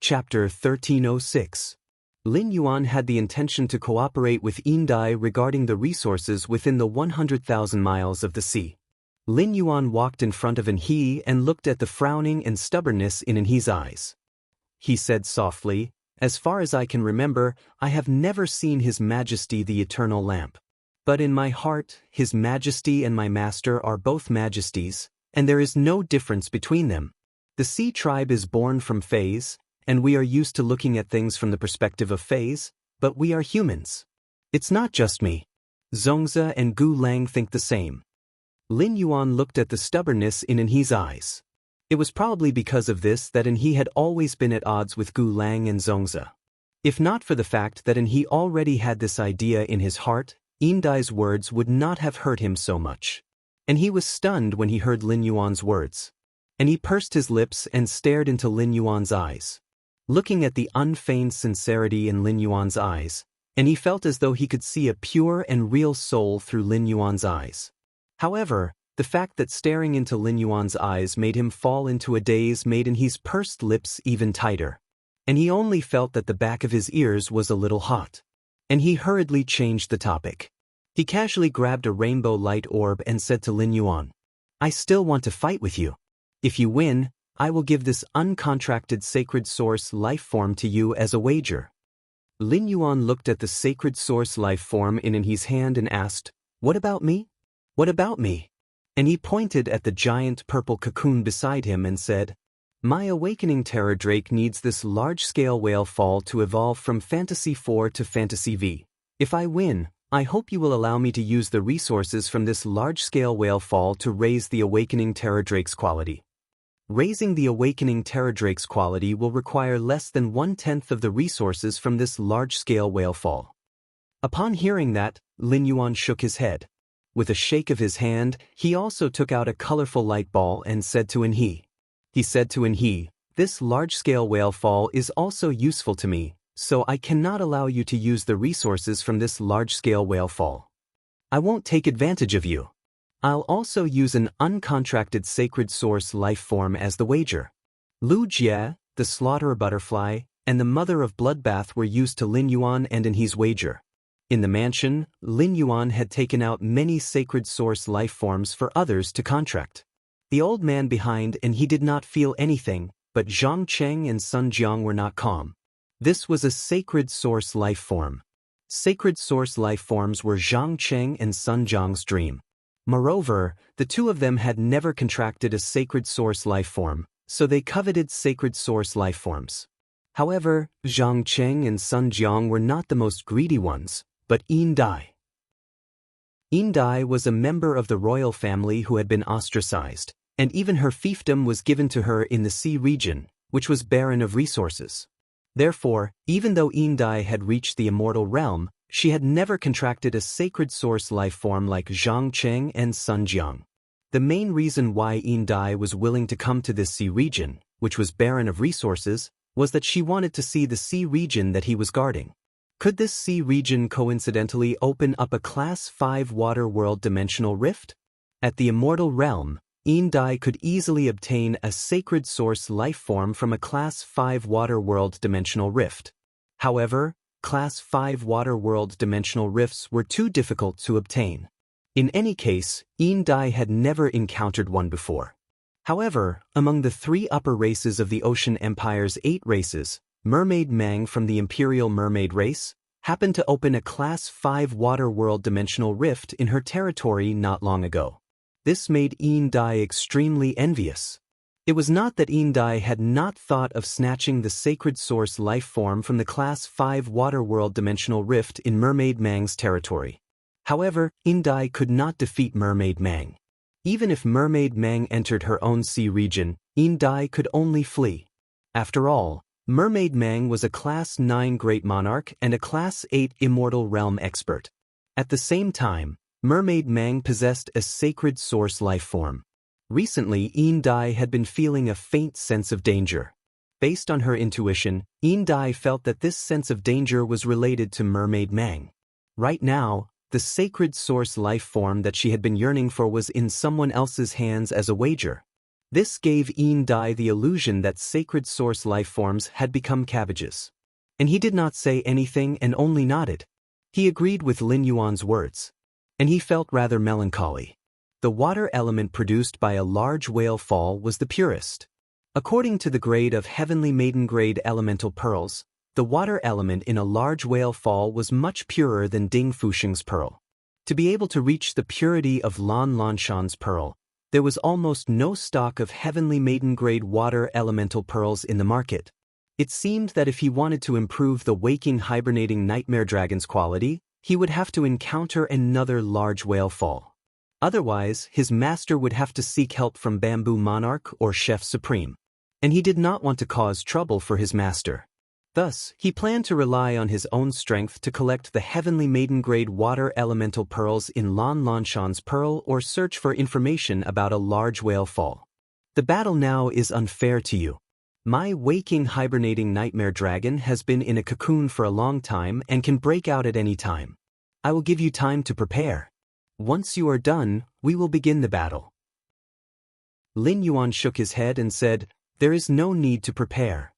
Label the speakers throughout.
Speaker 1: Chapter 1306. Lin Yuan had the intention to cooperate with Yindai regarding the resources within the 100,000 miles of the sea. Lin Yuan walked in front of He and looked at the frowning and stubbornness in He's eyes. He said softly, "As far as I can remember, I have never seen His Majesty the Eternal Lamp. But in my heart, His Majesty and my master are both majesties, and there is no difference between them. The Sea tribe is born from phase, and we are used to looking at things from the perspective of phase, but we are humans. It's not just me. Zongzi and Gu Lang think the same." Lin Yuan looked at the stubbornness in He's eyes. It was probably because of this that He had always been at odds with Gu Lang and Zongzi. If not for the fact that He already had this idea in his heart, Yindai's words would not have hurt him so much. And he was stunned when he heard Lin Yuan's words. And he pursed his lips and stared into Lin Yuan's eyes. Looking at the unfeigned sincerity in Lin Yuan's eyes, and he felt as though he could see a pure and real soul through Lin Yuan's eyes. However, the fact that staring into Lin Yuan's eyes made him fall into a daze made He's pursed lips even tighter. And he only felt that the back of his ears was a little hot. And he hurriedly changed the topic. He casually grabbed a rainbow light orb and said to Lin Yuan, "I still want to fight with you. If you win, I will give this uncontracted sacred source life form to you as a wager." Lin Yuan looked at the sacred source life form in his hand and asked, "What about me? What about me?" And he pointed at the giant purple cocoon beside him and said, "My awakening terror drake needs this large-scale whale fall to evolve from Fantasy 4 to Fantasy V. If I win, I hope you will allow me to use the resources from this large-scale whale fall to raise the awakening terror drake's quality. Raising the awakening terror drake's quality will require less than 1/10 of the resources from this large-scale whale fall." Upon hearing that, Lin Yuan shook his head. With a shake of his hand, he also took out a colorful light ball and said to He. He said to He, "This large-scale whale fall is also useful to me, so I cannot allow you to use the resources from this large-scale whale fall. I won't take advantage of you. I'll also use an uncontracted sacred source life form as the wager." Lu Jie, the slaughterer butterfly, and the mother of bloodbath were used to Lin Yuan and He's wager. In the mansion, Lin Yuan had taken out many sacred source life forms for others to contract. The old man behind He did not feel anything, but Zhang Cheng and Sun Jiang were not calm. This was a sacred source life form. Sacred source life forms were Zhang Cheng and Sun Jiang's dream. Moreover, the two of them had never contracted a sacred source life form, so they coveted sacred source life forms. However, Zhang Cheng and Sun Jiang were not the most greedy ones, but Yindai. Yindai was a member of the royal family who had been ostracized, and even her fiefdom was given to her in the sea region, which was barren of resources. Therefore, even though Yindai had reached the immortal realm, she had never contracted a sacred source life form like Zhang Cheng and Sun Jiang. The main reason why Yindai was willing to come to this sea region, which was barren of resources, was that she wanted to see the sea region that he was guarding. Could this sea region coincidentally open up a Class 5 water world dimensional rift? At the immortal realm, Yindai could easily obtain a sacred source life form from a Class 5 water world dimensional rift. However, Class 5 water world dimensional rifts were too difficult to obtain. In any case, Yindai had never encountered one before. However, among the 3 upper races of the Ocean Empire's 8 races, Mermaid Mang from the Imperial Mermaid race happened to open a Class 5 water world dimensional rift in her territory not long ago. This made Yindai extremely envious. It was not that Yindai had not thought of snatching the sacred source life form from the Class 5 water world dimensional rift in Mermaid Mang's territory. However, Yindai could not defeat Mermaid Mang. Even if Mermaid Mang entered her own sea region, Yindai could only flee. After all, Mermaid Mang was a Class 9 Great Monarch and a Class 8 Immortal Realm expert. At the same time, Mermaid Mang possessed a sacred source life form. Recently, Yindai had been feeling a faint sense of danger. Based on her intuition, Yindai felt that this sense of danger was related to Mermaid Mang. Right now, the sacred source life form that she had been yearning for was in someone else's hands as a wager. This gave Yin Dai the illusion that sacred source life forms had become cabbages. And he did not say anything and only nodded. He agreed with Lin Yuan's words. And he felt rather melancholy. The water element produced by a large whale fall was the purest. According to the grade of Heavenly Maiden grade elemental pearls, the water element in a large whale fall was much purer than Ding Fusheng's pearl. To be able to reach the purity of Lan Lanshan's pearl, there was almost no stock of Heavenly Maiden grade water elemental pearls in the market. It seemed that if he wanted to improve the waking hibernating nightmare dragon's quality, he would have to encounter another large whale fall. Otherwise, his master would have to seek help from Bamboo Monarch or Chef Supreme. And he did not want to cause trouble for his master. Thus, he planned to rely on his own strength to collect the Heavenly Maiden grade water elemental pearls in Lan Lanshan's pearl or search for information about a large whale fall. The battle now is unfair to you. My waking hibernating nightmare dragon has been in a cocoon for a long time and can break out at any time. I will give you time to prepare. Once you are done, we will begin the battle. Lin Yuan shook his head and said, "There is no need to prepare.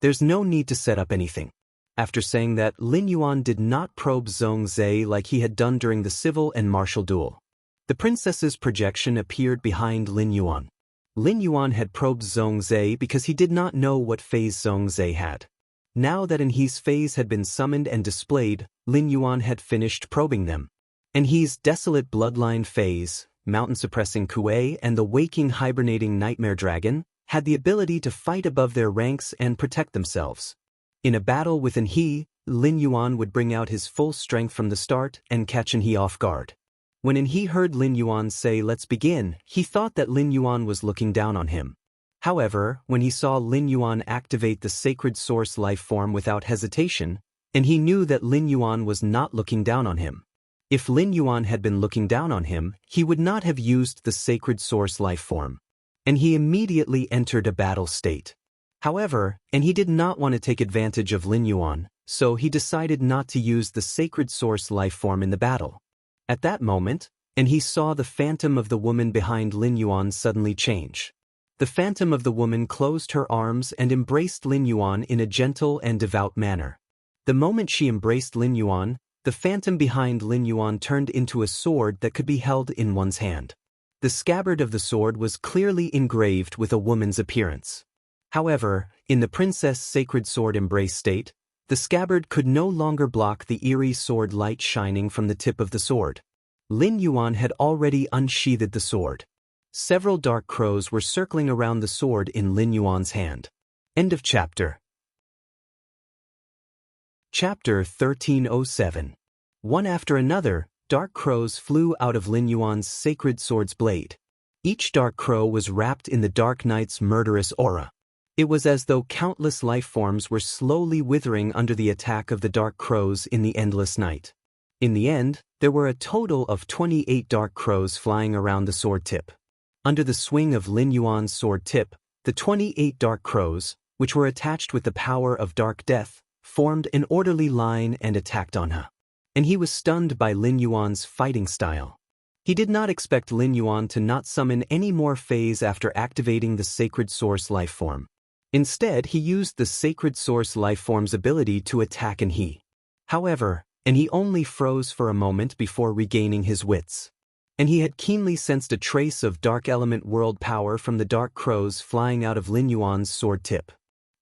Speaker 1: There's no need to set up anything." After saying that, Lin Yuan did not probe Zhong Zhe like he had done during the civil and martial duel. The princess's projection appeared behind Lin Yuan. Lin Yuan had probed Zhong Zhe because he did not know what phase Zhong Zhe had. Now that Enhe's phase had been summoned and displayed, Lin Yuan had finished probing them. Enhe's desolate bloodline phase, mountain-suppressing Kuei and the waking hibernating nightmare dragon, had the ability to fight above their ranks and protect themselves. In a battle with Enhe, Lin Yuan would bring out his full strength from the start and catch Enhe off guard. When Enhe heard Lin Yuan say "let's begin," he thought that Lin Yuan was looking down on him. However, when he saw Lin Yuan activate the sacred source life form without hesitation, Enhe knew that Lin Yuan was not looking down on him. If Lin Yuan had been looking down on him, he would not have used the sacred source life form. And he immediately entered a battle state. However, he did not want to take advantage of Lin Yuan, so he decided not to use the sacred source life form in the battle. At that moment, he saw the phantom of the woman behind Lin Yuan suddenly change. The phantom of the woman closed her arms and embraced Lin Yuan in a gentle and devout manner. The moment she embraced Lin Yuan, the phantom behind Lin Yuan turned into a sword that could be held in one's hand. The scabbard of the sword was clearly engraved with a woman's appearance. However, in the princess sacred sword embrace state, the scabbard could no longer block the eerie sword light shining from the tip of the sword. Lin Yuan had already unsheathed the sword. Several dark crows were circling around the sword in Lin Yuan's hand. End of chapter. Chapter 1307. One after another, dark crows flew out of Lin Yuan's sacred sword's blade. Each dark crow was wrapped in the Dark Knight's murderous aura. It was as though countless life forms were slowly withering under the attack of the dark crows in the endless night. In the end, there were a total of 28 dark crows flying around the sword tip. Under the swing of Lin Yuan's sword tip, the 28 dark crows, which were attached with the power of dark death, formed an orderly line and attacked on her. And he was stunned by Lin Yuan's fighting style. He did not expect Lin Yuan to not summon any more phase after activating the sacred source life form. Instead, he used the sacred source life form's ability to attack Enhe. However, Enhe only froze for a moment before regaining his wits. And he had keenly sensed a trace of dark element world power from the dark crows flying out of Lin Yuan's sword tip.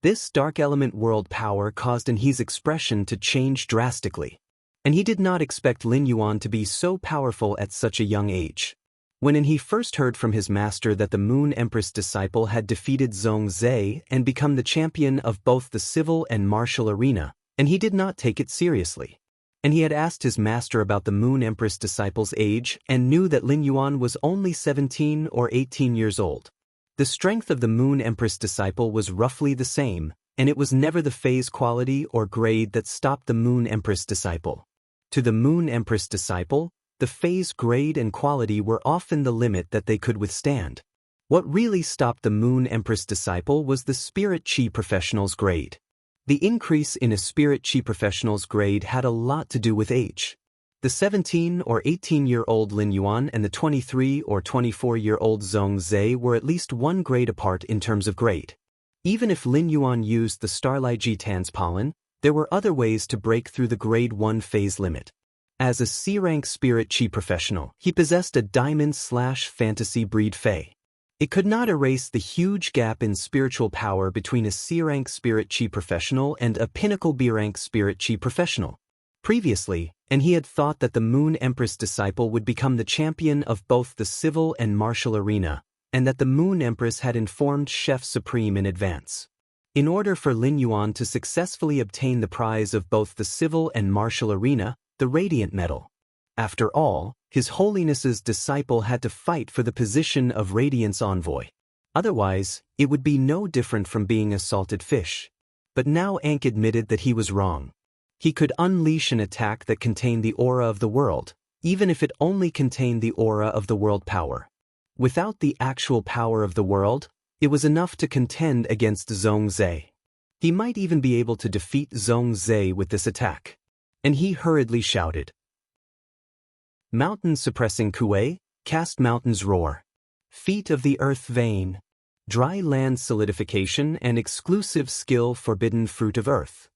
Speaker 1: This dark element world power caused Enhe's expression to change drastically. And he did not expect Lin Yuan to be so powerful at such a young age. When Enhe first heard from his master that the Moon Empress disciple had defeated Zhong Zhe and become the champion of both the civil and martial arena, and he did not take it seriously. And he had asked his master about the Moon Empress disciple's age and knew that Lin Yuan was only 17 or 18 years old. The strength of the Moon Empress disciple was roughly the same, and it was never the phase quality or grade that stopped the Moon Empress disciple. To the Moon Empress disciple, the phase grade and quality were often the limit that they could withstand. What really stopped the Moon Empress disciple was the Spirit Chi Professional's grade. The increase in a Spirit Chi Professional's grade had a lot to do with age. The 17 or 18-year-old Lin Yuan and the 23 or 24-year-old Zhong Zhe were at least one grade apart in terms of grade. Even if Lin Yuan used the Starlight Jitan's pollen, there were other ways to break through the grade 1 phase limit. As a C-rank spirit chi professional, he possessed a diamond/fantasy breed Fey. It could not erase the huge gap in spiritual power between a C-rank spirit chi professional and a pinnacle B-rank spirit chi professional. Previously, and he had thought that the Moon Empress disciple would become the champion of both the civil and martial arena, and that the Moon Empress had informed Chef Supreme in advance. In order for Lin Yuan to successfully obtain the prize of both the civil and martial arena, the Radiant Medal. After all, His Holiness's disciple had to fight for the position of Radiance Envoy. Otherwise, it would be no different from being a salted fish. But now Ankh admitted that he was wrong. He could unleash an attack that contained the aura of the world, even if it only contained the aura of the world power. Without the actual power of the world, it was enough to contend against Zhong Zhe. He might even be able to defeat Zhong Zhe with this attack. And he hurriedly shouted, "Mountain suppressing Kuei, cast mountains roar. Feet of the earth vein. Dry land solidification and exclusive skill forbidden fruit of earth."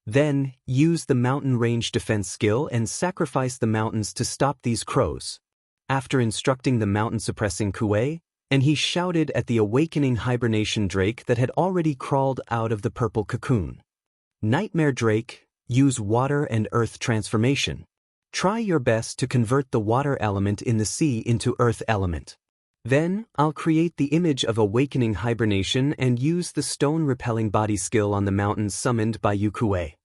Speaker 1: Then, use the mountain range defense skill and sacrifice the mountains to stop these crows. After instructing the mountain suppressing Kuei, and he shouted at the awakening hibernation drake that had already crawled out of the purple cocoon. Nightmare drake, use water and earth transformation. Try your best to convert the water element in the sea into earth element. Then, I'll create the image of awakening hibernation and use the stone repelling body skill on the mountains summoned by Yu Kuei.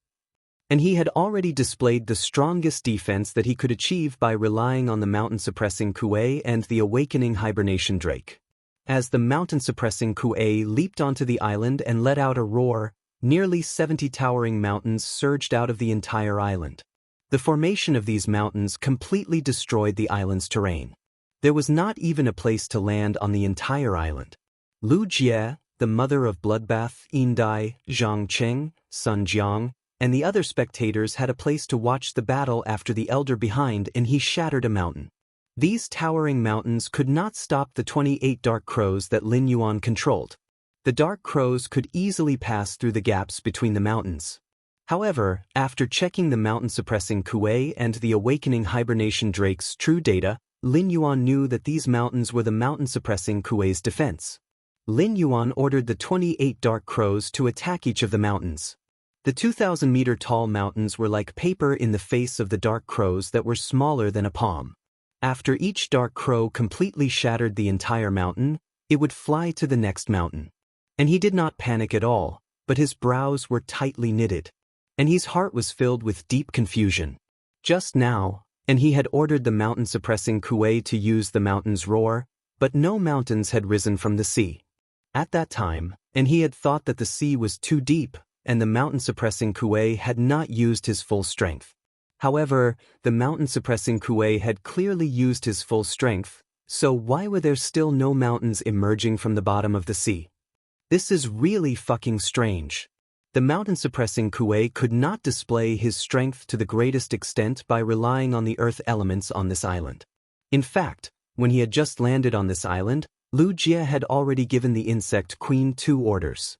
Speaker 1: And he had already displayed the strongest defense that he could achieve by relying on the mountain suppressing Kuei and the awakening hibernation drake. As the mountain suppressing Kuei leaped onto the island and let out a roar, nearly 70 towering mountains surged out of the entire island. The formation of these mountains completely destroyed the island's terrain. There was not even a place to land on the entire island. Lu Jie, the mother of Bloodbath, Yindai, Zhang Cheng, Sun Jiang, and the other spectators had a place to watch the battle after the elder behind, and he shattered a mountain. These towering mountains could not stop the 28 dark crows that Lin Yuan controlled. The dark crows could easily pass through the gaps between the mountains. However, after checking the mountain-suppressing Kuei and the awakening hibernation drake's true data, Lin Yuan knew that these mountains were the mountain-suppressing Kuei's defense. Lin Yuan ordered the 28 dark crows to attack each of the mountains. The 2,000-meter-tall mountains were like paper in the face of the dark crows that were smaller than a palm. After each dark crow completely shattered the entire mountain, it would fly to the next mountain. And he did not panic at all, but his brows were tightly knitted. And his heart was filled with deep confusion. Just now, and he had ordered the mountain-suppressing Kuei to use the mountain's roar, but no mountains had risen from the sea. At that time, and he had thought that the sea was too deep, and the mountain-suppressing Kuei had not used his full strength. However, the mountain-suppressing Kuei had clearly used his full strength, so why were there still no mountains emerging from the bottom of the sea? This is really fucking strange. The mountain-suppressing Kuei could not display his strength to the greatest extent by relying on the earth elements on this island. In fact, when he had just landed on this island, Lu Jie had already given the insect queen 2 orders.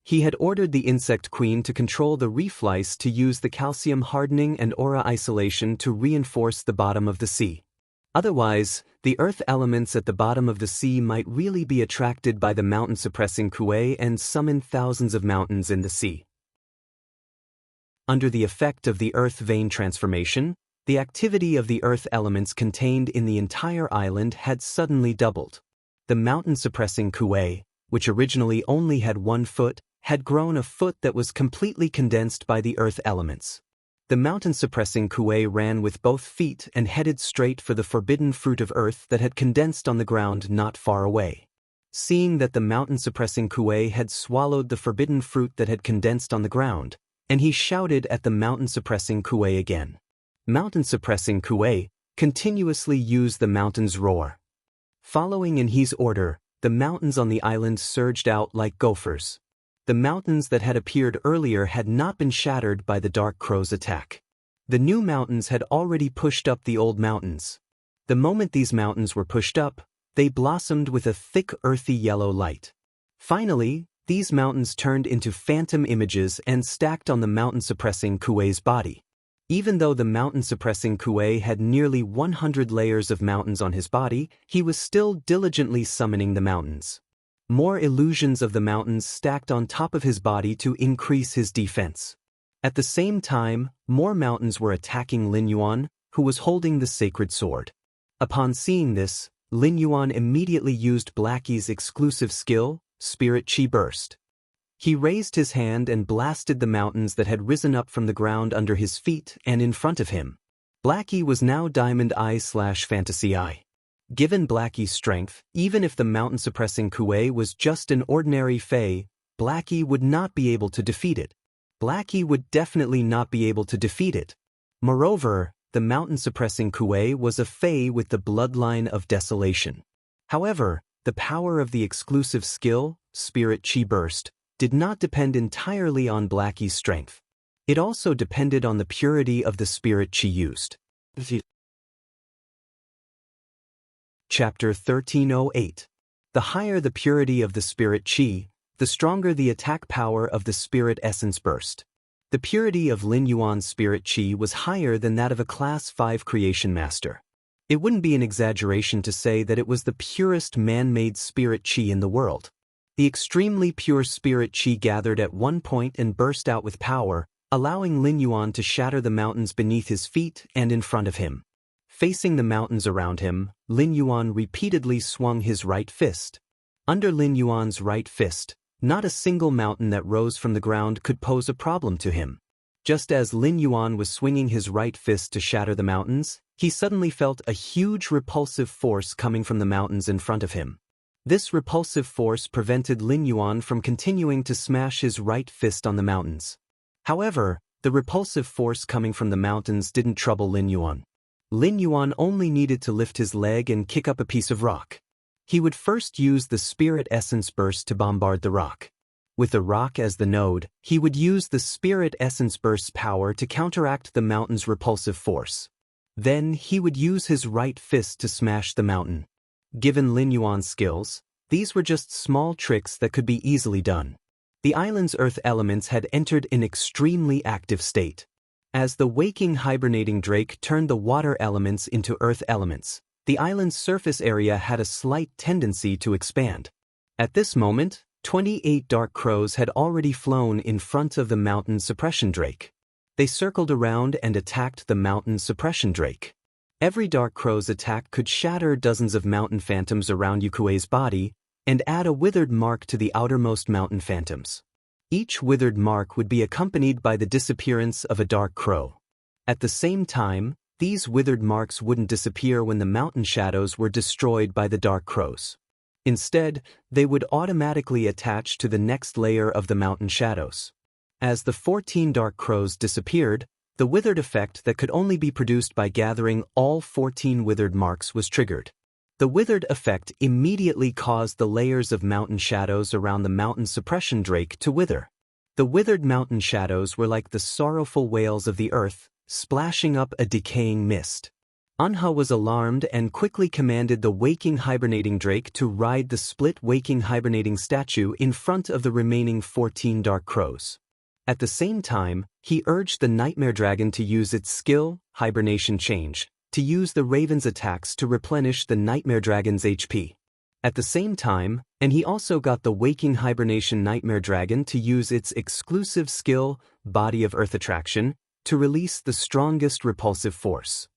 Speaker 1: He had ordered the insect queen to control the reef lice to use the calcium hardening and aura isolation to reinforce the bottom of the sea. Otherwise, the earth elements at the bottom of the sea might really be attracted by the mountain-suppressing Kuei and summon thousands of mountains in the sea. Under the effect of the earth vein transformation, the activity of the earth elements contained in the entire island had suddenly doubled. The mountain-suppressing Kuei, which originally only had 1 foot, had grown a foot that was completely condensed by the earth elements. The mountain-suppressing Kuei ran with both feet and headed straight for the forbidden fruit of earth that had condensed on the ground not far away. Seeing that the mountain-suppressing Kuei had swallowed the forbidden fruit that had condensed on the ground, and he shouted at the mountain-suppressing Kuei again. Mountain-suppressing Kuei continuously used the mountain's roar. Following in his order, the mountains on the island surged out like gophers. The mountains that had appeared earlier had not been shattered by the dark crow's attack. The new mountains had already pushed up the old mountains. The moment these mountains were pushed up, they blossomed with a thick earthy yellow light. Finally, these mountains turned into phantom images and stacked on the mountain-suppressing Kuei's body. Even though the mountain-suppressing Kuei had nearly 100 layers of mountains on his body, he was still diligently summoning the mountains. More illusions of the mountains stacked on top of his body to increase his defense. At the same time, more mountains were attacking Lin Yuan, who was holding the sacred sword. Upon seeing this, Lin Yuan immediately used Blackie's exclusive skill, Spirit Chi Burst. He raised his hand and blasted the mountains that had risen up from the ground under his feet and in front of him. Blackie was now Diamond Eye/Fantasy Eye. Given Blackie's strength, even if the mountain-suppressing Kuei was just an ordinary Fey, Blackie would not be able to defeat it. Blackie would definitely not be able to defeat it. Moreover, the mountain-suppressing Kuei was a Fey with the bloodline of desolation. However, the power of the exclusive skill, Spirit Chi Burst, did not depend entirely on Blackie's strength. It also depended on the purity of the Spirit Chi used. Chapter 1308. The higher the purity of the Spirit Chi, the stronger the attack power of the Spirit Essence Burst. The purity of Lin Yuan's Spirit Chi was higher than that of a Class 5 Creation Master. It wouldn't be an exaggeration to say that it was the purest man-made Spirit Chi in the world. The extremely pure Spirit Chi gathered at one point and burst out with power, allowing Lin Yuan to shatter the mountains beneath his feet and in front of him. Facing the mountains around him, Lin Yuan repeatedly swung his right fist. Under Lin Yuan's right fist, not a single mountain that rose from the ground could pose a problem to him. Just as Lin Yuan was swinging his right fist to shatter the mountains, he suddenly felt a huge repulsive force coming from the mountains in front of him. This repulsive force prevented Lin Yuan from continuing to smash his right fist on the mountains. However, the repulsive force coming from the mountains didn't trouble Lin Yuan. Lin Yuan only needed to lift his leg and kick up a piece of rock. He would first use the Spirit Essence Burst to bombard the rock. With the rock as the node, he would use the Spirit Essence Burst's power to counteract the mountain's repulsive force. Then he would use his right fist to smash the mountain. Given Lin Yuan's skills, these were just small tricks that could be easily done. The island's earth elements had entered an extremely active state. As the waking hibernating drake turned the water elements into earth elements, the island's surface area had a slight tendency to expand. At this moment, 28 dark crows had already flown in front of the mountain suppression drake. They circled around and attacked the mountain suppression drake. Every dark crow's attack could shatter dozens of mountain phantoms around Yukuei's body and add a withered mark to the outermost mountain phantoms. Each withered mark would be accompanied by the disappearance of a dark crow. At the same time, these withered marks wouldn't disappear when the mountain shadows were destroyed by the dark crows. Instead, they would automatically attach to the next layer of the mountain shadows. As the 14 dark crows disappeared, the withered effect that could only be produced by gathering all 14 withered marks was triggered. The withered effect immediately caused the layers of mountain shadows around the mountain suppression drake to wither. The withered mountain shadows were like the sorrowful wails of the earth, splashing up a decaying mist. Anha was alarmed and quickly commanded the waking hibernating drake to ride the split waking hibernating statue in front of the remaining 14 dark crows. At the same time, he urged the nightmare dragon to use its skill, hibernation change, to use the raven's attacks to replenish the nightmare dragon's HP. At the same time, and he also got the waking hibernation nightmare dragon to use its exclusive skill, body of earth attraction, to release the strongest repulsive force.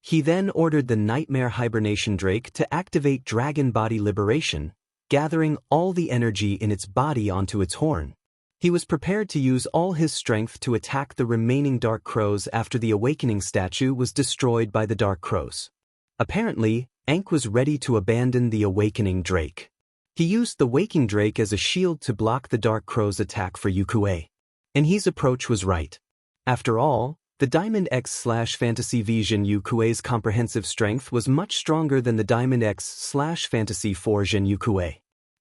Speaker 1: He then ordered the nightmare hibernation drake to activate dragon body liberation, gathering all the energy in its body onto its horn. He was prepared to use all his strength to attack the remaining dark crows after the awakening statue was destroyed by the dark crows. Apparently, Ankh was ready to abandon the awakening drake. He used the waking drake as a shield to block the dark crow's attack for Yukuei. And his approach was right. After all, the Diamond X/Fantasy Vision Yukuei's comprehensive strength was much stronger than the Diamond X/Fantasy 4 Zhen Yukuei.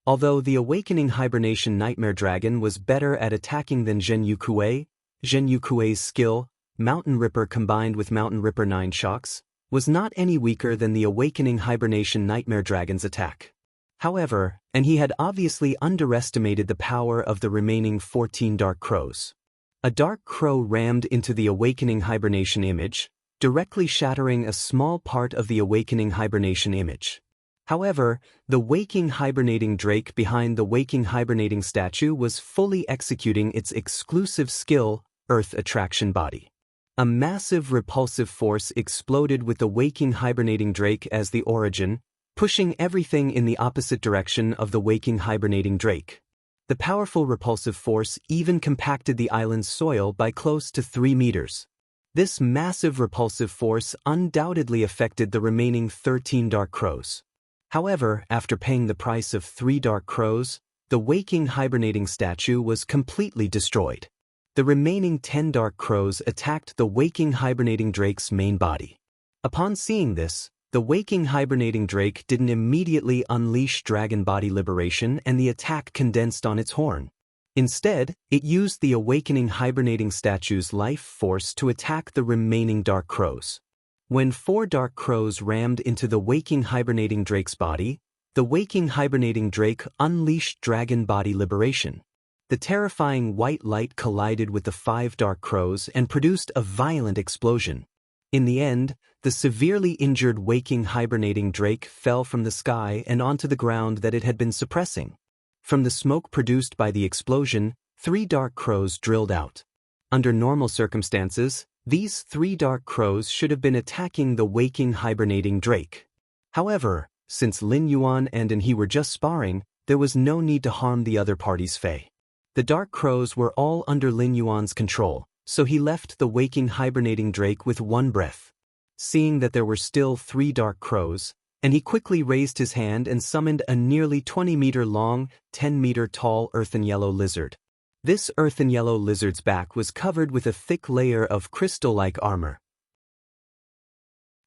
Speaker 1: Although the awakening hibernation nightmare dragon was better at attacking than Zhen Yukuei, Zhen Yukui's skill, Mountain Ripper combined with Mountain Ripper 9 shocks, was not any weaker than the Awakening Hibernation Nightmare Dragon's attack. However, and he had obviously underestimated the power of the remaining 14 Dark Crows. A Dark Crow rammed into the Awakening Hibernation image, directly shattering a small part of the Awakening Hibernation image. However, the Waking Hibernating Drake behind the Waking Hibernating statue was fully executing its exclusive skill, Earth Attraction Body. A massive repulsive force exploded with the Waking Hibernating Drake as the origin, pushing everything in the opposite direction of the Waking Hibernating Drake. The powerful repulsive force even compacted the island's soil by close to 3 meters. This massive repulsive force undoubtedly affected the remaining 13 Dark Crows. However, after paying the price of 3 Dark Crows, the Waking Hibernating statue was completely destroyed. The remaining 10 Dark Crows attacked the Waking Hibernating Drake's main body. Upon seeing this, the Waking Hibernating Drake didn't immediately unleash Dragon Body Liberation and the attack condensed on its horn. Instead, it used the Awakening Hibernating statue's life force to attack the remaining Dark Crows. When 4 Dark Crows rammed into the Waking Hibernating Drake's body, the Waking Hibernating Drake unleashed Dragon Body Liberation. The terrifying white light collided with the 5 Dark Crows and produced a violent explosion. In the end, the severely injured Waking Hibernating Drake fell from the sky and onto the ground that it had been suppressing. From the smoke produced by the explosion, 3 Dark Crows drilled out. Under normal circumstances, these 3 Dark Crows should have been attacking the Waking Hibernating Drake. However, since Lin Yuan and he were just sparring, there was no need to harm the other party's Fae. The Dark Crows were all under Lin Yuan's control, so he left the Waking Hibernating Drake with one breath. Seeing that there were still 3 Dark Crows, and he quickly raised his hand and summoned a nearly 20-meter-long, 10-meter-tall earthen yellow lizard. This earthen yellow lizard's back was covered with a thick layer of crystal-like armor.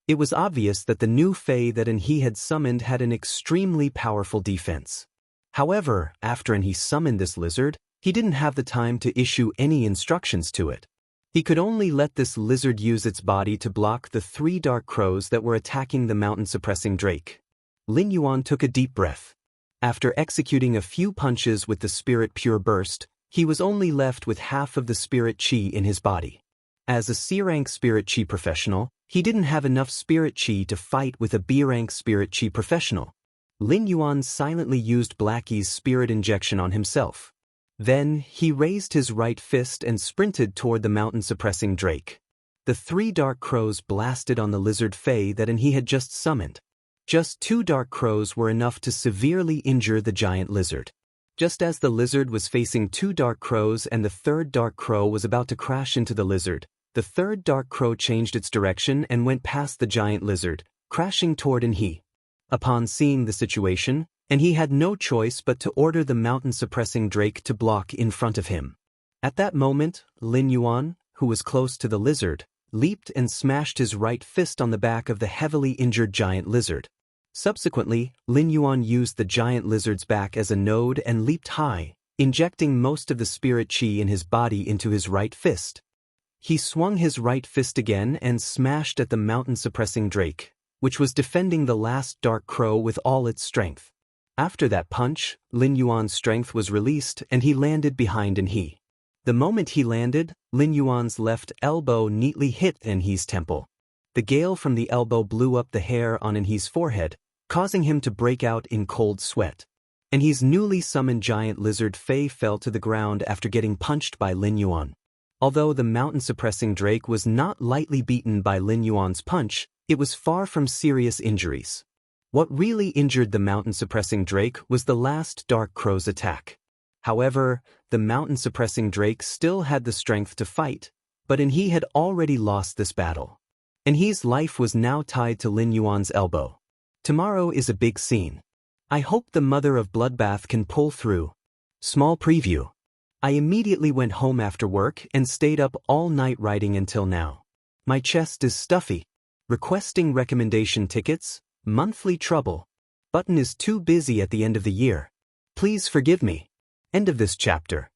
Speaker 1: It was obvious that the new Fae that he had summoned had an extremely powerful defense. However, after he summoned this lizard, he didn't have the time to issue any instructions to it. He could only let this lizard use its body to block the 3 Dark Crows that were attacking the mountain-suppressing Drake. Lin Yuan took a deep breath. After executing a few punches with the Spirit Pure Burst, he was only left with half of the Spirit Chi in his body. As a C-rank Spirit Chi professional, he didn't have enough Spirit Chi to fight with a B-rank Spirit Chi professional. Lin Yuan silently used Blackie's Spirit Injection on himself. Then, he raised his right fist and sprinted toward the mountain-suppressing Drake. The 3 Dark Crows blasted on the lizard Fae that he had just summoned. Just 2 Dark Crows were enough to severely injure the giant lizard. Just as the lizard was facing 2 Dark Crows and the 3rd Dark Crow was about to crash into the lizard, the 3rd Dark Crow changed its direction and went past the giant lizard, crashing toward he. Upon seeing the situation, he had no choice but to order the mountain-suppressing Drake to block in front of him. At that moment, Lin Yuan, who was close to the lizard, leaped and smashed his right fist on the back of the heavily injured giant lizard. Subsequently, Lin Yuan used the giant lizard's back as a node and leaped high, injecting most of the Spirit Chi in his body into his right fist. He swung his right fist again and smashed at the mountain-suppressing Drake, which was defending the last Dark Crow with all its strength. After that punch, Lin Yuan's strength was released and he landed behind he. The moment he landed, Lin Yuan's left elbow neatly hit he's temple. The gale from the elbow blew up the hair on he's forehead, causing him to break out in cold sweat. He's newly summoned giant lizard Fae fell to the ground after getting punched by Lin Yuan. Although the mountain-suppressing Drake was not lightly beaten by Lin Yuan's punch, it was far from serious injuries. What really injured the mountain-suppressing Drake was the last Dark Crow's attack. However, the mountain-suppressing Drake still had the strength to fight, but he had already lost this battle. He's life was now tied to Lin Yuan's elbow. Tomorrow is a big scene. I hope the mother of Bloodbath can pull through. Small preview. I immediately went home after work and stayed up all night writing until now. My chest is stuffy. Requesting recommendation tickets. Monthly trouble. Button is too busy at the end of the year. Please forgive me. End of this chapter.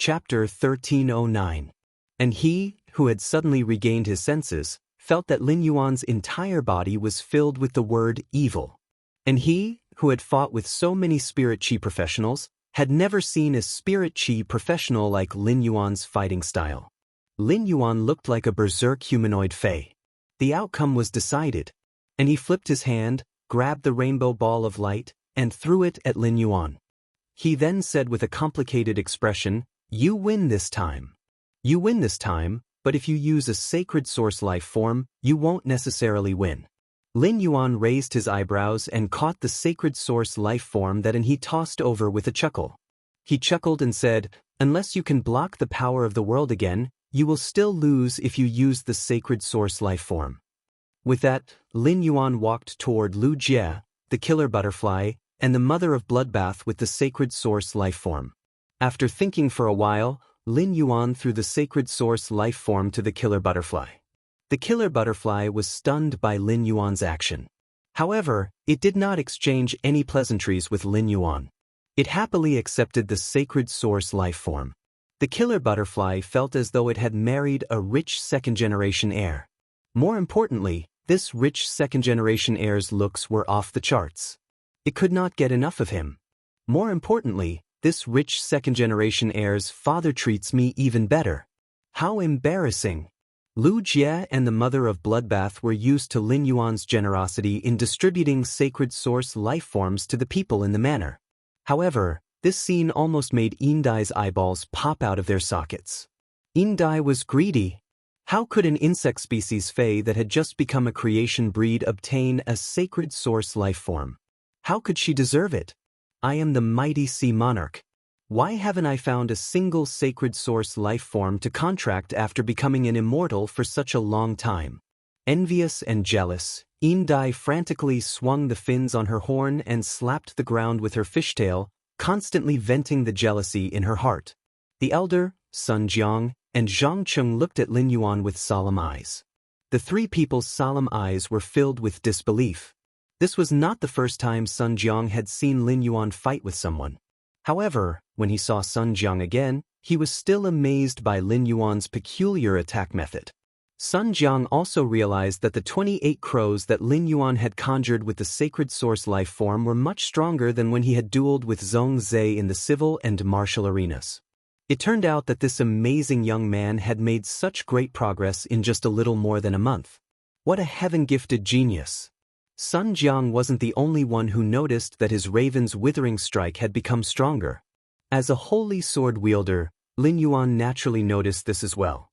Speaker 1: Chapter 1309. And he, who had suddenly regained his senses, felt that Lin Yuan's entire body was filled with the word evil. And he, who had fought with so many spirit chi professionals, had never seen a spirit chi professional like Lin Yuan's fighting style. Lin Yuan looked like a berserk humanoid fae. The outcome was decided, and he flipped his hand, grabbed the rainbow ball of light, and threw it at Lin Yuan. He then said with a complicated expression, "You win this time. You win this time, but if you use a sacred source life form, you won't necessarily win." Lin Yuan raised his eyebrows and caught the sacred source life form that he tossed over with a chuckle. He chuckled and said, "Unless you can block the power of the world again, you will still lose if you use the sacred source life form." With that, Lin Yuan walked toward Lu Jie, the killer butterfly, and the mother of bloodbath with the sacred source life form. After thinking for a while, Lin Yuan threw the sacred source life form to the killer butterfly. The killer butterfly was stunned by Lin Yuan's action. However, it did not exchange any pleasantries with Lin Yuan. It happily accepted the sacred source life form. The killer butterfly felt as though it had married a rich second-generation heir. More importantly, this rich second-generation heir's looks were off the charts. It could not get enough of him. More importantly, this rich second-generation heir's father treats me even better. How embarrassing! Lu Jie and the mother of bloodbath were used to Lin Yuan's generosity in distributing sacred source life forms to the people in the manor. However, this scene almost made Indai's eyeballs pop out of their sockets. Indai was greedy. How could an insect species fae that had just become a creation breed obtain a sacred source life form? How could she deserve it? I am the mighty sea monarch. Why haven't I found a single sacred source life form to contract after becoming an immortal for such a long time? Envious and jealous, Indai frantically swung the fins on her horn and slapped the ground with her fishtail, constantly venting the jealousy in her heart. The elder, Sun Jiang, and Zhang Cheng looked at Lin Yuan with solemn eyes. The three people's solemn eyes were filled with disbelief. This was not the first time Sun Jiang had seen Lin Yuan fight with someone. However, when he saw Sun Jiang again, he was still amazed by Lin Yuan's peculiar attack method. Sun Jiang also realized that the 28 crows that Lin Yuan had conjured with the sacred source life form were much stronger than when he had dueled with Zhong Zhe in the civil and martial arenas. It turned out that this amazing young man had made such great progress in just a little more than a month. What a heaven-gifted genius! Sun Jiang wasn't the only one who noticed that his raven's withering strike had become stronger. As a holy sword wielder, Lin Yuan naturally noticed this as well.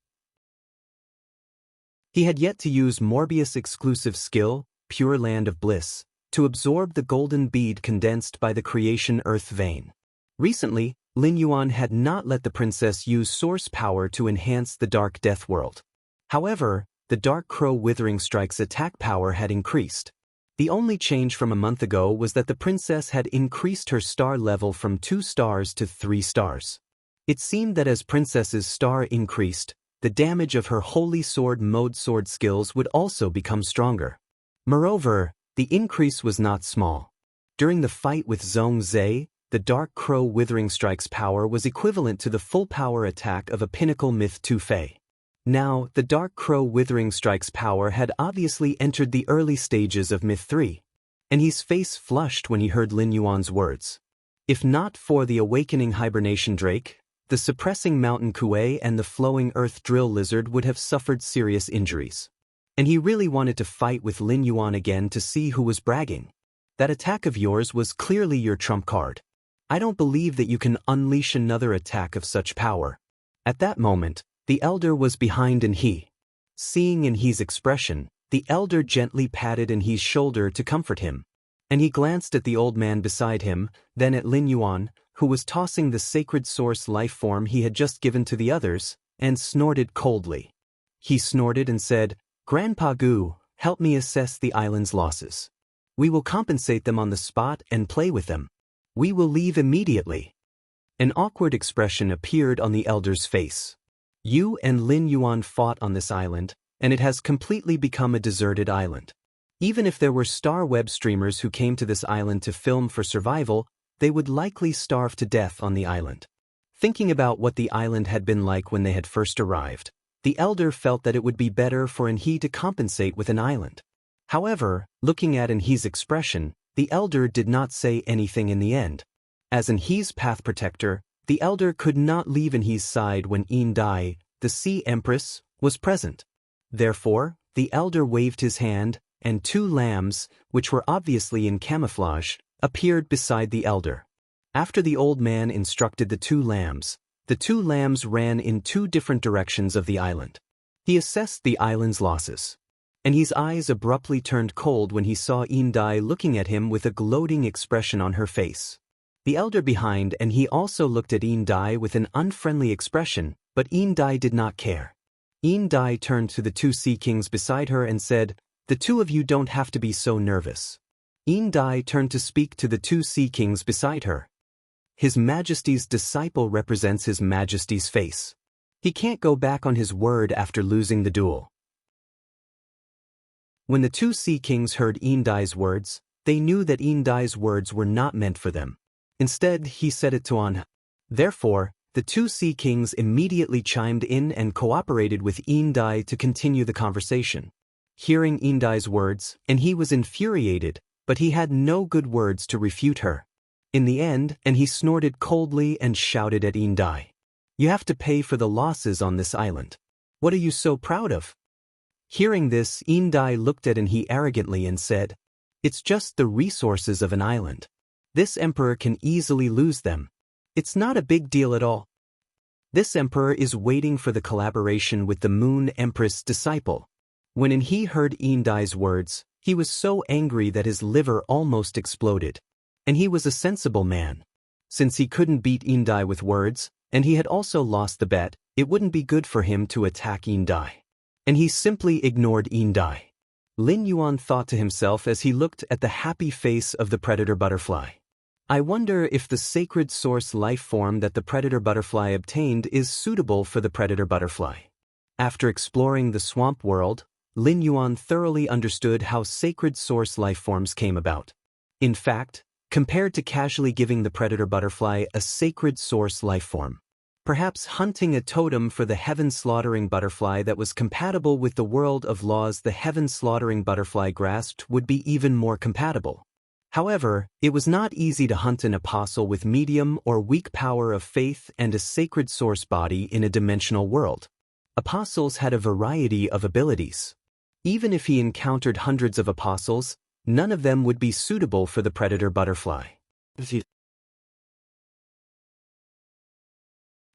Speaker 1: He had yet to use Morbius' exclusive skill, Pure Land of Bliss, to absorb the golden bead condensed by the creation earth vein. Recently, Lin Yuan had not let the princess use source power to enhance the Dark Death World. However, the Dark Crow Withering Strike's attack power had increased. The only change from a month ago was that the princess had increased her star level from 2 stars to 3 stars. It seemed that as princess's star increased, the damage of her holy sword mode sword skills would also become stronger. Moreover, the increase was not small. During the fight with Zhong Zhe, the Dark Crow Withering Strike's power was equivalent to the full power attack of a Pinnacle Myth 2 Fae. Now, the Dark Crow Withering Strike's power had obviously entered the early stages of Myth 3, and his face flushed when he heard Lin Yuan's words. If not for the awakening hibernation drake, the suppressing mountain kuei and the flowing earth drill lizard would have suffered serious injuries. And he really wanted to fight with Lin Yuan again to see who was bragging. That attack of yours was clearly your trump card. I don't believe that you can unleash another attack of such power. At that moment, the elder was behind He. Seeing He's expression, the elder gently patted He's shoulder to comfort him. And he glanced at the old man beside him, then at Lin Yuan, who was tossing the sacred source life form he had just given to the others, and snorted coldly. He snorted and said, "Grandpa Gu, help me assess the island's losses. We will compensate them on the spot and play with them. We will leave immediately." An awkward expression appeared on the elder's face. You and Lin Yuan fought on this island, and it has completely become a deserted island. Even if there were star web streamers who came to this island to film for survival, they would likely starve to death on the island. Thinking about what the island had been like when they had first arrived, the elder felt that it would be better for Enhe to compensate with an island. However, looking at Enhe's expression, the elder did not say anything in the end. As Enhe's path protector, the elder could not leave Enhe's side when Dai, the Sea Empress, was present. Therefore, the elder waved his hand, and 2 lambs, which were obviously in camouflage, appeared beside the elder. After the old man instructed the 2 lambs ran in 2 different directions of the island. He assessed the island's losses. Enhe's eyes abruptly turned cold when he saw Dai looking at him with a gloating expression on her face. The elder behind Enhe also looked at Dai with an unfriendly expression, but Dai did not care. Dai turned to the 2 sea kings beside her and said, "The 2 of you don't have to be so nervous." Dai turned to speak to the 2 sea kings beside her. His Majesty's disciple represents His Majesty's face. He can't go back on his word after losing the duel. When the 2 sea kings heard Dai's words, they knew that Dai's words were not meant for them. Instead, he said it to Anh. Therefore, the 2 sea kings immediately chimed in and cooperated with Dai to continue the conversation. Hearing Dai's words, Enhe was infuriated, but he had no good words to refute her. In the end, Enhe snorted coldly and shouted at Dai. "You have to pay for the losses on this island. What are you so proud of?" Hearing this, Dai looked at Enhe arrogantly and said, "It's just the resources of an island. This emperor can easily lose them. It's not a big deal at all." This emperor is waiting for the collaboration with the Moon Empress disciple. When Enhe heard Dai's words, he was so angry that his liver almost exploded. And he was a sensible man. Since he couldn't beat Dai with words, and he had also lost the bet, it wouldn't be good for him to attack Dai. And he simply ignored Dai. Lin Yuan thought to himself as he looked at the happy face of the predator butterfly. I wonder if the sacred source life form that the predator butterfly obtained is suitable for the predator butterfly. After exploring the swamp world, Lin Yuan thoroughly understood how sacred source life forms came about. In fact, compared to casually giving the predator butterfly a sacred source life form, perhaps hunting a totem for the heaven-slaughtering butterfly that was compatible with the world of laws the heaven-slaughtering butterfly grasped would be even more compatible. However, it was not easy to hunt an apostle with medium or weak power of faith and a sacred source body in a dimensional world. Apostles had a variety of abilities. Even if he encountered hundreds of apostles, none of them would be suitable for the predator butterfly.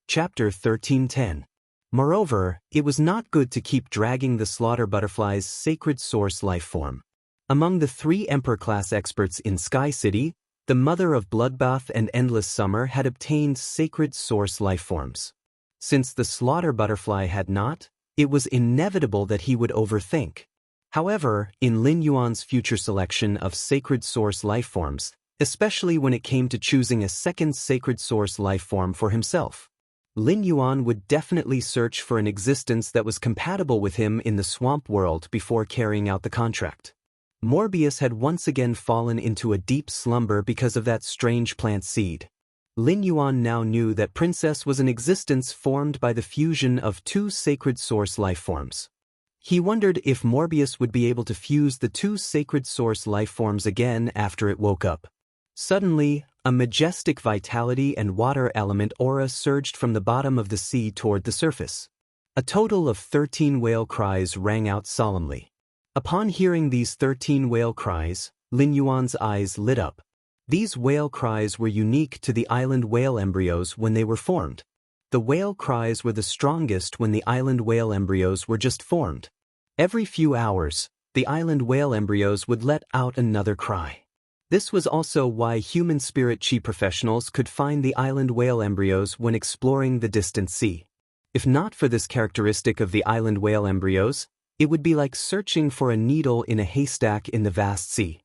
Speaker 1: Chapter 1310. Moreover, it was not good to keep dragging the slaughter butterfly's sacred source life form. Among the 3 Emperor-class experts in Sky City, the Mother of Bloodbath and Endless Summer had obtained sacred source life forms. Since the slaughter butterfly had not, it was inevitable that he would overthink. However, in Lin Yuan's future selection of sacred source life forms, especially when it came to choosing a second sacred source life form for himself, Lin Yuan would definitely search for an existence that was compatible with him in the swamp world before carrying out the contract. Morbius had once again fallen into a deep slumber because of that strange plant seed. Lin Yuan now knew that Princess was an existence formed by the fusion of 2 sacred source life forms. He wondered if Morbius would be able to fuse the 2 sacred source life forms again after it woke up. Suddenly, a majestic vitality and water element aura surged from the bottom of the sea toward the surface. A total of 13 whale cries rang out solemnly. Upon hearing these 13 whale cries, Lin Yuan's eyes lit up. These whale cries were unique to the island whale embryos when they were formed. The whale cries were the strongest when the island whale embryos were just formed. Every few hours, the island whale embryos would let out another cry. This was also why human spirit chi professionals could find the island whale embryos when exploring the distant sea. If not for this characteristic of the island whale embryos, it would be like searching for a needle in a haystack in the vast sea.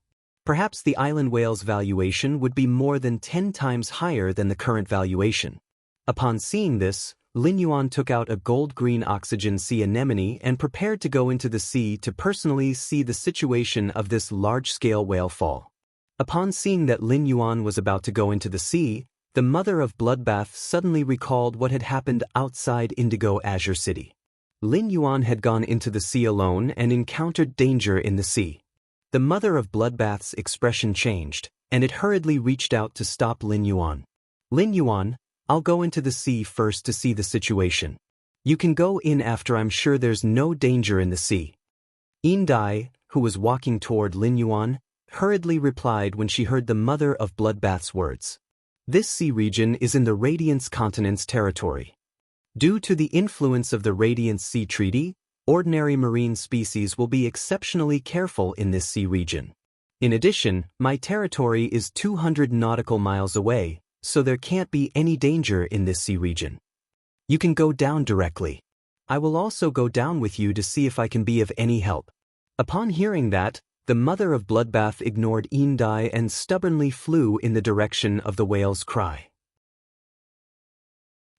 Speaker 1: Perhaps the island whale's valuation would be more than 10 times higher than the current valuation. Upon seeing this, Lin Yuan took out a gold-green oxygen sea anemone and prepared to go into the sea to personally see the situation of this large-scale whale fall. Upon seeing that Lin Yuan was about to go into the sea, the mother of Bloodbath suddenly recalled what had happened outside Indigo Azure City. Lin Yuan had gone into the sea alone and encountered danger in the sea. The mother of Bloodbath's expression changed, and it hurriedly reached out to stop Lin Yuan. Lin Yuan, I'll go into the sea first to see the situation. You can go in after I'm sure there's no danger in the sea. Yin Dai, who was walking toward Lin Yuan, hurriedly replied when she heard the mother of Bloodbath's words. This sea region is in the Radiance Continent's territory. Due to the influence of the Radiance Sea Treaty, ordinary marine species will be exceptionally careful in this sea region. In addition, my territory is 200 nautical miles away, so there can't be any danger in this sea region. You can go down directly. I will also go down with you to see if I can be of any help. Upon hearing that, the mother of Bloodbath ignored Yin Dai and stubbornly flew in the direction of the whale's cry.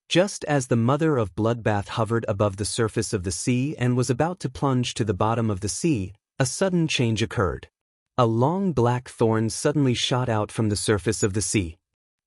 Speaker 1: Just as the mother of Bloodbath hovered above the surface of the sea and was about to plunge to the bottom of the sea, a sudden change occurred. A long black thorn suddenly shot out from the surface of the sea.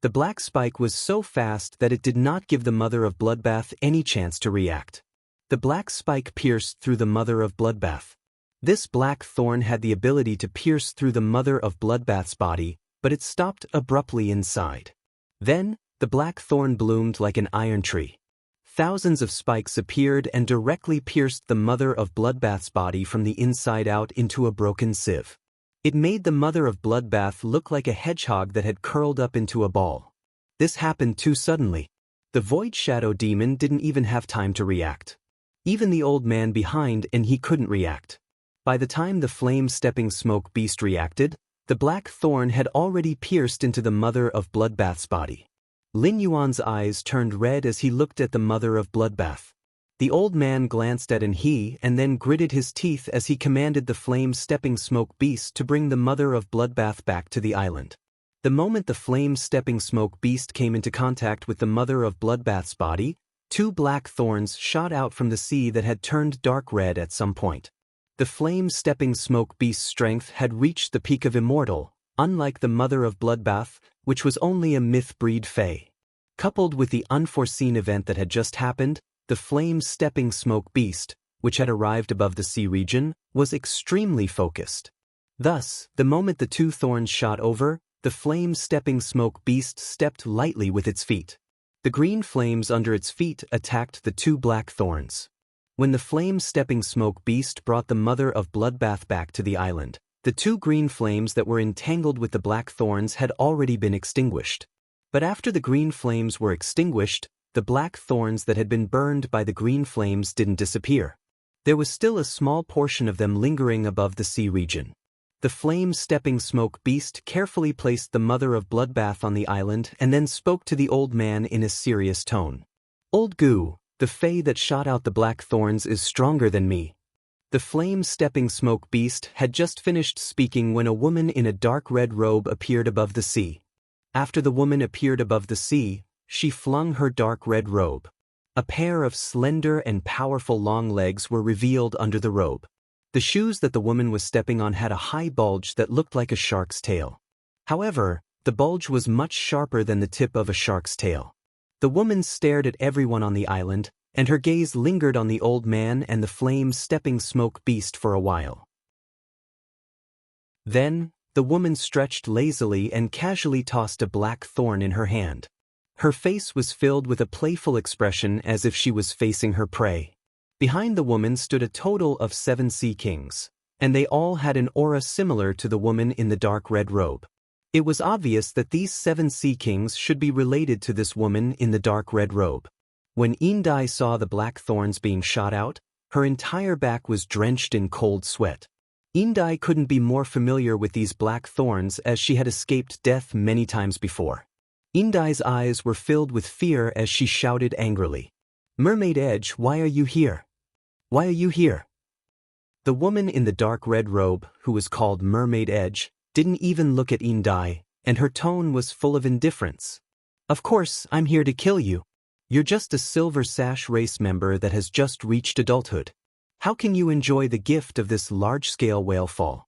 Speaker 1: The black spike was so fast that it did not give the mother of Bloodbath any chance to react. The black spike pierced through the mother of Bloodbath. This black thorn had the ability to pierce through the mother of Bloodbath's body, but it stopped abruptly inside. Then, the black thorn bloomed like an iron tree. Thousands of spikes appeared and directly pierced the mother of Bloodbath's body from the inside out into a broken sieve. It made the mother of Bloodbath look like a hedgehog that had curled up into a ball. This happened too suddenly. The Void Shadow Demon didn't even have time to react. Even the old man behind and he couldn't react. By the time the flame-stepping smoke beast reacted, the black thorn had already pierced into the mother of Bloodbath's body. Lin Yuan's eyes turned red as he looked at the mother of Bloodbath. The old man glanced at He and then gritted his teeth as he commanded the flame-stepping smoke beast to bring the mother of Bloodbath back to the island. The moment the flame-stepping smoke beast came into contact with the mother of Bloodbath's body, two black thorns shot out from the sea that had turned dark red at some point. The flame-stepping smoke beast's strength had reached the peak of Immortal, unlike the mother of Bloodbath, which was only a myth-breed fae. Coupled with the unforeseen event that had just happened, the flame-stepping smoke beast, which had arrived above the sea region, was extremely focused. Thus, the moment the two thorns shot over, the flame-stepping smoke beast stepped lightly with its feet. The green flames under its feet attacked the two black thorns. When the flame-stepping smoke beast brought the mother of Bloodbath back to the island, the two green flames that were entangled with the black thorns had already been extinguished. But after the green flames were extinguished, the black thorns that had been burned by the green flames didn't disappear. There was still a small portion of them lingering above the sea region. The flame-stepping smoke beast carefully placed the mother of Bloodbath on the island and then spoke to the old man in a serious tone. "Old Goo, the fae that shot out the black thorns is stronger than me." The flame-stepping smoke beast had just finished speaking when a woman in a dark red robe appeared above the sea. After the woman appeared above the sea, she flung her dark red robe. A pair of slender and powerful long legs were revealed under the robe. The shoes that the woman was stepping on had a high bulge that looked like a shark's tail. However, the bulge was much sharper than the tip of a shark's tail. The woman stared at everyone on the island, and her gaze lingered on the old man and the flame-stepping smoke beast for a while. Then, the woman stretched lazily and casually tossed a black thorn in her hand. Her face was filled with a playful expression as if she was facing her prey. Behind the woman stood a total of 7 sea kings, and they all had an aura similar to the woman in the dark red robe. It was obvious that these 7 sea kings should be related to this woman in the dark red robe. When Indai saw the black thorns being shot out, her entire back was drenched in cold sweat. Indai couldn't be more familiar with these black thorns as she had escaped death many times before. Indai's eyes were filled with fear as she shouted angrily, "Mermaid Edge, why are you here? Why are you here?" The woman in the dark red robe, who was called Mermaid Edge, didn't even look at Indai, and her tone was full of indifference. "Of course, I'm here to kill you. You're just a Silver Sash race member that has just reached adulthood. How can you enjoy the gift of this large-scale whale fall?"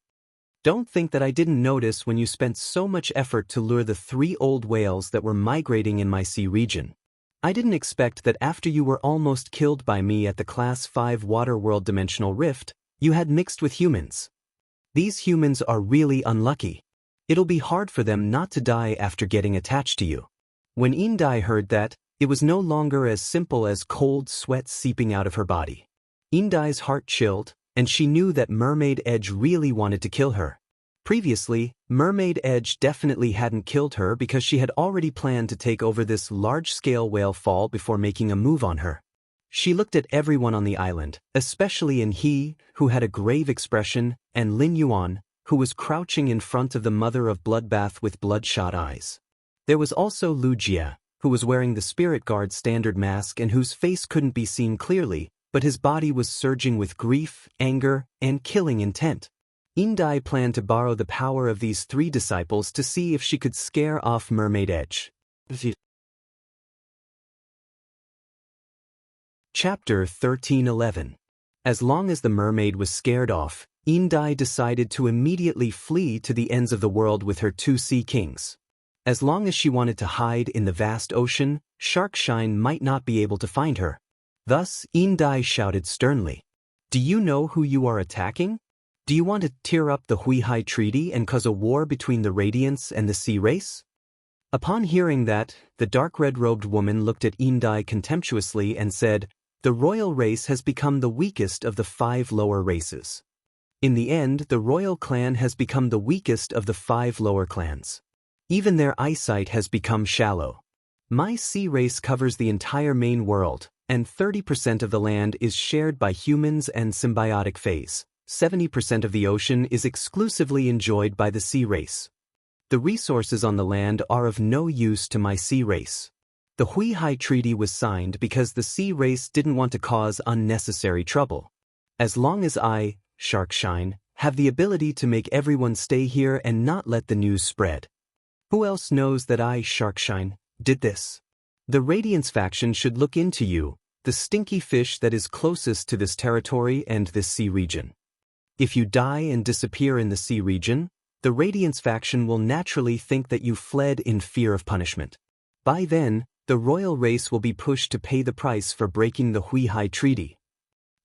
Speaker 1: Don't think that I didn't notice when you spent so much effort to lure the 3 old whales that were migrating in my sea region. I didn't expect that after you were almost killed by me at the Class 5 Waterworld Dimensional Rift, you had mixed with humans. These humans are really unlucky. It'll be hard for them not to die after getting attached to you. When Indai heard that, it was no longer as simple as cold sweat seeping out of her body. Indai's heart chilled, and she knew that Mermaid Edge really wanted to kill her. Previously, Mermaid Edge definitely hadn't killed her because she had already planned to take over this large-scale whale fall before making a move on her. She looked at everyone on the island, especially in He, who had a grave expression, and Lin Yuan, who was crouching in front of the mother of Bloodbath with bloodshot eyes. There was also Lu Jia, who was wearing the Spirit Guard standard mask and whose face couldn't be seen clearly, but his body was surging with grief, anger, and killing intent. Indai planned to borrow the power of these 3 disciples to see if she could scare off Mermaid Edge. Chapter 13:11. As long as the mermaid was scared off, Indai decided to immediately flee to the ends of the world with her 2 sea kings. As long as she wanted to hide in the vast ocean, Sharkshine might not be able to find her. Thus, Indai shouted sternly, "Do you know who you are attacking? Do you want to tear up the Huihai Treaty and cause a war between the Radiants and the Sea Race?" Upon hearing that, the dark red-robed woman looked at Indai contemptuously and said, "The royal race has become the weakest of the 5 lower races. In the end, the royal clan has become the weakest of the 5 lower clans. Even their eyesight has become shallow. My sea race covers the entire main world, and 30% of the land is shared by humans and symbiotic phase. 70% of the ocean is exclusively enjoyed by the sea race. The resources on the land are of no use to my sea race. The Huihai Treaty was signed because the sea race didn't want to cause unnecessary trouble. As long as I, Sharkshine, have the ability to make everyone stay here and not let the news spread. Who else knows that I, Sharkshine, did this? The Radiance faction should look into you, the stinky fish that is closest to this territory and this sea region. If you die and disappear in the sea region, the Radiance faction will naturally think that you fled in fear of punishment. By then, the royal race will be pushed to pay the price for breaking the Huihai Treaty."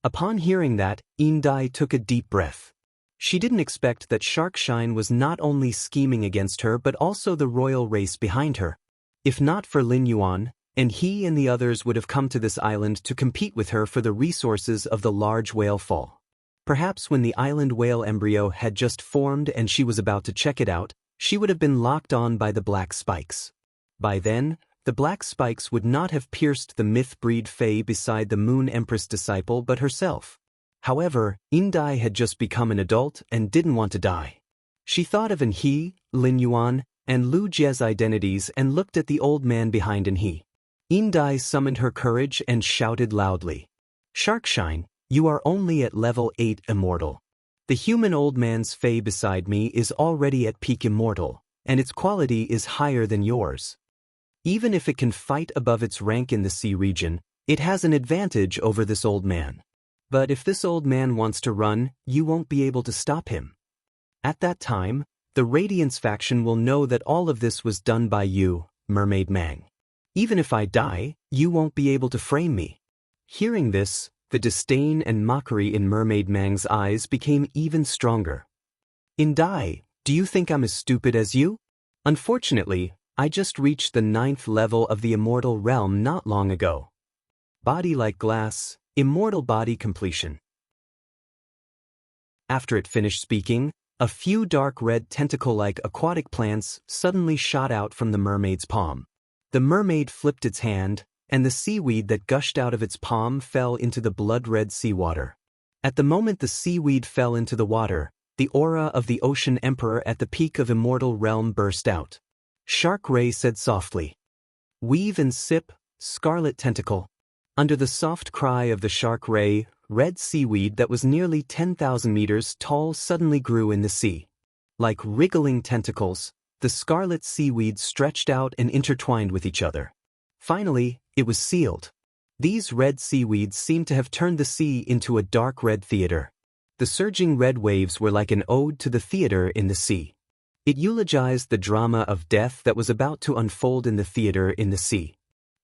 Speaker 1: Upon hearing that, Indai took a deep breath. She didn't expect that Sharkshine was not only scheming against her but also the royal race behind her. If not for Lin Yuan, and he and the others would have come to this island to compete with her for the resources of the large whale fall. Perhaps when the island whale embryo had just formed and she was about to check it out, she would have been locked on by the black spikes. By then, the black spikes would not have pierced the myth-breed Fae beside the Moon Empress disciple but herself. However, Indai had just become an adult and didn't want to die. She thought of He, Lin Yuan, and Lu Jie's identities and looked at the old man behind He. Indai summoned her courage and shouted loudly, "Sharkshine, you are only at level 8 immortal. The human old man's Fae beside me is already at peak immortal, and its quality is higher than yours. Even if it can fight above its rank in the sea region, it has an advantage over this old man. But if this old man wants to run, you won't be able to stop him. At that time, the Radiance faction will know that all of this was done by you, Mermaid Mang. Even if I die, you won't be able to frame me." Hearing this, the disdain and mockery in Mermaid Mang's eyes became even stronger. "Indai, do you think I'm as stupid as you? Unfortunately, I just reached the 9th level of the immortal realm not long ago. Body like glass, immortal body completion." After it finished speaking, a few dark red tentacle-like aquatic plants suddenly shot out from the mermaid's palm. The mermaid flipped its hand, and the seaweed that gushed out of its palm fell into the blood-red seawater. At the moment the seaweed fell into the water, the aura of the Ocean Emperor at the peak of Immortal Realm burst out. Shark Ray said softly, "Weave and sip, scarlet tentacle." Under the soft cry of the Shark Ray, red seaweed that was nearly 10,000 meters tall suddenly grew in the sea. Like wriggling tentacles, the scarlet seaweed stretched out and intertwined with each other. Finally, it was sealed. These red seaweeds seemed to have turned the sea into a dark red theater. The surging red waves were like an ode to the theater in the sea. It eulogized the drama of death that was about to unfold in the theater in the sea.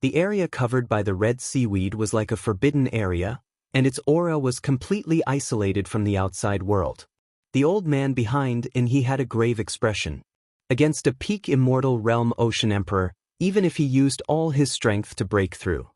Speaker 1: The area covered by the red seaweed was like a forbidden area, and its aura was completely isolated from the outside world. The old man behind, and he had a grave expression. Against a peak immortal realm ocean emperor, even if he used all his strength to break through,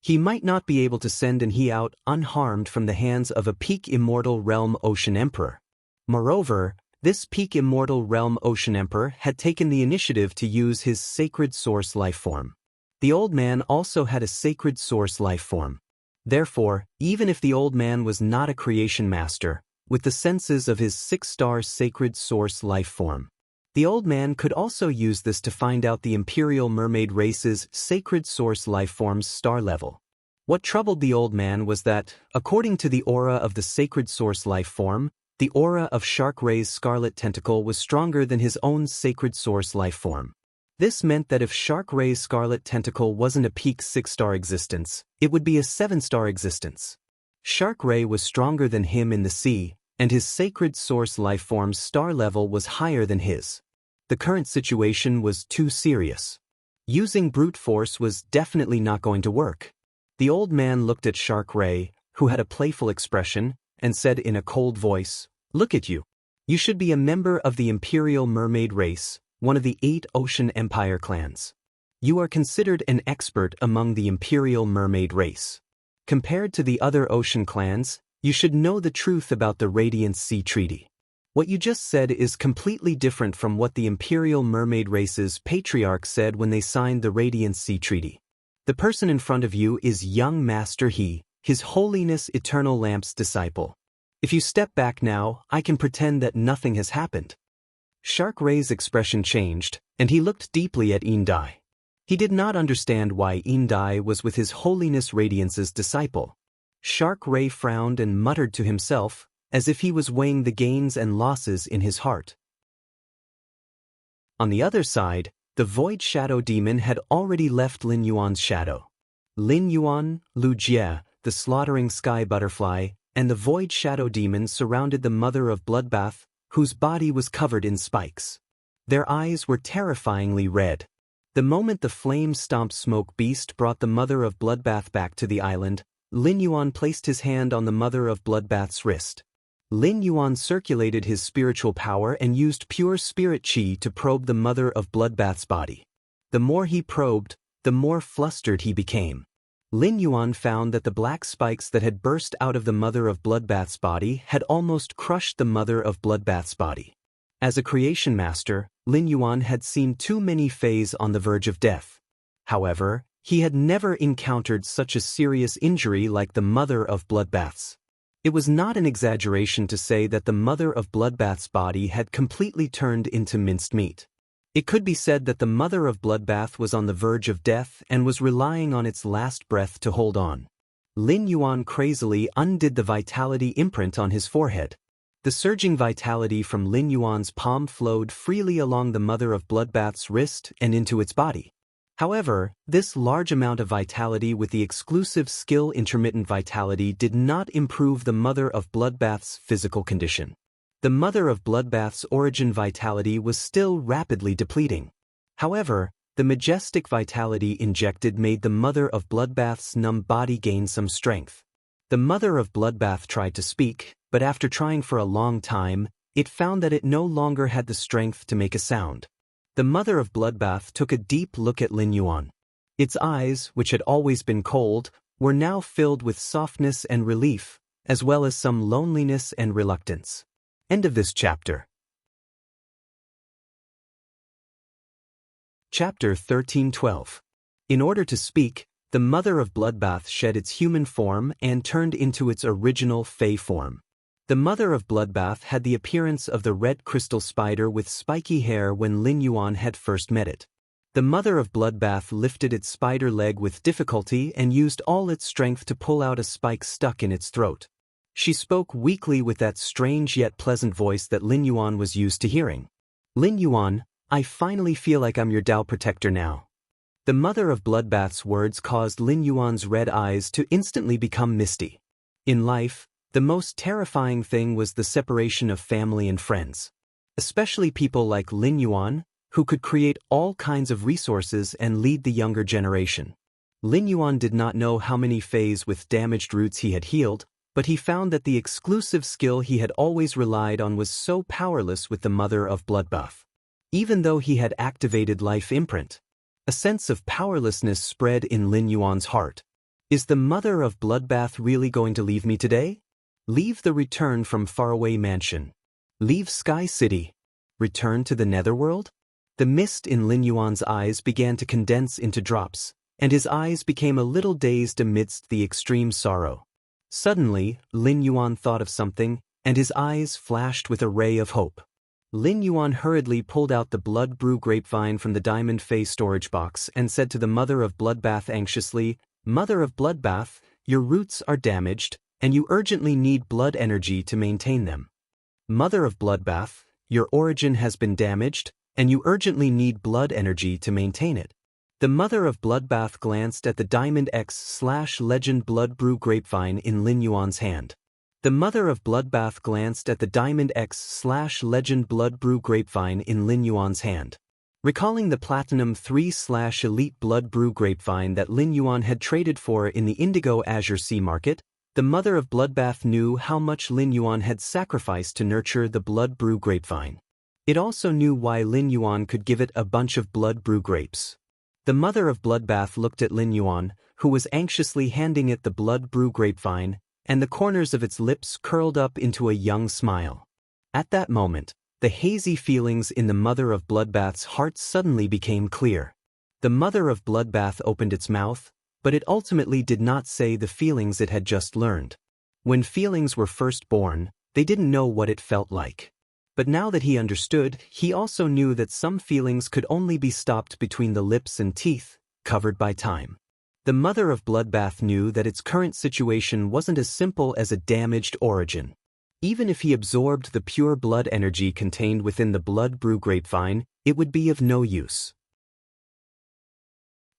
Speaker 1: he might not be able to send an he out unharmed from the hands of a peak immortal realm ocean emperor. Moreover, this peak immortal realm ocean emperor had taken the initiative to use his sacred source life form. The old man also had a sacred source life form. Therefore, even if the old man was not a creation master, with the senses of his 6-star sacred source life form, the old man could also use this to find out the Imperial Mermaid race's sacred source life form's star level. What troubled the old man was that, according to the aura of the sacred source life form, the aura of Shark Ray's scarlet tentacle was stronger than his own sacred source life form. This meant that if Shark Ray's scarlet tentacle wasn't a peak 6-star existence, it would be a 7-star existence. Shark Ray was stronger than him in the sea, and his sacred source life form's star level was higher than his. The current situation was too serious. Using brute force was definitely not going to work. The old man looked at Shark Ray, who had a playful expression, and said in a cold voice, "Look at you. You should be a member of the Imperial Mermaid race, one of the 8 Ocean Empire clans. You are considered an expert among the Imperial Mermaid race. Compared to the other ocean clans, you should know the truth about the Radiant Sea Treaty. What you just said is completely different from what the Imperial Mermaid race's patriarch said when they signed the Radiant Sea Treaty. The person in front of you is young Master He, His Holiness Eternal Lamp's disciple. If you step back now, I can pretend that nothing has happened." Shark Ray's expression changed, and he looked deeply at Indai. He did not understand why Indai was with His Holiness Radiance's disciple. Shark Ray frowned and muttered to himself, as if he was weighing the gains and losses in his heart. On the other side, the Void Shadow Demon had already left Lin Yuan's shadow. Lin Yuan, Lu Jie, the slaughtering sky butterfly, and the Void Shadow Demon surrounded the Mother of Bloodbath, whose body was covered in spikes. Their eyes were terrifyingly red. The moment the flame-stomped smoke beast brought the Mother of Bloodbath back to the island, Lin Yuan placed his hand on the Mother of Bloodbath's wrist. Lin Yuan circulated his spiritual power and used pure spirit qi to probe the Mother of Bloodbath's body. The more he probed, the more flustered he became. Lin Yuan found that the black spikes that had burst out of the Mother of Bloodbath's body had almost crushed the Mother of Bloodbath's body. As a creation master, Lin Yuan had seen too many Fays on the verge of death. However, he had never encountered such a serious injury like the Mother of Bloodbath's. It was not an exaggeration to say that the Mother of Bloodbath's body had completely turned into minced meat. It could be said that the Mother of Bloodbath was on the verge of death and was relying on its last breath to hold on. Lin Yuan crazily undid the vitality imprint on his forehead. The surging vitality from Lin Yuan's palm flowed freely along the Mother of Bloodbath's wrist and into its body. However, this large amount of vitality with the exclusive skill intermittent vitality did not improve the Mother of Bloodbath's physical condition. The Mother of Bloodbath's origin vitality was still rapidly depleting. However, the majestic vitality injected made the Mother of Bloodbath's numb body gain some strength. The Mother of Bloodbath tried to speak, but after trying for a long time, it found that it no longer had the strength to make a sound. The Mother of Bloodbath took a deep look at Lin Yuan. Its eyes, which had always been cold, were now filled with softness and relief, as well as some loneliness and reluctance. End of this chapter. Chapter 13:12. In order to speak, the Mother of Bloodbath shed its human form and turned into its original Fey form. The Mother of Bloodbath had the appearance of the red crystal spider with spiky hair when Lin Yuan had first met it. The Mother of Bloodbath lifted its spider leg with difficulty and used all its strength to pull out a spike stuck in its throat. She spoke weakly with that strange yet pleasant voice that Lin Yuan was used to hearing. "Lin Yuan, I finally feel like I'm your Dao protector now." The Mother of Bloodbath's words caused Lin Yuan's red eyes to instantly become misty. In life, The most terrifying thing was the separation of family and friends. Especially people like Lin Yuan, who could create all kinds of resources and lead the younger generation. Lin Yuan did not know how many Feis with damaged roots he had healed, but he found that the exclusive skill he had always relied on was so powerless with the Mother of Bloodbath. Even though he had activated Life Imprint, a sense of powerlessness spread in Lin Yuan's heart. Is the Mother of Bloodbath really going to leave me today? Leave the return from faraway mansion. Leave Sky City. Return to the Netherworld? The mist in Lin Yuan's eyes began to condense into drops, and his eyes became a little dazed amidst the extreme sorrow. Suddenly, Lin Yuan thought of something, and his eyes flashed with a ray of hope. Lin Yuan hurriedly pulled out the blood brew grapevine from the diamond Fey storage box and said to the Mother of Bloodbath anxiously, "Mother of Bloodbath, your roots are damaged, and you urgently need blood energy to maintain them. Mother of Bloodbath, your origin has been damaged, and you urgently need blood energy to maintain it." The Mother of Bloodbath glanced at the Diamond X/Legend Blood Brew grapevine in Lin Yuan's hand. The Mother of Bloodbath glanced at the Diamond X/Legend Blood Brew grapevine in Lin Yuan's hand. Recalling the Platinum 3/Elite Blood Brew grapevine that Lin Yuan had traded for in the Indigo Azure Sea Market, the Mother of Bloodbath knew how much Lin Yuan had sacrificed to nurture the Blood Brew grapevine. It also knew why Lin Yuan could give it a bunch of Blood Brew grapes. The Mother of Bloodbath looked at Lin Yuan, who was anxiously handing it the Blood Brew grapevine, and the corners of its lips curled up into a young smile. At that moment, the hazy feelings in the Mother of Bloodbath's heart suddenly became clear. The Mother of Bloodbath opened its mouth, but it ultimately did not say the feelings it had just learned. When feelings were first born, they didn't know what it felt like. But now that he understood, he also knew that some feelings could only be stopped between the lips and teeth, covered by time. The Mother of Bloodbath knew that its current situation wasn't as simple as a damaged origin. Even if he absorbed the pure blood energy contained within the Blood Brew grapevine, it would be of no use.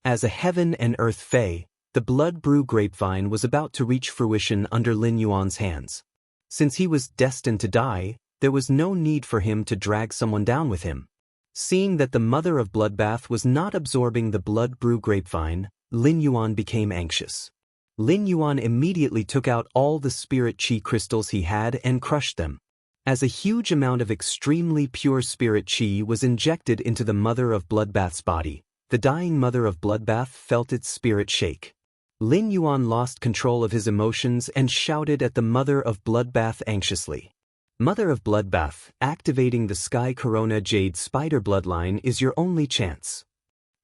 Speaker 1: As a heaven and earth Fey, the Blood Brew grapevine was about to reach fruition under Lin Yuan's hands. Since he was destined to die, there was no need for him to drag someone down with him. Seeing that the Mother of Bloodbath was not absorbing the Blood Brew grapevine, Lin Yuan became anxious. Lin Yuan immediately took out all the spirit chi crystals he had and crushed them. As a huge amount of extremely pure spirit chi was injected into the Mother of Bloodbath's body, the dying Mother of Bloodbath felt its spirit shake. Lin Yuan lost control of his emotions and shouted at the Mother of Bloodbath anxiously. "Mother of Bloodbath, activating the Sky Corona Jade Spider bloodline is your only chance.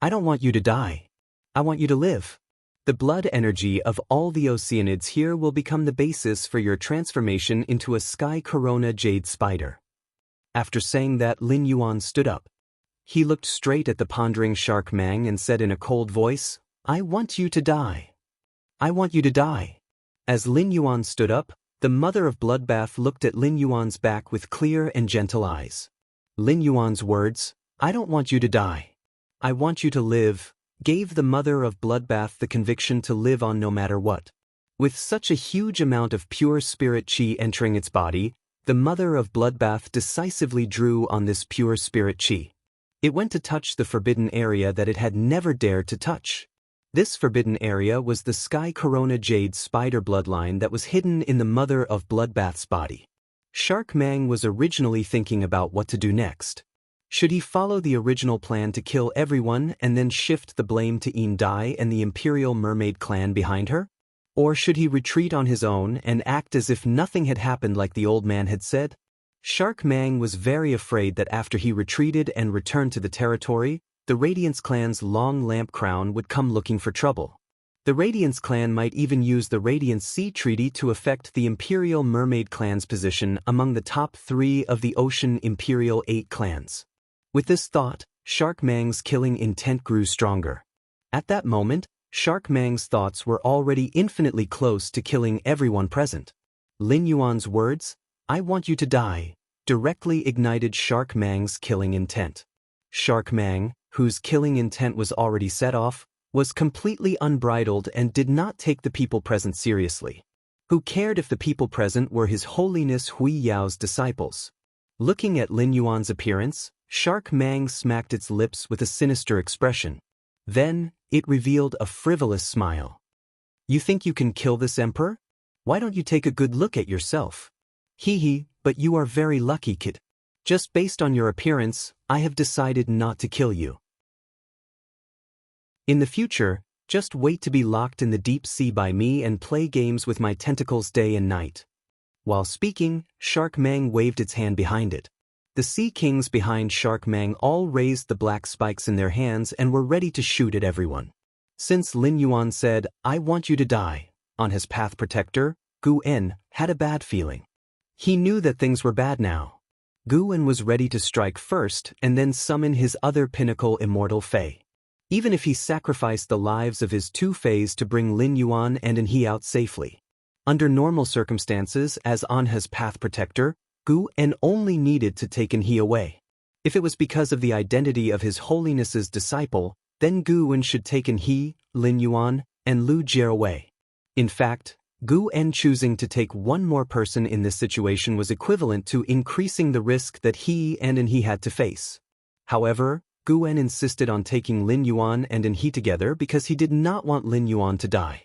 Speaker 1: I don't want you to die. I want you to live. The blood energy of all the Oceanids here will become the basis for your transformation into a Sky Corona Jade Spider." After saying that, Lin Yuan stood up. He looked straight at the pondering Shark Mang and said in a cold voice, "I want you to die. I want you to die." As Lin Yuan stood up, the Mother of Bloodbath looked at Lin Yuan's back with clear and gentle eyes. Lin Yuan's words, "I don't want you to die. I want you to live," gave the Mother of Bloodbath the conviction to live on no matter what. With such a huge amount of pure spirit chi entering its body, the Mother of Bloodbath decisively drew on this pure spirit chi. It went to touch the forbidden area that it had never dared to touch. This forbidden area was the Sky Corona Jade Spider bloodline that was hidden in the Mother of Bloodbath's body. Shark Mang was originally thinking about what to do next. Should he follow the original plan to kill everyone and then shift the blame to Een Dai and the Imperial Mermaid clan behind her? Or should he retreat on his own and act as if nothing had happened like the old man had said? Shark Mang was very afraid that after he retreated and returned to the territory, the Radiance clan's Long Lamp Crown would come looking for trouble. The Radiance clan might even use the Radiance Sea Treaty to affect the Imperial Mermaid clan's position among the top 3 of the Ocean Imperial 8 clans. With this thought, Shark Mang's killing intent grew stronger. At that moment, Shark Mang's thoughts were already infinitely close to killing everyone present. Lin Yuan's words, "I want you to die," directly ignited Shark Mang's killing intent. Shark Mang, whose killing intent was already set off, was completely unbridled and did not take the people present seriously. Who cared if the people present were His Holiness Hui Yao's disciples? Looking at Lin Yuan's appearance, Shark Mang smacked its lips with a sinister expression. Then, it revealed a frivolous smile. You think you can kill this emperor? Why don't you take a good look at yourself? Hee, but you are very lucky, kid. Just based on your appearance, I have decided not to kill you. In the future, just wait to be locked in the deep sea by me and play games with my tentacles day and night. While speaking, Shark Mang waved its hand behind it. The sea kings behind Shark Mang all raised the black spikes in their hands and were ready to shoot at everyone. Since Lin Yuan said, "I want you to die," on his path protector, Gu En had a bad feeling. He knew that things were bad now. Gu En was ready to strike first and then summon his other pinnacle immortal Fae. Even if he sacrificed the lives of his two Fays to bring Lin Yuan and En He out safely. Under normal circumstances, as on his path protector, Gu En only needed to take En He away. If it was because of the identity of His Holiness's disciple, then Gu En should take En He, Lin Yuan, and Lu Jie away. In fact, Gu En choosing to take one more person in this situation was equivalent to increasing the risk that he and En He had to face. However, Gu En insisted on taking Lin Yuan and En He together because he did not want Lin Yuan to die.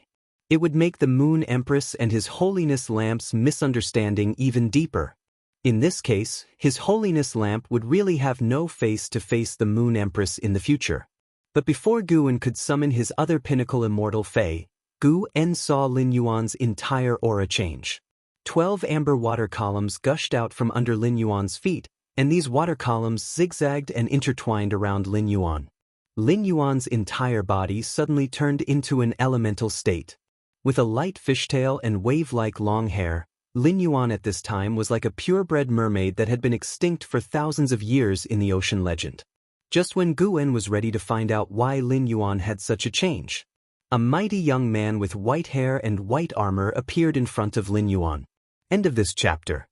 Speaker 1: It would make the Moon Empress and His Holiness Lamp's misunderstanding even deeper. In this case, His Holiness Lamp would really have no face to face the Moon Empress in the future. But before Gu En could summon his other pinnacle immortal Fae, Gu En saw Lin Yuan's entire aura change. 12 amber water columns gushed out from under Lin Yuan's feet, and these water columns zigzagged and intertwined around Lin Yuan. Lin Yuan's entire body suddenly turned into an elemental state. With a light fishtail and wave-like long hair, Lin Yuan at this time was like a purebred mermaid that had been extinct for thousands of years in the ocean legend. Just when Gu En was ready to find out why Lin Yuan had such a change, a mighty young man with white hair and white armor appeared in front of Lin Yuan. End of this chapter.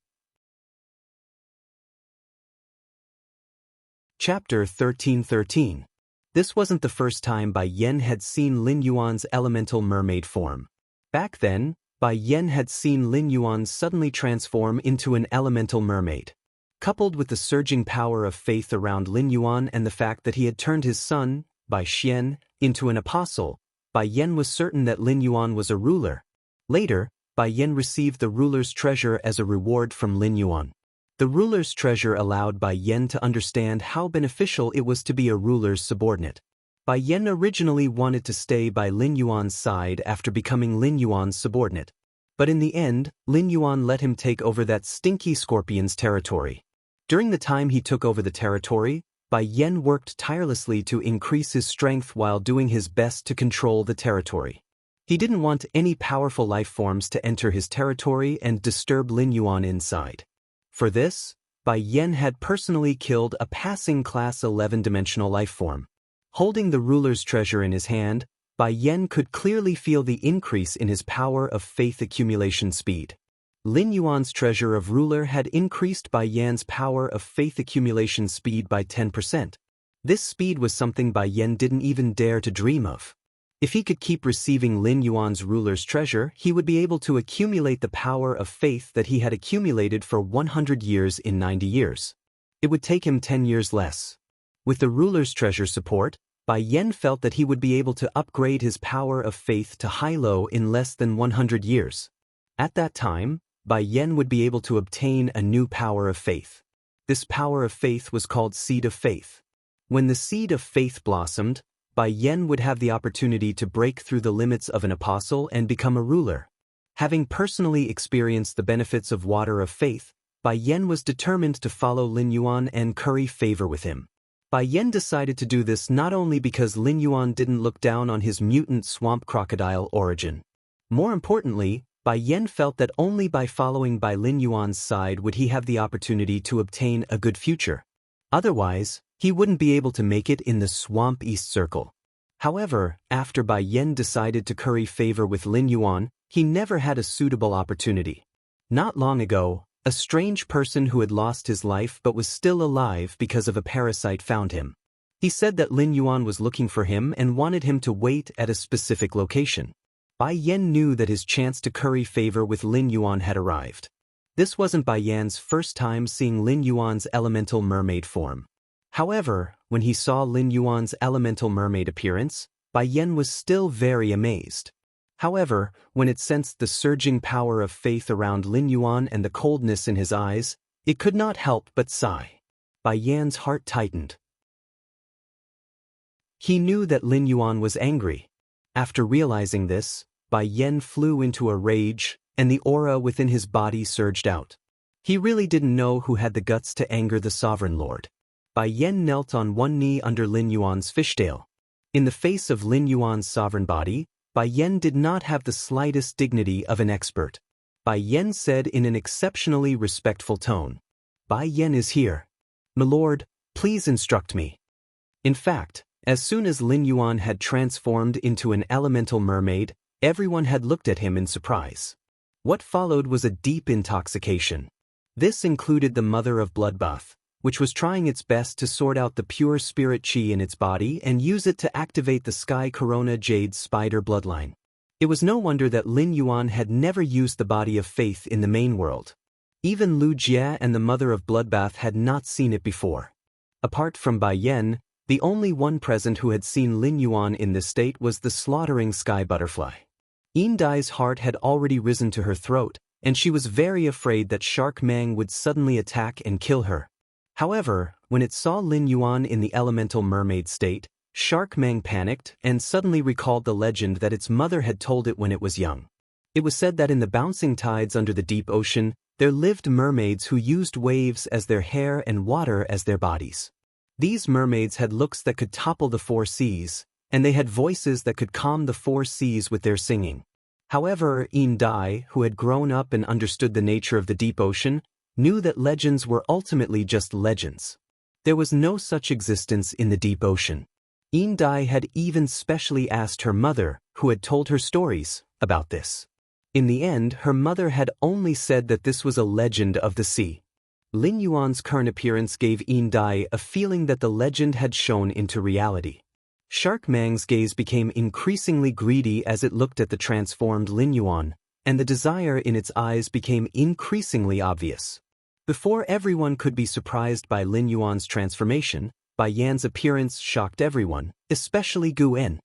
Speaker 1: Chapter 1313. This wasn't the first time Bai Yan had seen Lin Yuan's elemental mermaid form. Back then, Bai Yan had seen Lin Yuan suddenly transform into an elemental mermaid. Coupled with the surging power of faith around Lin Yuan and the fact that he had turned his son, Bai Xian, into an apostle, Bai Yan was certain that Lin Yuan was a ruler. Later, Bai Yan received the ruler's treasure as a reward from Lin Yuan. The ruler's treasure allowed Bai Yan to understand how beneficial it was to be a ruler's subordinate. Bai Yan originally wanted to stay by Lin Yuan's side after becoming Lin Yuan's subordinate. But in the end, Lin Yuan let him take over that stinky scorpion's territory. During the time he took over the territory, Bai Yan worked tirelessly to increase his strength while doing his best to control the territory. He didn't want any powerful life forms to enter his territory and disturb Lin Yuan inside. For this, Bai Yan had personally killed a passing class 11-dimensional life form. Holding the ruler's treasure in his hand, Bai Yan could clearly feel the increase in his power of faith accumulation speed. Lin Yuan's treasure of ruler had increased Bai Yan's power of faith accumulation speed by 10%. This speed was something Bai Yan didn't even dare to dream of. If he could keep receiving Lin Yuan's ruler's treasure, he would be able to accumulate the power of faith that he had accumulated for 100 years in 90 years. It would take him 10 years less. With the ruler's treasure support, Bai Yan felt that he would be able to upgrade his power of faith to high-low in less than 100 years. At that time, Bai Yan would be able to obtain a new power of faith. This power of faith was called Seed of Faith. When the Seed of Faith blossomed, Bai Yan would have the opportunity to break through the limits of an apostle and become a ruler. Having personally experienced the benefits of water of faith, Bai Yan was determined to follow Lin Yuan and curry favor with him. Bai Yan decided to do this not only because Lin Yuan didn't look down on his mutant swamp crocodile origin. More importantly, Bai Yan felt that only by following Bai Lin Yuan's side would he have the opportunity to obtain a good future. Otherwise, he wouldn't be able to make it in the Swamp East Circle. However, after Bai Yan decided to curry favor with Lin Yuan, he never had a suitable opportunity. Not long ago, a strange person who had lost his life but was still alive because of a parasite found him. He said that Lin Yuan was looking for him and wanted him to wait at a specific location. Bai Yan knew that his chance to curry favor with Lin Yuan had arrived. This wasn't Bai Yan's first time seeing Lin Yuan's elemental mermaid form. However, when he saw Lin Yuan's elemental mermaid appearance, Bai Yan was still very amazed. However, when it sensed the surging power of faith around Lin Yuan and the coldness in his eyes, it could not help but sigh. Bai Yan's heart tightened. He knew that Lin Yuan was angry. After realizing this, Bai Yan flew into a rage, and the aura within his body surged out. He really didn't know who had the guts to anger the Sovereign Lord. Bai Yan knelt on one knee under Lin Yuan's fishtail. In the face of Lin Yuan's sovereign body, Bai Yan did not have the slightest dignity of an expert. Bai Yan said in an exceptionally respectful tone, "Bai Yan is here. Milord, please instruct me." In fact, as soon as Lin Yuan had transformed into an elemental mermaid, everyone had looked at him in surprise. What followed was a deep intoxication. This included the Mother of Bloodbath, which was trying its best to sort out the pure spirit chi in its body and use it to activate the Sky Corona Jade Spider bloodline. It was no wonder that Lin Yuan had never used the body of faith in the main world. Even Lu Jie and the Mother of Bloodbath had not seen it before. Apart from Bai Yan, the only one present who had seen Lin Yuan in this state was the slaughtering sky butterfly. Yin Dai's heart had already risen to her throat, and she was very afraid that Shark Mang would suddenly attack and kill her. However, when it saw Lin Yuan in the elemental mermaid state, Shark Mang panicked and suddenly recalled the legend that its mother had told it when it was young. It was said that in the bouncing tides under the deep ocean, there lived mermaids who used waves as their hair and water as their bodies. These mermaids had looks that could topple the four seas, and they had voices that could calm the four seas with their singing. However, Yin Dai, who had grown up and understood the nature of the deep ocean, knew that legends were ultimately just legends. There was no such existence in the deep ocean. Yin Dai had even specially asked her mother, who had told her stories, about this. In the end, her mother had only said that this was a legend of the sea. Lin Yuan's current appearance gave Yin Dai a feeling that the legend had shown into reality. Shark Mang's gaze became increasingly greedy as it looked at the transformed Lin Yuan, and the desire in its eyes became increasingly obvious. Before everyone could be surprised by Lin Yuan's transformation, Bai Yan's appearance shocked everyone, especially Gu En.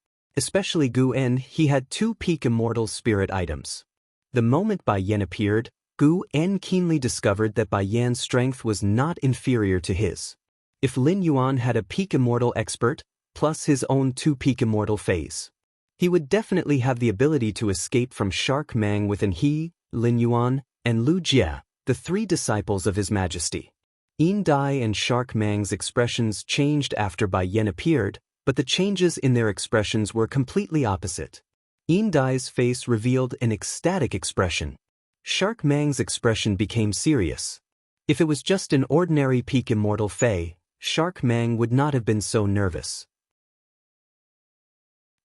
Speaker 1: He had two peak immortal spirit items. The moment Bai Yan appeared, Gu En keenly discovered that Bai Yan's strength was not inferior to his. If Lin Yuan had a peak immortal expert, plus his own two peak immortal phase, he would definitely have the ability to escape from Shark Mang within he, Lin Yuan, and Lu Jie, the three disciples of His Majesty. Yin Dai and Shark Mang's expressions changed after Bai Yan appeared, but the changes in their expressions were completely opposite. Yin Dai's face revealed an ecstatic expression. Shark Mang's expression became serious. If it was just an ordinary peak immortal Fey, Shark Mang would not have been so nervous.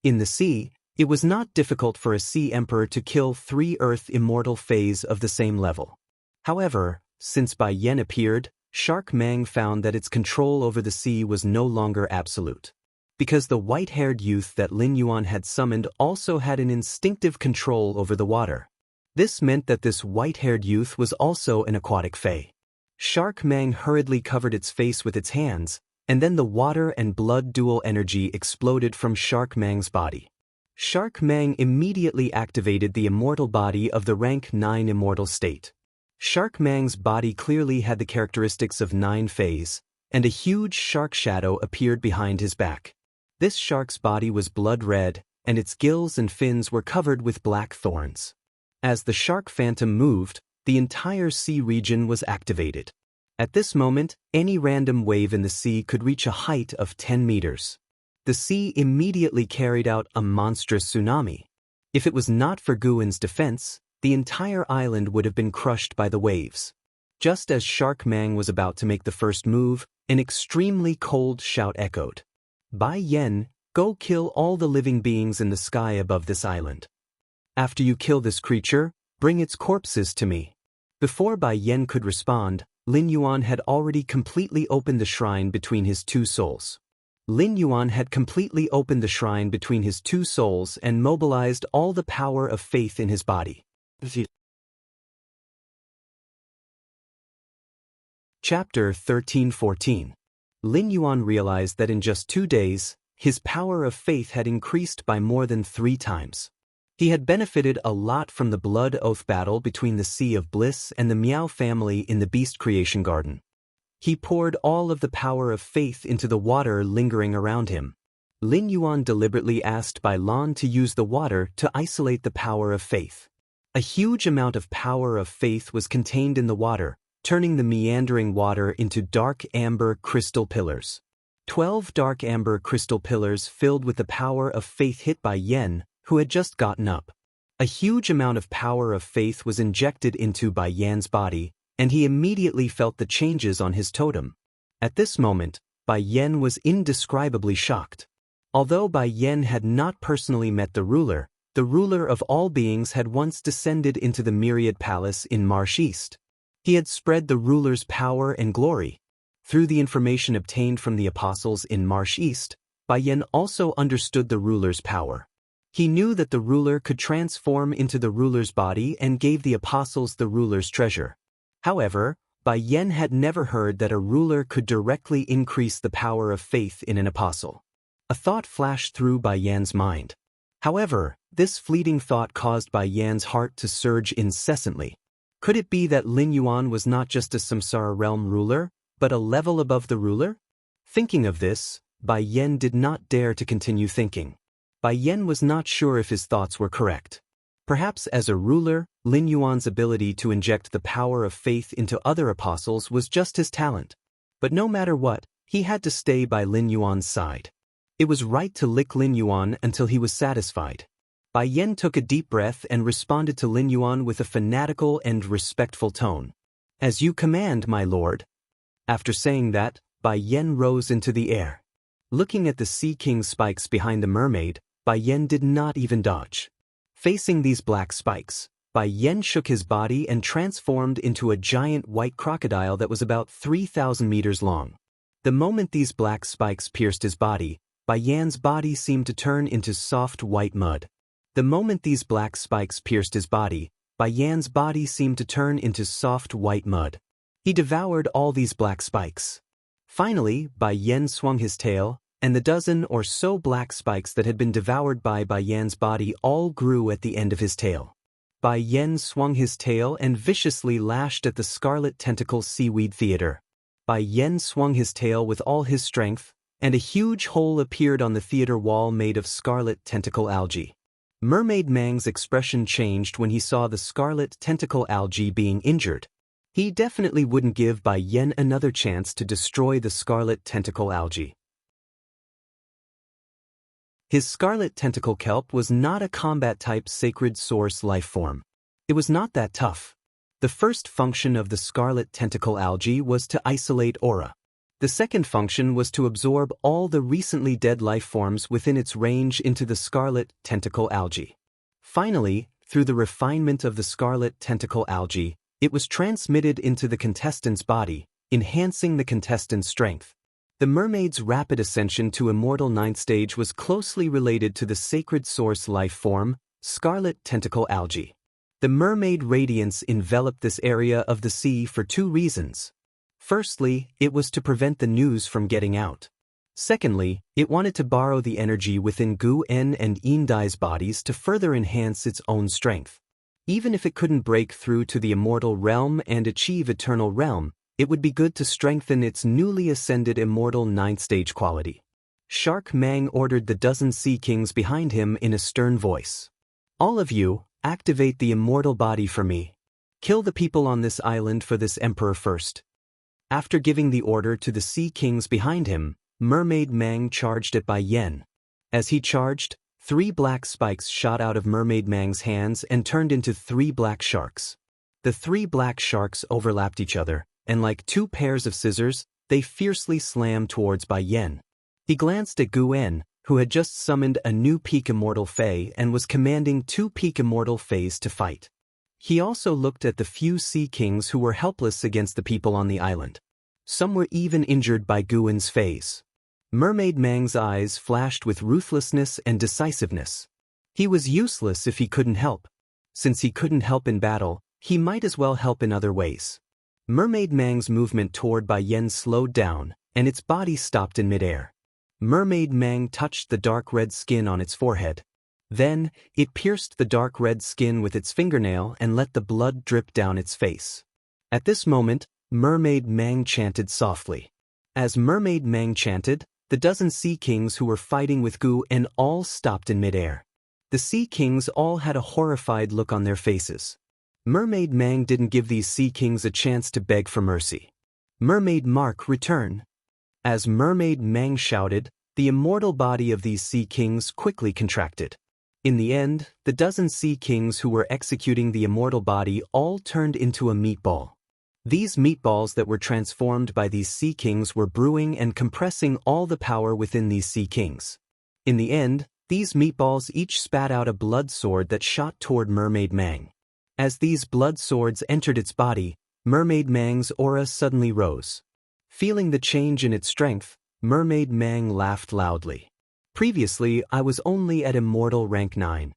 Speaker 1: In the sea, it was not difficult for a sea emperor to kill 3 Earth immortal Feys of the same level. However, since Bai Yan appeared, Shark Mang found that its control over the sea was no longer absolute. Because the white-haired youth that Lin Yuan had summoned also had an instinctive control over the water. This meant that this white-haired youth was also an aquatic Fey. Shark Mang hurriedly covered its face with its hands, and then the water and blood dual energy exploded from Shark Mang's body. Shark Mang immediately activated the immortal body of the rank 9 immortal state. Shark Mang's body clearly had the characteristics of 9 Feys, and a huge shark shadow appeared behind his back. This shark's body was blood red, and its gills and fins were covered with black thorns. As the shark phantom moved, the entire sea region was activated. At this moment, any random wave in the sea could reach a height of 10 meters. The sea immediately carried out a monstrous tsunami. If it was not for Guin's defense, the entire island would have been crushed by the waves. Just as Shark Mang was about to make the first move, an extremely cold shout echoed. "Bai Yan, go kill all the living beings in the sky above this island. After you kill this creature, bring its corpses to me." Before Bai Yan could respond, Lin Yuan had already completely opened the shrine between his two souls. Lin Yuan had completely opened the shrine between his two souls and mobilized all the power of faith in his body. Chapter 13-14. Lin Yuan realized that in just 2 days, his power of faith had increased by more than 3 times. He had benefited a lot from the blood oath battle between the Sea of Bliss and the Miao family in the Beast Creation Garden. He poured all of the power of faith into the water lingering around him. Lin Yuan deliberately asked Bai Lan to use the water to isolate the power of faith. A huge amount of power of faith was contained in the water, turning the meandering water into dark amber crystal pillars. 12 dark amber crystal pillars filled with the power of faith hit Bai Yan, who had just gotten up. A huge amount of power of faith was injected into Bai Yan's body, and he immediately felt the changes on his totem. At this moment, Bai Yan was indescribably shocked. Although Bai Yan had not personally met the ruler of all beings had once descended into the Myriad Palace in Marsh East. He had spread the ruler's power and glory. Through the information obtained from the apostles in Marsh East, Bai Yan also understood the ruler's power. He knew that the ruler could transform into the ruler's body and gave the apostles the ruler's treasure. However, Bai Yan had never heard that a ruler could directly increase the power of faith in an apostle. A thought flashed through Bai Yan's mind. However, this fleeting thought caused Bai Yan's heart to surge incessantly. Could it be that Lin Yuan was not just a Samsara realm ruler, but a level above the ruler? Thinking of this, Bai Yan did not dare to continue thinking. Bai Yan was not sure if his thoughts were correct. Perhaps as a ruler, Lin Yuan's ability to inject the power of faith into other apostles was just his talent. But no matter what, he had to stay by Lin Yuan's side. It was right to lick Lin Yuan until he was satisfied. Bai Yan took a deep breath and responded to Lin Yuan with a fanatical and respectful tone. "As you command, my lord." After saying that, Bai Yan rose into the air. Looking at the Sea King's spikes behind the mermaid, Bai Yan did not even dodge. Facing these black spikes, Bai Yan shook his body and transformed into a giant white crocodile that was about 3,000 meters long. The moment these black spikes pierced his body, Bai Yan's body seemed to turn into soft white mud. The moment these black spikes pierced his body, Bai Yan's body seemed to turn into soft white mud. He devoured all these black spikes. Finally, Bai Yan swung his tail, and the dozen or so black spikes that had been devoured by Bai Yan's body all grew at the end of his tail. Bai Yan swung his tail and viciously lashed at the scarlet tentacle seaweed theater. Bai Yan swung his tail with all his strength, and a huge hole appeared on the theater wall made of scarlet tentacle algae. Mermaid Mang's expression changed when he saw the scarlet tentacle algae being injured. He definitely wouldn't give Bai Yan another chance to destroy the scarlet tentacle algae. His scarlet tentacle kelp was not a combat-type sacred source life form. It was not that tough. The first function of the scarlet tentacle algae was to isolate aura. The second function was to absorb all the recently dead life forms within its range into the scarlet tentacle algae. Finally, through the refinement of the scarlet tentacle algae, it was transmitted into the contestant's body, enhancing the contestant's strength. The mermaid's rapid ascension to Immortal 9th stage was closely related to the sacred source life form, scarlet tentacle algae. The mermaid radiance enveloped this area of the sea for 2 reasons. Firstly, it was to prevent the news from getting out. Secondly, it wanted to borrow the energy within Gu En and Yin Dai's bodies to further enhance its own strength. Even if it couldn't break through to the immortal realm and achieve eternal realm, it would be good to strengthen its newly ascended Immortal 9th stage quality. Shark Mang ordered the dozen Sea Kings behind him in a stern voice. "All of you, activate the immortal body for me. Kill the people on this island for this emperor first." After giving the order to the Sea Kings behind him, Mermaid Mang charged at Bai Yan. As he charged, 3 black spikes shot out of Mermaid Mang's hands and turned into 3 black sharks. The 3 black sharks overlapped each other, and like 2 pairs of scissors, they fiercely slammed towards Bai Yan. He glanced at Gu En, who had just summoned a new peak immortal Fae and was commanding 2 peak immortal Faes to fight. He also looked at the few Sea Kings who were helpless against the people on the island. Some were even injured by Gu En's Faes. Mermaid Mang's eyes flashed with ruthlessness and decisiveness. He was useless if he couldn't help. Since he couldn't help in battle, he might as well help in other ways. Mermaid Mang's movement toward Bai Yen slowed down, and its body stopped in midair. Mermaid Mang touched the dark red skin on its forehead. Then, it pierced the dark red skin with its fingernail and let the blood drip down its face. At this moment, Mermaid Mang chanted softly. As Mermaid Mang chanted, the dozen Sea Kings who were fighting with Gu and all stopped in midair. The Sea Kings all had a horrified look on their faces. Mermaid Mang didn't give these Sea Kings a chance to beg for mercy. Mermaid Mark, return. As Mermaid Mang shouted, the immortal body of these Sea Kings quickly contracted. In the end, the dozen Sea Kings who were executing the immortal body all turned into a meatball. These meatballs that were transformed by these Sea Kings were brewing and compressing all the power within these Sea Kings. In the end, these meatballs each spat out a blood sword that shot toward Mermaid Mang. As these blood swords entered its body, Mermaid Mang's aura suddenly rose. Feeling the change in its strength, Mermaid Mang laughed loudly. Previously, I was only at Immortal rank 9.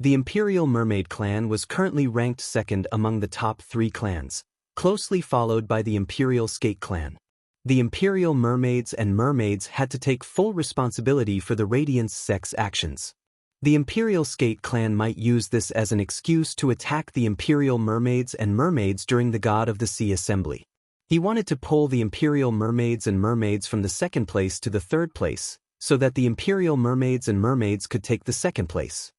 Speaker 1: The Imperial Mermaid clan was currently ranked second among the top 3 clans, closely followed by the Imperial Skate clan. The Imperial Mermaids and Mermaids had to take full responsibility for the Radiance sect's actions. The Imperial Skate clan might use this as an excuse to attack the Imperial Mermaids and Mermaids during the God of the Sea assembly. He wanted to pull the Imperial Mermaids and Mermaids from the second place to the third place, so that the Imperial Mermaids and Mermaids could take the second place.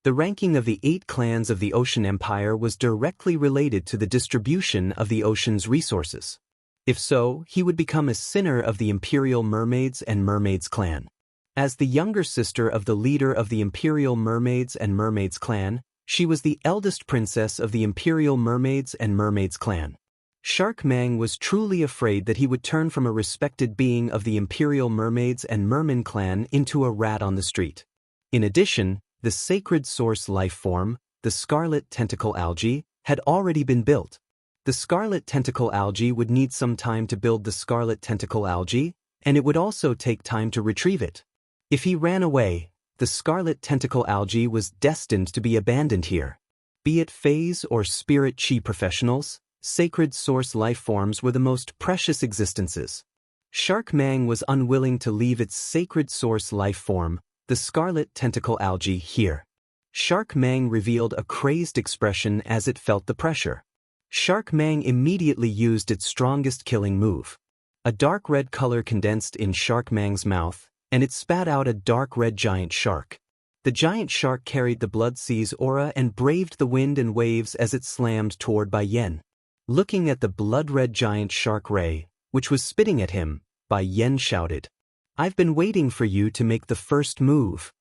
Speaker 1: The ranking of the 8 clans of the Ocean Empire was directly related to the distribution of the ocean's resources. If so, he would become a sinner of the Imperial Mermaids and Mermaids clan. As the younger sister of the leader of the Imperial Mermaids and Mermaids clan, she was the eldest princess of the Imperial Mermaids and Mermaids clan. Shark Mang was truly afraid that he would turn from a respected being of the Imperial Mermaids and Merman clan into a rat on the street. In addition, the sacred source life form, the scarlet tentacle algae, had already been built. The scarlet tentacle algae would need some time to build the scarlet tentacle algae, and it would also take time to retrieve it. If he ran away, the scarlet tentacle algae was destined to be abandoned here. Be it phase or spirit chi professionals, sacred source life forms were the most precious existences. Shark Mang was unwilling to leave its sacred source life form, the scarlet tentacle algae, here. Shark Mang revealed a crazed expression as it felt the pressure. Shark Mang immediately used its strongest killing move. A dark red color condensed in Shark Mang's mouth, and it spat out a dark red giant shark. The giant shark carried the Blood Sea's aura and braved the wind and waves as it slammed toward Bai Yen. Looking at the blood-red giant shark ray, which was spitting at him, Bai Yen shouted, "I've been waiting for you to make the first move."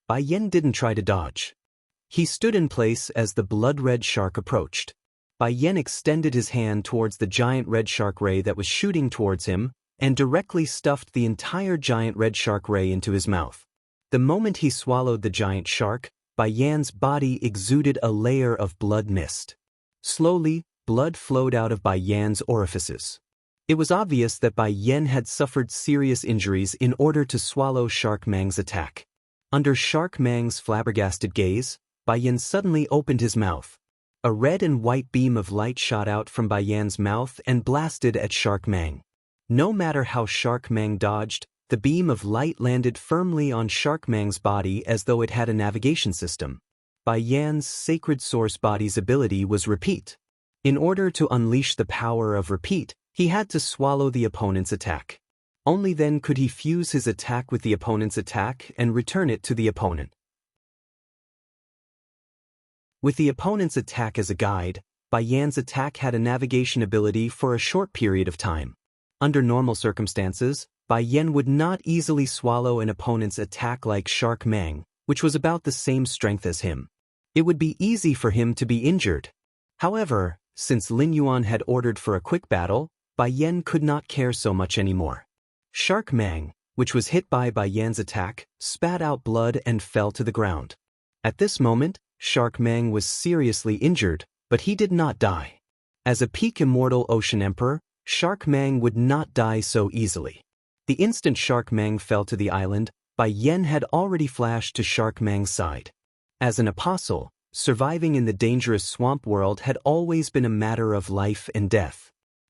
Speaker 1: Bai Yen didn't try to dodge. He stood in place as the blood-red shark approached. Bai Yen extended his hand towards the giant red shark ray that was shooting towards him, and directly stuffed the entire giant red shark ray into his mouth. The moment he swallowed the giant shark, Bai Yan's body exuded a layer of blood mist. Slowly, blood flowed out of Bai Yan's orifices. It was obvious that Bai Yen had suffered serious injuries in order to swallow Shark Mang's attack. Under Shark Mang's flabbergasted gaze, Bai Yen suddenly opened his mouth. A red and white beam of light shot out from Bai Yan's mouth and blasted at Shark Mang. No matter how Shark Mang dodged, the beam of light landed firmly on Shark Mang's body as though it had a navigation system. Bai Yan's sacred source body's ability was repeat. In order to unleash the power of repeat, he had to swallow the opponent's attack. Only then could he fuse his attack with the opponent's attack and return it to the opponent. With the opponent's attack as a guide, Bai Yan's attack had a navigation ability for a short period of time. Under normal circumstances, Bai Yen would not easily swallow an opponent's attack like Shark Mang, which was about the same strength as him. It would be easy for him to be injured. However, since Lin Yuan had ordered for a quick battle, Bai Yan could not care so much anymore. Shark Mang, which was hit by Bai Yan's attack, spat out blood and fell to the ground. At this moment, Shark Mang was seriously injured, but he did not die. As a peak immortal ocean emperor, Shark Mang would not die so easily. The instant Shark Mang fell to the island, Bai Yan had already flashed to Shark Mang's side. As an apostle, surviving in the dangerous swamp world had always been a matter of life and death.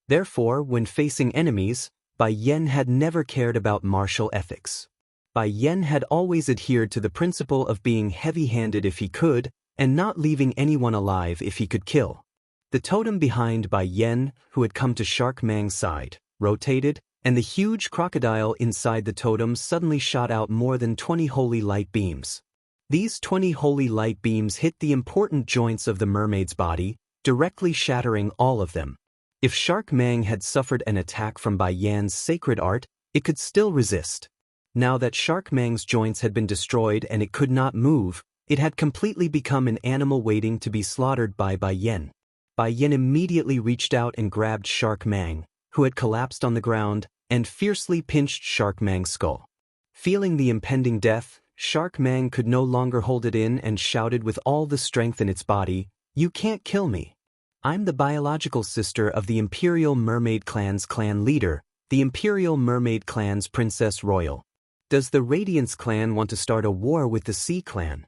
Speaker 1: Therefore, when facing enemies, Bai Yan had never cared about martial ethics. Bai Yan had always adhered to the principle of being heavy-handed if he could, and not leaving anyone alive if he could kill. The totem behind Bai Yan, who had come to Shark Mang's side, rotated, and the huge crocodile inside the totem suddenly shot out more than 20 holy light beams. These 20 holy light beams hit the important joints of the mermaid's body, directly shattering all of them. If Shark Mang had suffered an attack from Bai Yan's sacred art, it could still resist. Now that Shark Mang's joints had been destroyed and it could not move, it had completely become an animal waiting to be slaughtered by Bai Yan. Bai Yan immediately reached out and grabbed Shark Mang, who had collapsed on the ground, and fiercely pinched Shark Mang's skull. Feeling the impending death, Shark Mang could no longer hold it in and shouted with all the strength in its body, "You can't kill me. I'm the biological sister of the Imperial Mermaid Clan's clan leader, the Imperial Mermaid Clan's Princess Royal. Does the Radiance clan want to start a war with the Sea clan?"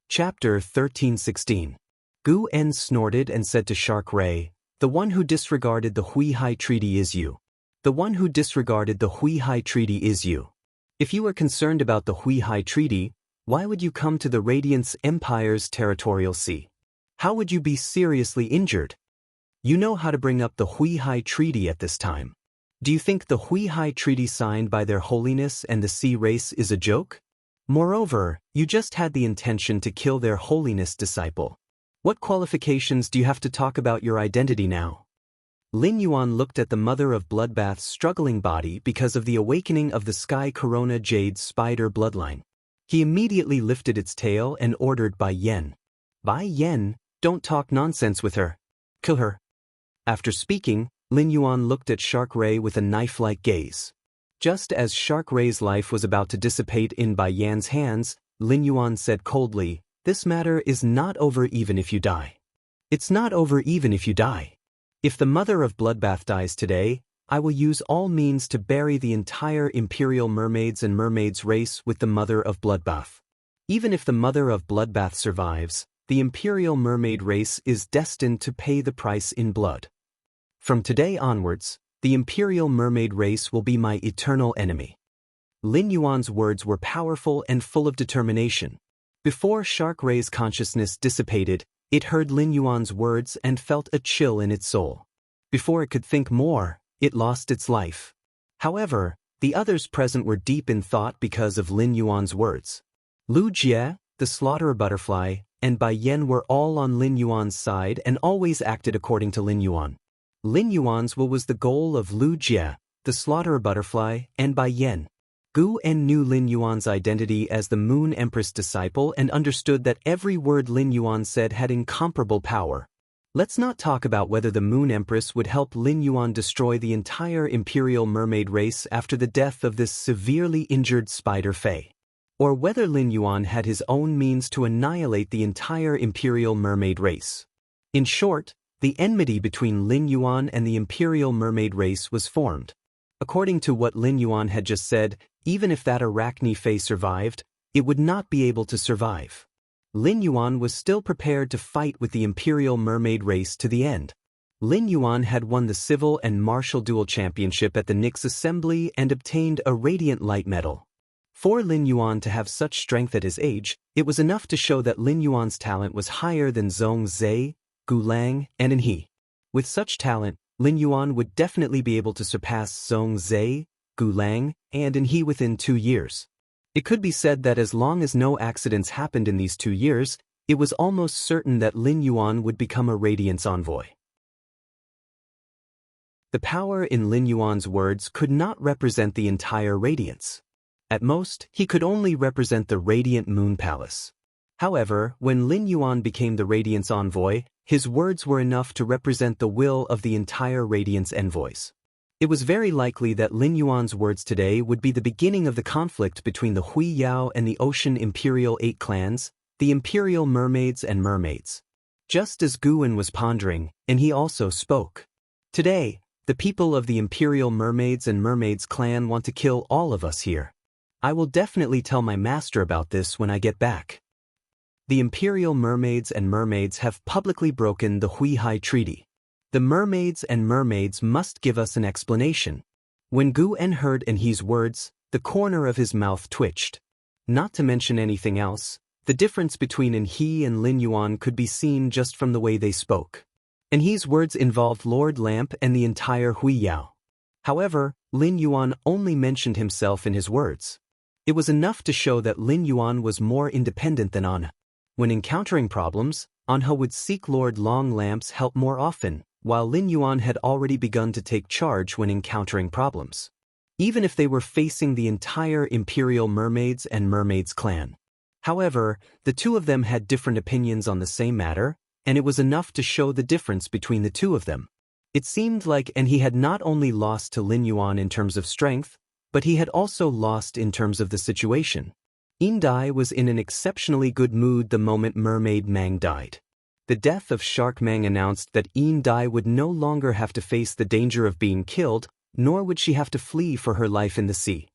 Speaker 1: Chapter 13:16. Gu En snorted and said to Shark Ray, "The one who disregarded the Hui-Hai Treaty is you. The one who disregarded the Hui-Hai Treaty is you. If you were concerned about the Hui-Hai Treaty, why would you come to the Radiance Empire's territorial sea? How would you be seriously injured? You know how to bring up the Hui-Hai Treaty at this time. Do you think the Hui-Hai Treaty signed by their holiness and the sea race is a joke? Moreover, you just had the intention to kill their holiness disciple. What qualifications do you have to talk about your identity now?" Lin Yuan looked at the mother of Bloodbath's struggling body because of the awakening of the Sky Corona Jade spider bloodline. He immediately lifted its tail and ordered Bai Yan. "Bai Yan, don't talk nonsense with her. Kill her." After speaking, Lin Yuan looked at Shark Ray with a knife-like gaze. Just as Shark Ray's life was about to dissipate in Bai Yan's hands, Lin Yuan said coldly, "This matter is not over even if you die. It's not over even if you die. If the mother of Bloodbath dies today, I will use all means to bury the entire Imperial Mermaids and Mermaids race with the mother of Bloodbath. Even if the mother of Bloodbath survives, the Imperial Mermaid race is destined to pay the price in blood. From today onwards, the Imperial Mermaid race will be my eternal enemy." Lin Yuan's words were powerful and full of determination. Before Shark Ray's consciousness dissipated, it heard Lin Yuan's words and felt a chill in its soul. Before it could think more, it lost its life. However, the others present were deep in thought because of Lin Yuan's words. Lu Jie, the slaughterer butterfly, and Bai Yan were all on Lin Yuan's side and always acted according to Lin Yuan. Lin Yuan's will was the goal of Lu Jie, the slaughterer butterfly, and Bai Yan. Gu En knew Lin Yuan's identity as the Moon Empress disciple and understood that every word Lin Yuan said had incomparable power. Let's not talk about whether the Moon Empress would help Lin Yuan destroy the entire Imperial Mermaid race after the death of this severely injured Spider Fae, or whether Lin Yuan had his own means to annihilate the entire Imperial Mermaid race. In short, the enmity between Lin Yuan and the Imperial Mermaid race was formed. According to what Lin Yuan had just said, even if that Arachne Fae survived, it would not be able to survive. Lin Yuan was still prepared to fight with the Imperial Mermaid race to the end. Lin Yuan had won the Civil and Martial Duel Championship at the Nyx Assembly and obtained a Radiant Light Medal. For Lin Yuan to have such strength at his age, it was enough to show that Lin Yuan's talent was higher than Zhong Zhe, Gu Lang, and He. With such talent, Lin Yuan would definitely be able to surpass Zhong Zhe, Gu Lang, and He within 2 years. It could be said that as long as no accidents happened in these 2 years, it was almost certain that Lin Yuan would become a Radiance envoy. The power in Lin Yuan's words could not represent the entire Radiance. At most, he could only represent the Radiant Moon Palace. However, when Lin Yuan became the Radiance envoy, his words were enough to represent the will of the entire Radiance envoys. It was very likely that Lin Yuan's words today would be the beginning of the conflict between the Hui Yao and the Ocean Imperial 8 clans, the Imperial Mermaids and Mermaids. Just as Guwen was pondering, and he also spoke. Today, the people of the Imperial Mermaids and Mermaids clan want to kill all of us here. I will definitely tell my master about this when I get back. The Imperial Mermaids and Mermaids have publicly broken the Hui Hai Treaty. The Mermaids and Mermaids must give us an explanation. When Gu En heard Enhe's words, the corner of his mouth twitched. Not to mention anything else, the difference between Enhe and Lin Yuan could be seen just from the way they spoke. Enhe's words involved Lord Lamp and the entire Hui Yao. However, Lin Yuan only mentioned himself in his words. It was enough to show that Lin Yuan was more independent than Anha. When encountering problems, Anha would seek Lord Long Lamp's help more often, while Lin Yuan had already begun to take charge when encountering problems. Even if they were facing the entire Imperial Mermaids and Mermaids clan. However, the two of them had different opinions on the same matter, and it was enough to show the difference between the two of them. It seemed like Enhe had not only lost to Lin Yuan in terms of strength, but he had also lost in terms of the situation. Indai was in an exceptionally good mood the moment Mermaid Mang died. The death of Shark Mang announced that Indai would no longer have to face the danger of being killed, nor would she have to flee for her life in the sea.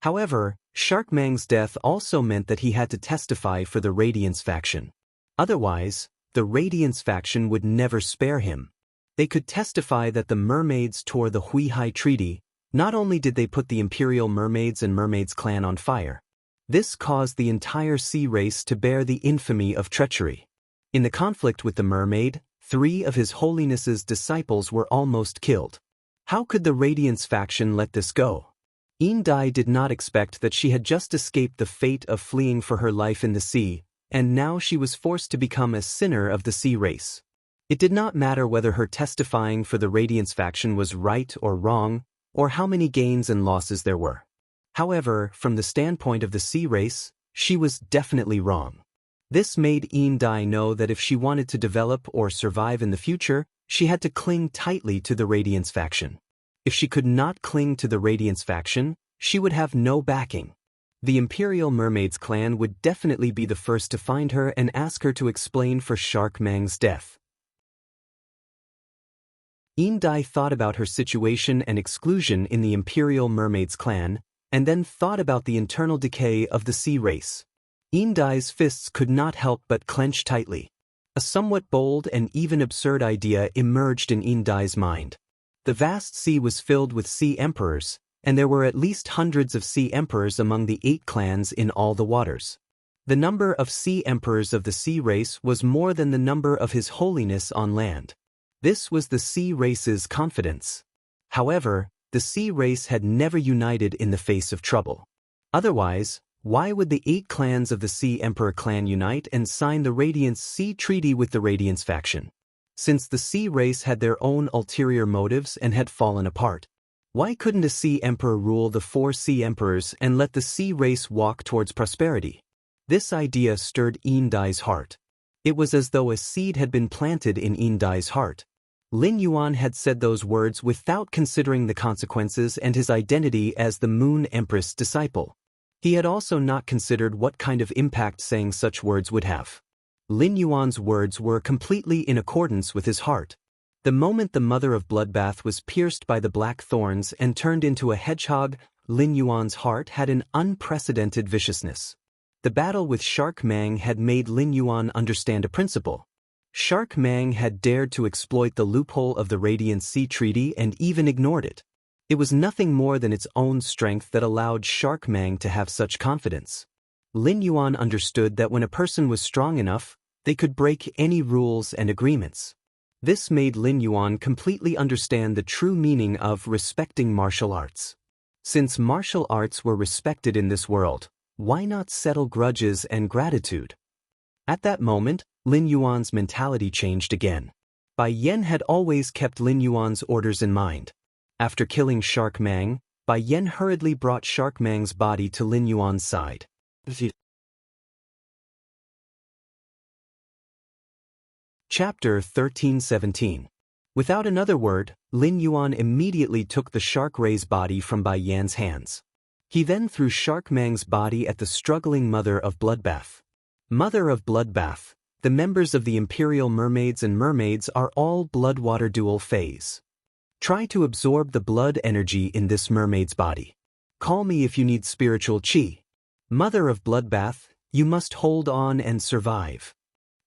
Speaker 1: However, Shark Mang's death also meant that he had to testify for the Radiance faction. Otherwise, the Radiance faction would never spare him. They could testify that the mermaids tore the Hui Hai Treaty. Not only did they put the Imperial Mermaids and Mermaids clan on fire. This caused the entire sea race to bear the infamy of treachery. In the conflict with the mermaid, 3 of His Holiness's disciples were almost killed. How could the Radiance faction let this go? Indai did not expect that she had just escaped the fate of fleeing for her life in the sea, and now she was forced to become a sinner of the sea race. It did not matter whether her testifying for the Radiance faction was right or wrong, or how many gains and losses there were. However, from the standpoint of the sea race, she was definitely wrong. This made Indai know that if she wanted to develop or survive in the future, she had to cling tightly to the Radiance faction. If she could not cling to the Radiance faction, she would have no backing. The Imperial Mermaids clan would definitely be the first to find her and ask her to explain for Shark Mang's death. Indai thought about her situation and exclusion in the Imperial Mermaids clan, and then thought about the internal decay of the sea race. Indai's fists could not help but clench tightly. A somewhat bold and even absurd idea emerged in Indai's mind. The vast sea was filled with sea emperors, and there were at least hundreds of sea emperors among the 8 clans in all the waters. The number of sea emperors of the sea race was more than the number of His Holiness on land. This was the sea race's confidence. However, the sea race had never united in the face of trouble. Otherwise, why would the 8 clans of the Sea Emperor clan unite and sign the Radiance Sea Treaty with the Radiance faction? Since the sea race had their own ulterior motives and had fallen apart, why couldn't a Sea Emperor rule the 4 Sea Emperors and let the sea race walk towards prosperity? This idea stirred Indai's heart. It was as though a seed had been planted in Indai's heart. Lin Yuan had said those words without considering the consequences and his identity as the Moon Empress disciple. He had also not considered what kind of impact saying such words would have. Lin Yuan's words were completely in accordance with his heart. The moment the mother of Bloodbath was pierced by the black thorns and turned into a hedgehog, Lin Yuan's heart had an unprecedented viciousness. The battle with Shark Mang had made Lin Yuan understand a principle. Shark Mang had dared to exploit the loophole of the Radiant Sea Treaty and even ignored it. It was nothing more than its own strength that allowed Shark Mang to have such confidence. Lin Yuan understood that when a person was strong enough, they could break any rules and agreements. This made Lin Yuan completely understand the true meaning of respecting martial arts. Since martial arts were respected in this world, why not settle grudges and gratitude? At that moment, Lin Yuan's mentality changed again. Bai Yan had always kept Lin Yuan's orders in mind. After killing Shark Mang, Bai Yan hurriedly brought Shark Mang's body to Lin Yuan's side. Chapter 1317. Without another word, Lin Yuan immediately took the Shark Ray's body from Bai Yan's hands. He then threw Shark Mang's body at the struggling Mother of Bloodbath. Mother of Bloodbath, the members of the Imperial Mermaids and Mermaids are all Bloodwater dual phase. Try to absorb the blood energy in this mermaid's body. Call me if you need spiritual chi. Mother of Bloodbath, you must hold on and survive.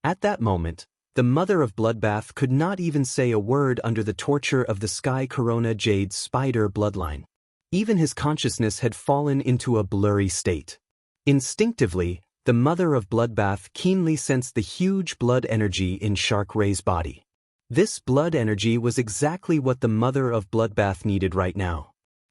Speaker 1: At that moment, the Mother of Bloodbath could not even say a word under the torture of the Sky Corona Jade Spider bloodline. Even his consciousness had fallen into a blurry state. Instinctively, the Mother of Bloodbath keenly sensed the huge blood energy in Shark Ray's body. This blood energy was exactly what the Mother of Bloodbath needed right now.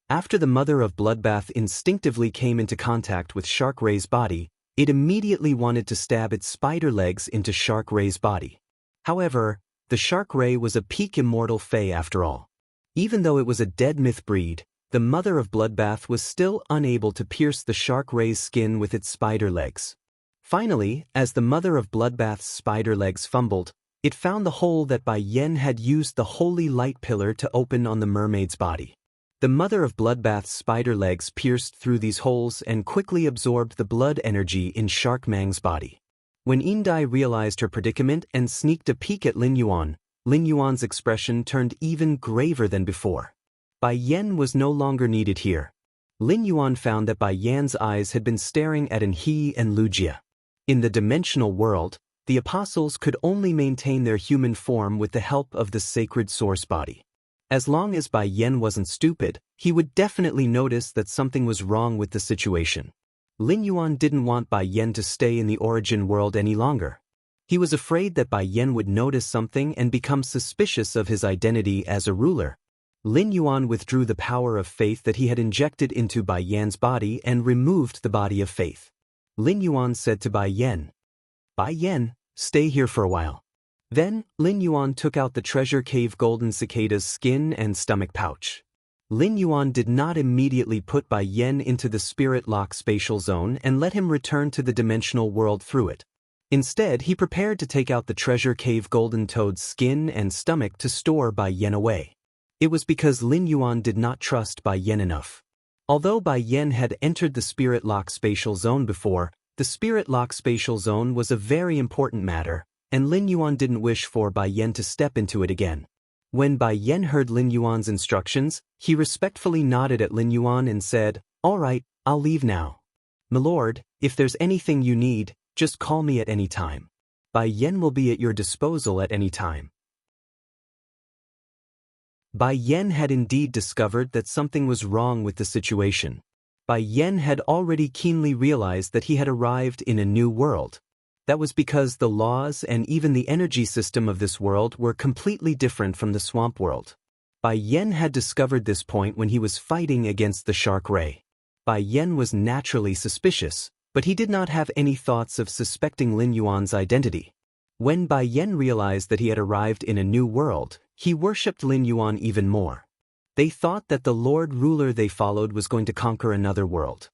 Speaker 1: After the Mother of Bloodbath instinctively came into contact with Shark Ray's body, it immediately wanted to stab its spider legs into Shark Ray's body. However, the Shark Ray was a peak immortal fae after all. Even though it was a dead myth breed, the Mother of Bloodbath was still unable to pierce the Shark Ray's skin with its spider legs. Finally, as the Mother of Bloodbath's spider legs fumbled, it found the hole that Bai Yan had used the holy light pillar to open on the mermaid's body. The Mother of Bloodbath's spider legs pierced through these holes and quickly absorbed the blood energy in Shark Mang's body. When Indai realized her predicament and sneaked a peek at Lin Yuan's expression turned even graver than before. Bai Yan was no longer needed here. Lin Yuan found that Bai Yan's eyes had been staring at He and Lujia. In the dimensional world, the apostles could only maintain their human form with the help of the sacred source body. As long as Bai Yan wasn't stupid, he would definitely notice that something was wrong with the situation. Lin Yuan didn't want Bai Yan to stay in the origin world any longer. He was afraid that Bai Yan would notice something and become suspicious of his identity as a ruler. Lin Yuan withdrew the power of faith that he had injected into Bai Yan's body and removed the body of faith. Lin Yuan said to Bai Yan, stay here for a while. Then, Lin Yuan took out the treasure cave golden cicada's skin and stomach pouch. Lin Yuan did not immediately put Bai Yan into the spirit lock spatial zone and let him return to the dimensional world through it. Instead, he prepared to take out the treasure cave golden toad's skin and stomach to store Bai Yan away. It was because Lin Yuan did not trust Bai Yan enough. Although Bai Yan had entered the spirit lock spatial zone before, the spirit lock spatial zone was a very important matter, and Lin Yuan didn't wish for Bai Yan to step into it again. When Bai Yan heard Lin Yuan's instructions, he respectfully nodded at Lin Yuan and said, "All right, I'll leave now. Milord, if there's anything you need, just call me at any time. Bai Yan will be at your disposal at any time." Bai Yan had indeed discovered that something was wrong with the situation. Bai Yan had already keenly realized that he had arrived in a new world. That was because the laws and even the energy system of this world were completely different from the swamp world. Bai Yan had discovered this point when he was fighting against the Shark Ray. Bai Yan was naturally suspicious, but he did not have any thoughts of suspecting Lin Yuan's identity. When Bai Yan realized that he had arrived in a new world, he worshipped Lin Yuan even more. They thought that the Lord Ruler they followed was going to conquer another world.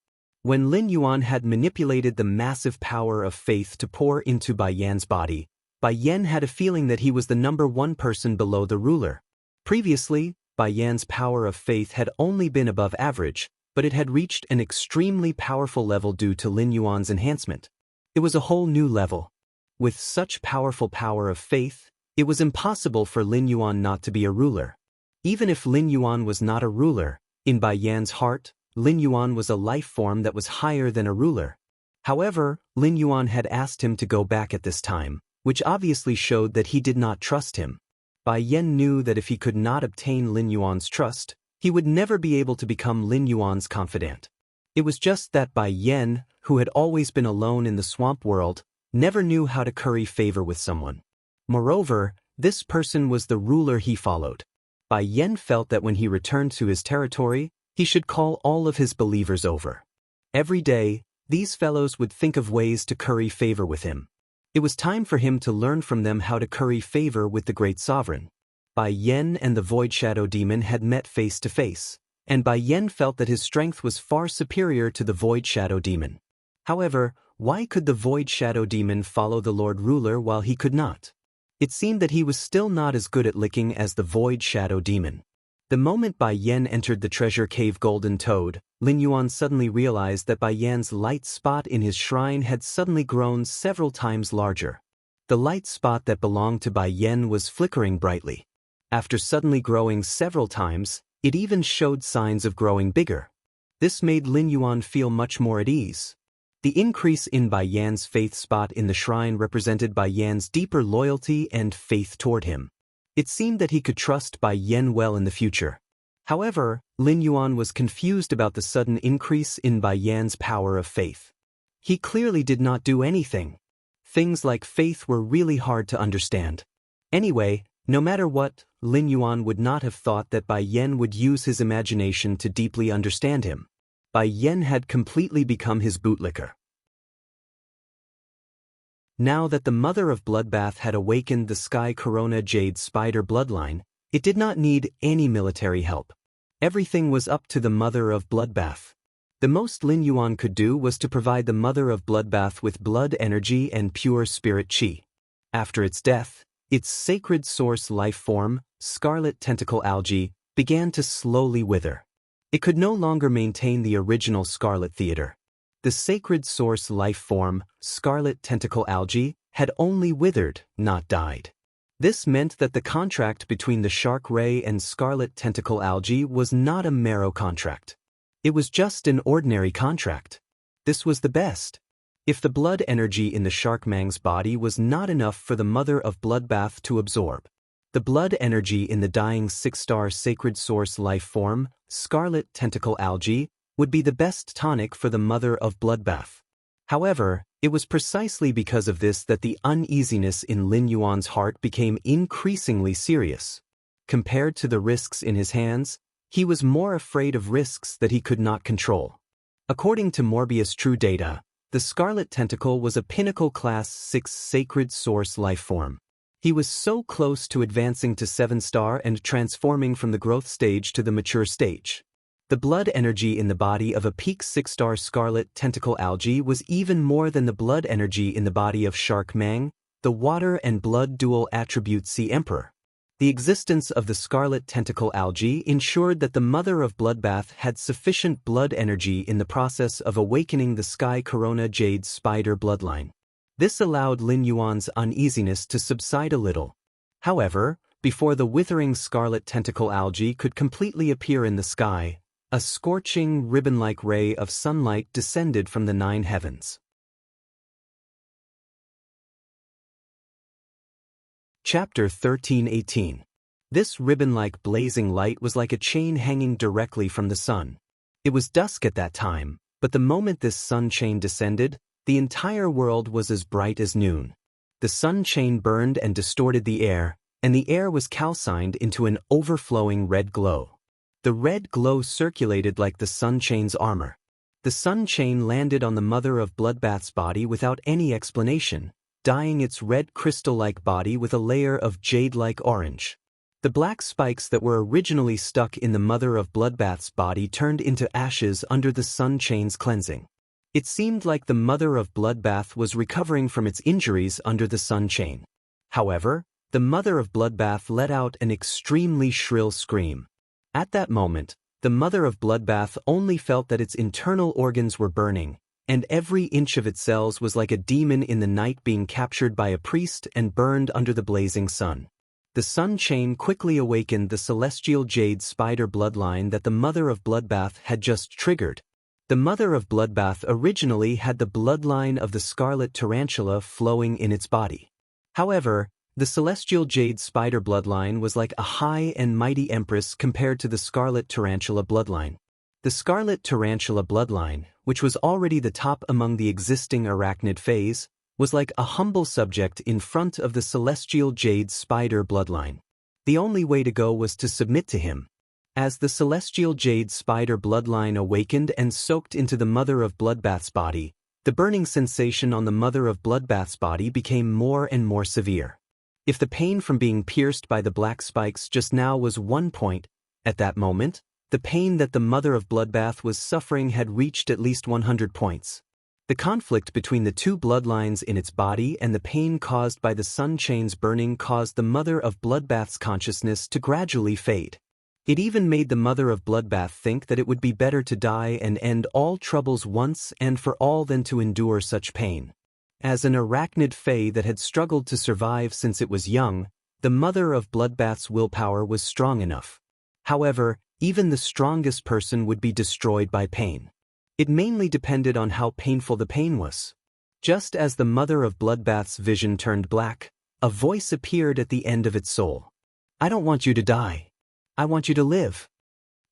Speaker 1: When Lin Yuan had manipulated the massive power of faith to pour into Bai Yan's body, Bai Yan had a feeling that he was the number one person below the ruler. Previously, Bai Yan's power of faith had only been above average, but it had reached an extremely powerful level due to Lin Yuan's enhancement. It was a whole new level. With such powerful power of faith, it was impossible for Lin Yuan not to be a ruler. Even if Lin Yuan was not a ruler, in Bai Yan's heart, Lin Yuan was a life form that was higher than a ruler. However, Lin Yuan had asked him to go back at this time, which obviously showed that he did not trust him. Bai Yan knew that if he could not obtain Lin Yuan's trust, he would never be able to become Lin Yuan's confidant. It was just that Bai Yan, who had always been alone in the swamp world, never knew how to curry favor with someone. Moreover, this person was the ruler he followed. Bai Yan felt that when he returned to his territory, he should call all of his believers over. Every day, these fellows would think of ways to curry favor with him. It was time for him to learn from them how to curry favor with the great sovereign. Bai Yan and the Void Shadow Demon had met face to face, and Bai Yan felt that his strength was far superior to the Void Shadow Demon. However, why could the Void Shadow Demon follow the Lord Ruler while he could not? It seemed that he was still not as good at licking as the Void Shadow Demon. The moment Bai Yan entered the treasure cave Golden Toad, Lin Yuan suddenly realized that Bai Yan's light spot in his shrine had suddenly grown several times larger. The light spot that belonged to Bai Yan was flickering brightly. After suddenly growing several times, it even showed signs of growing bigger. This made Lin Yuan feel much more at ease. The increase in Bai Yan's faith spot in the shrine represented Bai Yan's deeper loyalty and faith toward him. It seemed that he could trust Bai Yan well in the future. However, Lin Yuan was confused about the sudden increase in Bai Yan's power of faith. He clearly did not do anything. Things like faith were really hard to understand. Anyway, no matter what, Lin Yuan would not have thought that Bai Yan would use his imagination to deeply understand him. Bai Yan had completely become his bootlicker. Now that the mother of Bloodbath had awakened the Sky Corona Jade Spider bloodline, it did not need any military help. Everything was up to the mother of Bloodbath. The most Lin Yuan could do was to provide the mother of Bloodbath with blood energy and pure spirit qi. After its death, its sacred source life form, scarlet tentacle algae, began to slowly wither. It could no longer maintain the original Scarlet Theater. The sacred source life form, scarlet tentacle algae, had only withered, not died. This meant that the contract between the shark ray and scarlet tentacle algae was not a marrow contract. It was just an ordinary contract. This was the best. If the blood energy in the shark mang's body was not enough for the mother of Bloodbath to absorb, the blood energy in the dying 6-star sacred source life form, scarlet tentacle algae, would be the best tonic for the mother of Bloodbath. However, it was precisely because of this that the uneasiness in Lin Yuan's heart became increasingly serious. Compared to the risks in his hands, he was more afraid of risks that he could not control. According to Morbius True Data, the Scarlet Tentacle was a Pinnacle Class 6 sacred source life form. He was so close to advancing to 7-star and transforming from the growth stage to the mature stage. The blood energy in the body of a peak 6-star scarlet tentacle algae was even more than the blood energy in the body of Shark Mang, the water and blood dual attribute Sea Emperor. The existence of the scarlet tentacle algae ensured that the mother of Bloodbath had sufficient blood energy in the process of awakening the Sky Corona Jade Spider bloodline. This allowed Lin Yuan's uneasiness to subside a little. However, before the withering scarlet tentacle algae could completely appear in the sky, a scorching, ribbon-like ray of sunlight descended from the 9 heavens. Chapter 13:18. This ribbon-like blazing light was like a chain hanging directly from the sun. It was dusk at that time, but the moment this sun chain descended, the entire world was as bright as noon. The sun chain burned and distorted the air, and the air was calcined into an overflowing red glow. The red glow circulated like the sun chain's armor. The sun chain landed on the mother of Bloodbath's body without any explanation, dyeing its red crystal-like body with a layer of jade-like orange. The black spikes that were originally stuck in the mother of Bloodbath's body turned into ashes under the sun chain's cleansing. It seemed like the mother of Bloodbath was recovering from its injuries under the sun chain. However, the mother of Bloodbath let out an extremely shrill scream. At that moment, the mother of Bloodbath only felt that its internal organs were burning, and every inch of its cells was like a demon in the night being captured by a priest and burned under the blazing sun. The sun chain quickly awakened the celestial jade spider bloodline that the mother of Bloodbath had just triggered. The mother of Bloodbath originally had the bloodline of the scarlet tarantula flowing in its body. However, the celestial jade spider bloodline was like a high and mighty empress compared to the scarlet tarantula bloodline. The scarlet tarantula bloodline, which was already the top among the existing arachnid phase, was like a humble subject in front of the celestial jade spider bloodline. The only way to go was to submit to him. As the celestial jade spider bloodline awakened and soaked into the mother of Bloodbath's body, the burning sensation on the mother of Bloodbath's body became more and more severe. If the pain from being pierced by the black spikes just now was 1 point, at that moment, the pain that the mother of Bloodbath was suffering had reached at least 100 points. The conflict between the two bloodlines in its body and the pain caused by the sun chains burning caused the mother of Bloodbath's consciousness to gradually fade. It even made the mother of Bloodbath think that it would be better to die and end all troubles once and for all than to endure such pain. As an arachnid fae that had struggled to survive since it was young, the mother of Bloodbath's willpower was strong enough. However, even the strongest person would be destroyed by pain. It mainly depended on how painful the pain was. Just as the mother of Bloodbath's vision turned black, a voice appeared at the end of its soul. "I don't want you to die. I want you to live."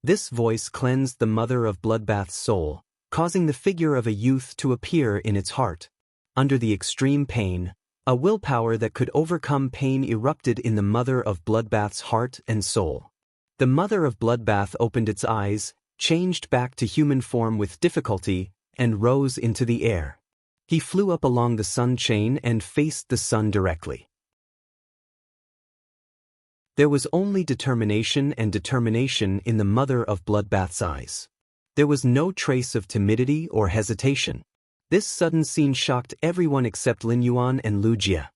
Speaker 1: This voice cleansed the mother of Bloodbath's soul, causing the figure of a youth to appear in its heart. Under the extreme pain, a willpower that could overcome pain erupted in the mother of Bloodbath's heart and soul. The mother of Bloodbath opened its eyes, changed back to human form with difficulty, and rose into the air. He flew up along the sun chain and faced the sun directly. There was only determination and determination in the mother of Bloodbath's eyes. There was no trace of timidity or hesitation. This sudden scene shocked everyone except Lin Yuan and Lu Jie.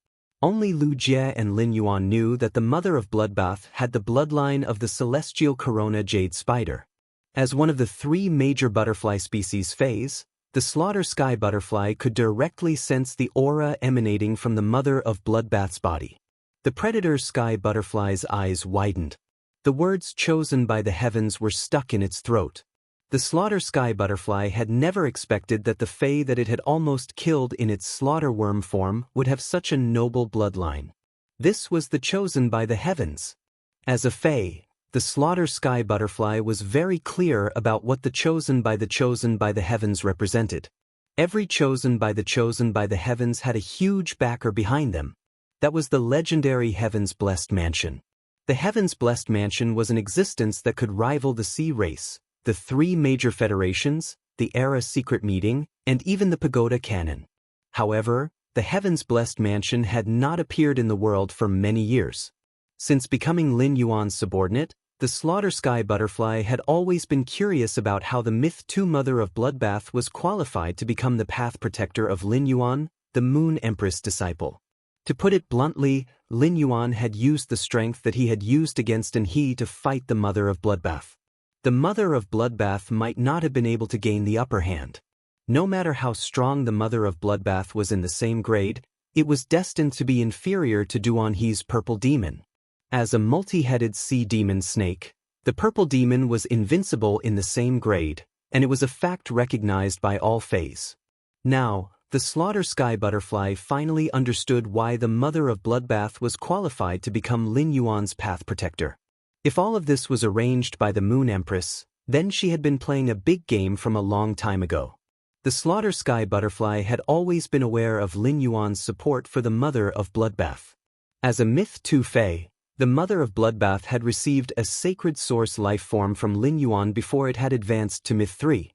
Speaker 1: Only Lu Jie and Lin Yuan knew that the mother of Bloodbath had the bloodline of the celestial corona jade spider. As one of the three major butterfly species fays, the slaughter sky butterfly could directly sense the aura emanating from the mother of Bloodbath's body. The predator sky butterfly's eyes widened. The words chosen by the heavens were stuck in its throat. The slaughter sky butterfly had never expected that the fae that it had almost killed in its slaughter worm form would have such a noble bloodline. This was the chosen by the heavens. As a fae, the slaughter sky butterfly was very clear about what the chosen by the heavens represented. Every chosen by the heavens had a huge backer behind them. That was the legendary Heaven's Blessed Mansion. The Heaven's Blessed Mansion was an existence that could rival the Sea Race, the three major federations, the Era Secret Meeting, and even the Pagoda Cannon. However, the Heaven's Blessed Mansion had not appeared in the world for many years. Since becoming Lin Yuan's subordinate, the slaughter sky butterfly had always been curious about how the Myth 2 mother of Bloodbath was qualified to become the path protector of Lin Yuan, the Moon Empress disciple. To put it bluntly, Lin Yuan had used the strength that he had used against He to fight the mother of Bloodbath. The mother of Bloodbath might not have been able to gain the upper hand. No matter how strong the mother of Bloodbath was in the same grade, it was destined to be inferior to Duan He's purple demon. As a multi-headed sea demon snake, the purple demon was invincible in the same grade, and it was a fact recognized by all fays. Now, the slaughter sky butterfly finally understood why the mother of Bloodbath was qualified to become Lin Yuan's path protector. If all of this was arranged by the Moon Empress, then she had been playing a big game from a long time ago. The slaughter sky butterfly had always been aware of Lin Yuan's support for the mother of Bloodbath. As a Myth 2 fae, the mother of Bloodbath had received a sacred source life form from Lin Yuan before it had advanced to Myth 3.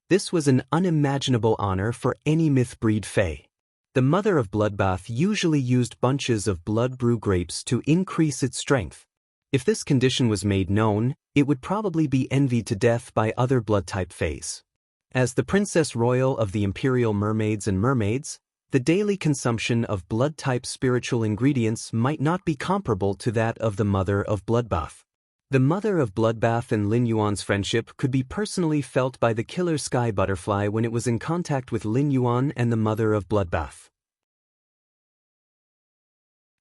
Speaker 1: This was an unimaginable honor for any myth breed fae. The mother of Bloodbath usually used bunches of blood brew grapes to increase its strength. If this condition was made known, it would probably be envied to death by other blood-type fays. As the Princess Royal of the Imperial Mermaids and Mermaids, the daily consumption of blood-type spiritual ingredients might not be comparable to that of the mother of Bloodbath. The mother of Bloodbath and Lin Yuan's friendship could be personally felt by the killer sky butterfly when it was in contact with Lin Yuan and the mother of Bloodbath.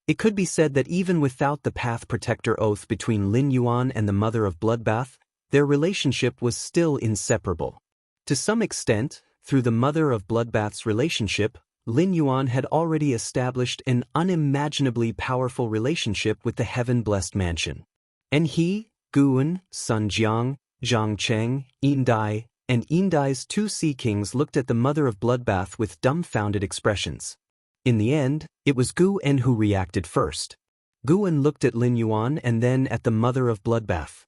Speaker 1: It could be said that even without the path protector oath between Lin Yuan and the mother of Bloodbath, their relationship was still inseparable. To some extent, through the mother of Bloodbath's relationship, Lin Yuan had already established an unimaginably powerful relationship with the Heaven-Blessed Mansion. And he, Guan, Sun Jiang, Zhang Cheng, Yindai, and Yindai's two sea kings looked at the mother of Bloodbath with dumbfounded expressions. In the end, it was Guan who reacted first. Guan looked at Lin Yuan and then at the mother of Bloodbath.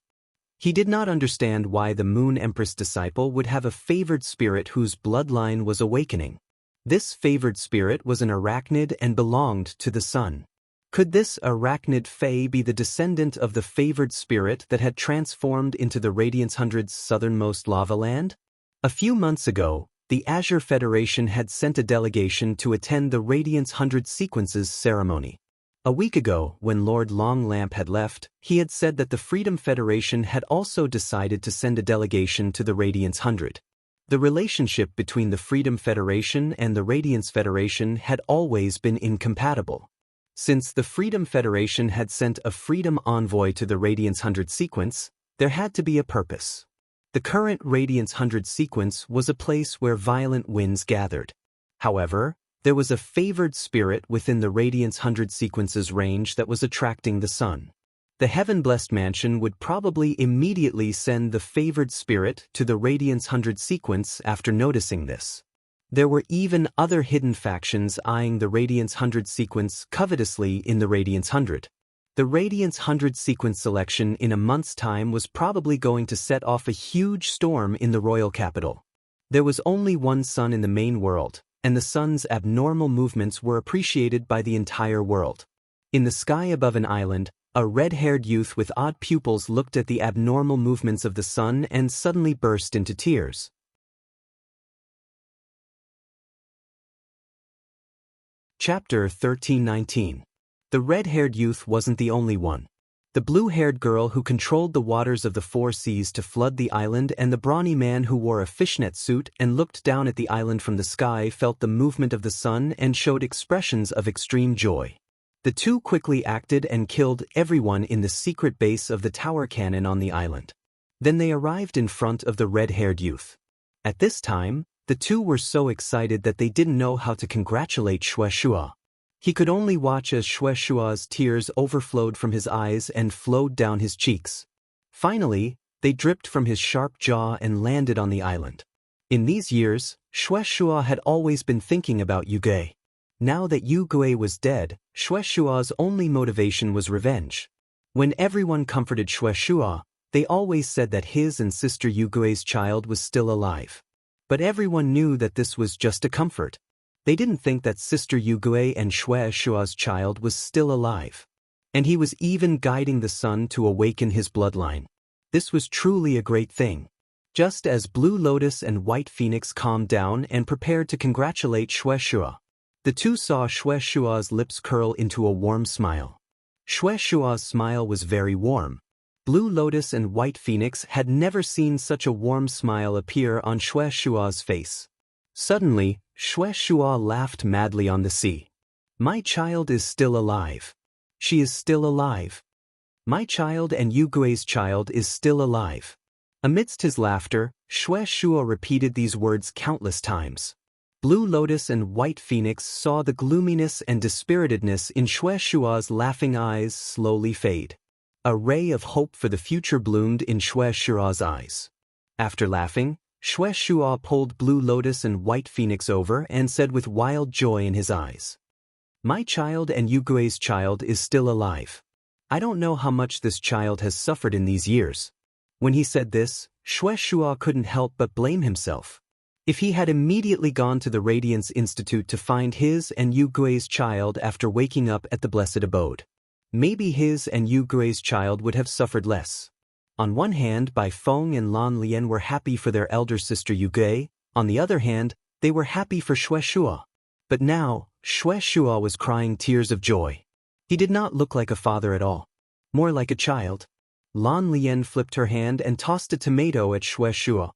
Speaker 1: He did not understand why the Moon Empress disciple would have a favored spirit whose bloodline was awakening. This favored spirit was an arachnid and belonged to the sun. Could this arachnid fae be the descendant of the favored spirit that had transformed into the Radiance Hundred's southernmost lava land? A few months ago, the Azure Federation had sent a delegation to attend the Radiance 100 Sequences ceremony. A week ago, when Lord Longlamp had left, he had said that the Freedom Federation had also decided to send a delegation to the Radiance 100. The relationship between the Freedom Federation and the Radiance Federation had always been incompatible. Since the Freedom Federation had sent a Freedom Envoy to the Radiance 100 sequence, there had to be a purpose. The current Radiance 100 sequence was a place where violent winds gathered. However, there was a favored spirit within the Radiance 100 sequence's range that was attracting the sun. The Heaven-Blessed Mansion would probably immediately send the favored spirit to the Radiance 100 sequence after noticing this. There were even other hidden factions eyeing the Radiance 100 sequence covetously in the Radiance 100. The Radiance 100 sequence selection in a month's time was probably going to set off a huge storm in the royal capital. There was only one sun in the main world, and the sun's abnormal movements were appreciated by the entire world. In the sky above an island, a red-haired youth with odd pupils looked at the abnormal movements of the sun and suddenly burst into tears. Chapter 1319. The red-haired youth wasn't the only one. The blue-haired girl who controlled the waters of the four seas to flood the island and the brawny man who wore a fishnet suit and looked down at the island from the sky felt the movement of the sun and showed expressions of extreme joy. The two quickly acted and killed everyone in the secret base of the tower cannon on the island. Then they arrived in front of the red-haired youth. At this time, the two were so excited that they didn't know how to congratulate Shueshua. He could only watch as Shueshua's tears overflowed from his eyes and flowed down his cheeks. Finally, they dripped from his sharp jaw and landed on the island. In these years, Shueshua had always been thinking about Yugui. Now that Yugui was dead, Shueshua's only motivation was revenge. When everyone comforted Shueshua, they always said that his and sister Yugui's child was still alive. But everyone knew that this was just a comfort. They didn't think that Sister Yugui and Shueshua's child was still alive. And he was even guiding the sun to awaken his bloodline. This was truly a great thing. Just as Blue Lotus and White Phoenix calmed down and prepared to congratulate Shueshua, the two saw Shueshua's lips curl into a warm smile. Shueshua's smile was very warm. Blue Lotus and White Phoenix had never seen such a warm smile appear on Shueshua's face. Suddenly, Shueshua laughed madly on the sea. My child is still alive. She is still alive. My child and Yugui's child is still alive. Amidst his laughter, Shueshua repeated these words countless times. Blue Lotus and White Phoenix saw the gloominess and dispiritedness in Shueshua's laughing eyes slowly fade. A ray of hope for the future bloomed in Shueshua's eyes. After laughing, Shueshua pulled Blue Lotus and White Phoenix over and said with wild joy in his eyes, My child and Yugui's child is still alive. I don't know how much this child has suffered in these years. When he said this, Shueshua couldn't help but blame himself. If he had immediately gone to the Radiance Institute to find his and Yugui's child after waking up at the Blessed Abode, maybe his and Yugui's child would have suffered less. On one hand, Bai Feng and Lan Lian were happy for their elder sister Yugui, on the other hand, they were happy for Shueshua. But now, Shueshua was crying tears of joy. He did not look like a father at all. More like a child. Lan Lian flipped her hand and tossed a tomato at Shueshua.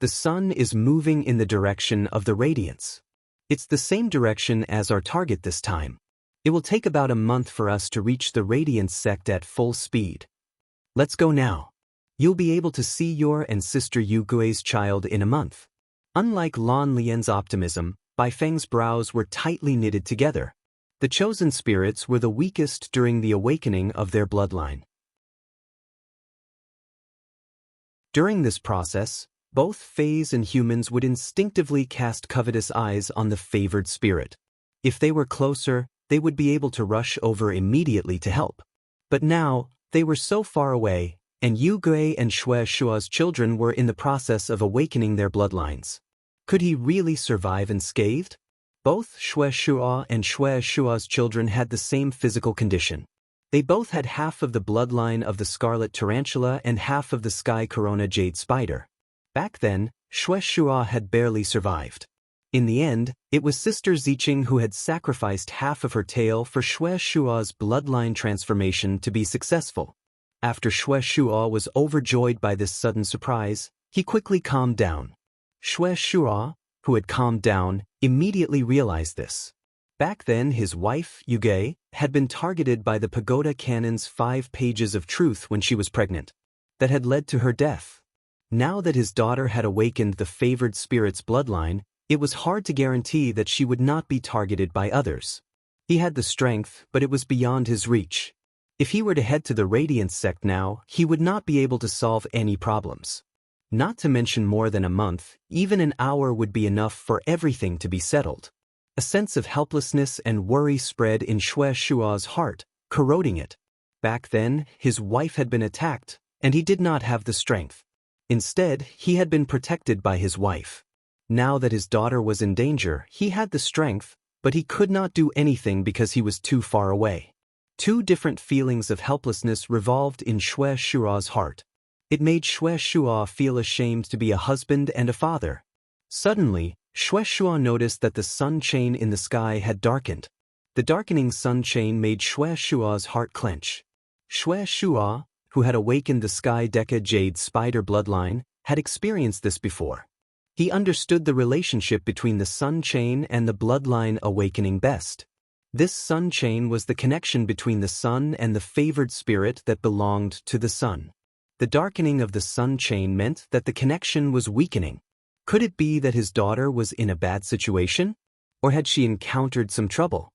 Speaker 1: The sun is moving in the direction of the radiance. It's the same direction as our target this time. It will take about a month for us to reach the radiance sect at full speed. Let's go now. You'll be able to see your and sister Yugui's child in a month. Unlike Lan Lian's optimism, Bai Feng's brows were tightly knitted together. The chosen spirits were the weakest during the awakening of their bloodline. During this process, both fays and humans would instinctively cast covetous eyes on the favored spirit. If they were closer, they would be able to rush over immediately to help. But now, they were so far away, and Yugui and Shueshua's children were in the process of awakening their bloodlines. Could he really survive unscathed? Both Shueshua and Shueshua's children had the same physical condition. They both had half of the bloodline of the scarlet tarantula and half of the sky corona jade spider. Back then, Shueshua had barely survived. In the end, it was Sister Ziqing who had sacrificed half of her tail for Shueshua's bloodline transformation to be successful. After Shueshua was overjoyed by this sudden surprise, he quickly calmed down. Shueshua, who had calmed down, immediately realized this. Back then his wife, Yuge, had been targeted by the Pagoda Canon's 5 pages of truth when she was pregnant. That had led to her death. Now that his daughter had awakened the favored spirit's bloodline, it was hard to guarantee that she would not be targeted by others. He had the strength, but it was beyond his reach. If he were to head to the Radiance sect now, he would not be able to solve any problems. Not to mention more than a month, even an hour would be enough for everything to be settled. A sense of helplessness and worry spread in Shueshua's heart, corroding it. Back then, his wife had been attacked, and he did not have the strength. Instead, he had been protected by his wife. Now that his daughter was in danger, he had the strength, but he could not do anything because he was too far away. 2 different feelings of helplessness revolved in Shueshua's heart. It made Shueshua feel ashamed to be a husband and a father. Suddenly, Shueshua noticed that the sun chain in the sky had darkened. The darkening sun chain made Shueshua's heart clench. Shueshua, who had awakened the Sky Deca Jade Spider bloodline, had experienced this before. He understood the relationship between the sun chain and the bloodline awakening best. This sun chain was the connection between the sun and the favored spirit that belonged to the sun. The darkening of the sun chain meant that the connection was weakening. Could it be that his daughter was in a bad situation? Or had she encountered some trouble?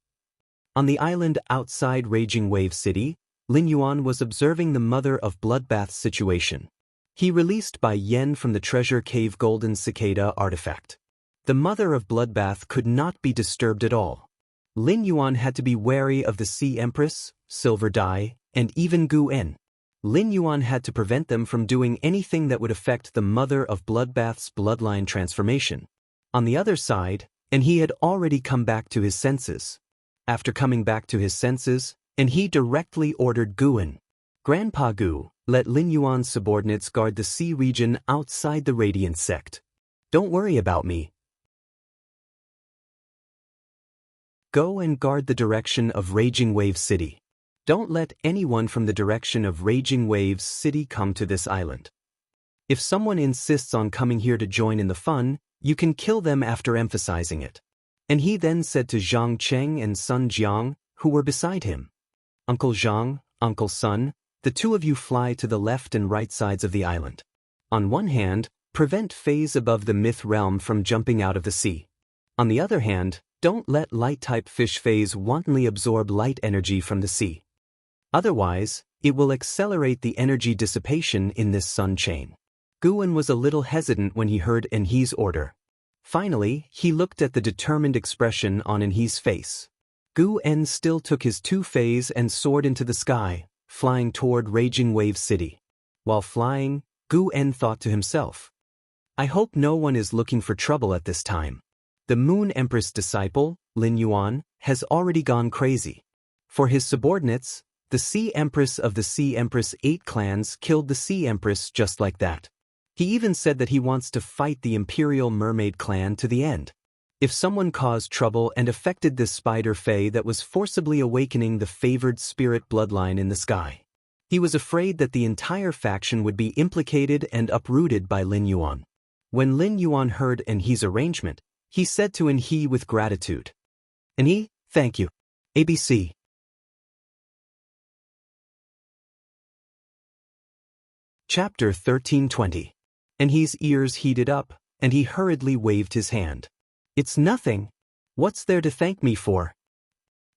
Speaker 1: On the island outside Raging Wave City, Lin Yuan was observing the Mother of Bloodbath's situation. He released Bai Yen from the Treasure Cave Golden Cicada artifact. The Mother of Bloodbath could not be disturbed at all. Lin Yuan had to be wary of the Sea Empress, Silver Dai, and even Gu En. Lin Yuan had to prevent them from doing anything that would affect the Mother of Bloodbath's bloodline transformation. On the other side, and he had already come back to his senses. After coming back to his senses, and he directly ordered Guan, Grandpa Gu, let Lin Yuan's subordinates guard the sea region outside the Radiant sect. Don't worry about me. Go and guard the direction of Raging Wave City. Don't let anyone from the direction of Raging Waves City come to this island. If someone insists on coming here to join in the fun, you can kill them after emphasizing it. And he then said to Zhang Cheng and Sun Jiang, who were beside him, Uncle Zhang, Uncle Sun, the 2 of you fly to the left and right sides of the island. On one hand, prevent Phase above the Myth Realm from jumping out of the sea. On the other hand, don't let light-type fish Phase wantonly absorb light energy from the sea. Otherwise, it will accelerate the energy dissipation in this sun chain. Guan was a little hesitant when he heard Enhe's order. Finally, he looked at the determined expression on Enhe's face. Gu En still took his 2 Phase and soared into the sky, flying toward Raging Wave City. While flying, Gu En thought to himself, I hope no one is looking for trouble at this time. The Moon Empress disciple, Lin Yuan, has already gone crazy. For his subordinates, the Sea Empress of the Sea Empress 8 clans killed the Sea Empress just like that. He even said that he wants to fight the Imperial Mermaid clan to the end. If someone caused trouble and affected this spider fae that was forcibly awakening the favored spirit bloodline in the sky, he was afraid that the entire faction would be implicated and uprooted by Lin Yuan. When Lin Yuan heard Enhe's arrangement, he said to Enhe with gratitude, Enhe, thank you. ABC. Chapter 1320. Enhe's ears heated up, and he hurriedly waved his hand. It's nothing. What's there to thank me for?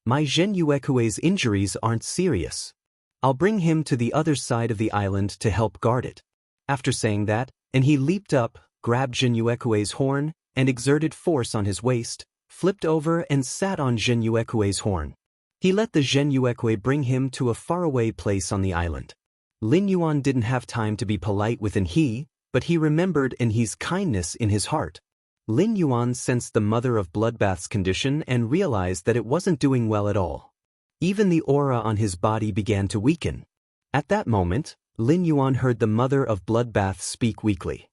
Speaker 1: My Zhen Yuekue's injuries aren't serious. I'll bring him to the other side of the island to help guard it. After saying that, Enhe leaped up, grabbed Zhen Yuekue's horn, and exerted force on his waist, flipped over and sat on Zhen Yuekue's horn. He let the Zhen Yuekue bring him to a faraway place on the island. Lin Yuan didn't have time to be polite with Enhe, but he remembered Enhe's kindness in his heart. Lin Yuan sensed the Mother of Bloodbath's condition and realized that it wasn't doing well at all. Even the aura on his body began to weaken. At that moment, Lin Yuan heard the Mother of Bloodbath speak weakly.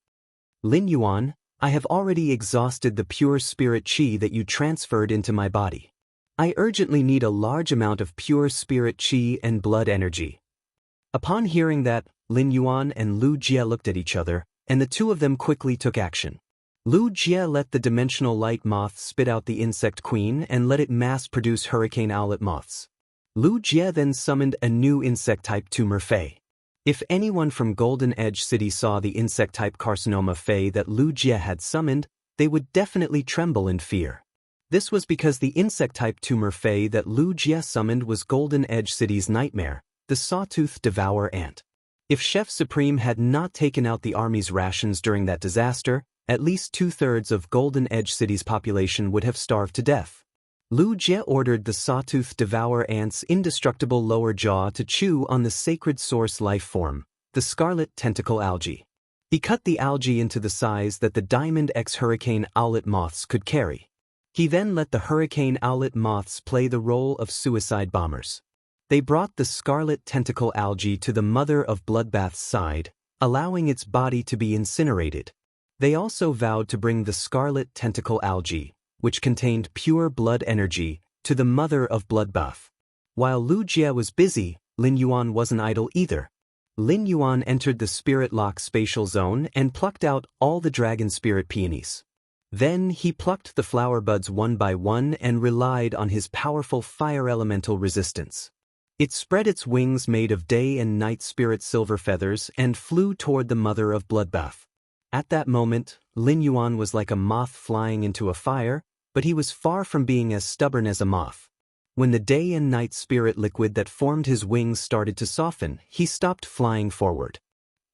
Speaker 1: Lin Yuan, I have already exhausted the pure spirit qi that you transferred into my body. I urgently need a large amount of pure spirit qi and blood energy. Upon hearing that, Lin Yuan and Lu Jie looked at each other, and the two of them quickly took action. Lu Jie let the dimensional light moth spit out the insect queen and let it mass-produce hurricane owlet moths. Lu Jie then summoned a new insect-type tumor Fei. If anyone from Golden Edge City saw the insect-type carcinoma Fei that Lu Jie had summoned, they would definitely tremble in fear. This was because the insect-type tumor Fei that Lu Jie summoned was Golden Edge City's nightmare, the sawtooth devourer ant. If Chef Supreme had not taken out the army's rations during that disaster, at least 2/3 of Golden Edge City's population would have starved to death. Lu Jie ordered the sawtooth devourer ant's indestructible lower jaw to chew on the sacred source life form, the scarlet tentacle algae. He cut the algae into the size that the Diamond X hurricane owlet moths could carry. He then let the hurricane owlet moths play the role of suicide bombers. They brought the scarlet tentacle algae to the mother of bloodbath's side, allowing its body to be incinerated. They also vowed to bring the scarlet tentacle algae, which contained pure blood energy, to the mother of bloodbath. While Lu Jie was busy, Lin Yuan wasn't idle either. Lin Yuan entered the spirit lock spatial zone and plucked out all the dragon spirit peonies. Then he plucked the flower buds one by one and relied on his powerful fire elemental resistance. It spread its wings made of day and night spirit silver feathers and flew toward the mother of bloodbath. At that moment, Lin Yuan was like a moth flying into a fire, but he was far from being as stubborn as a moth. When the day and night spirit liquid that formed his wings started to soften, he stopped flying forward.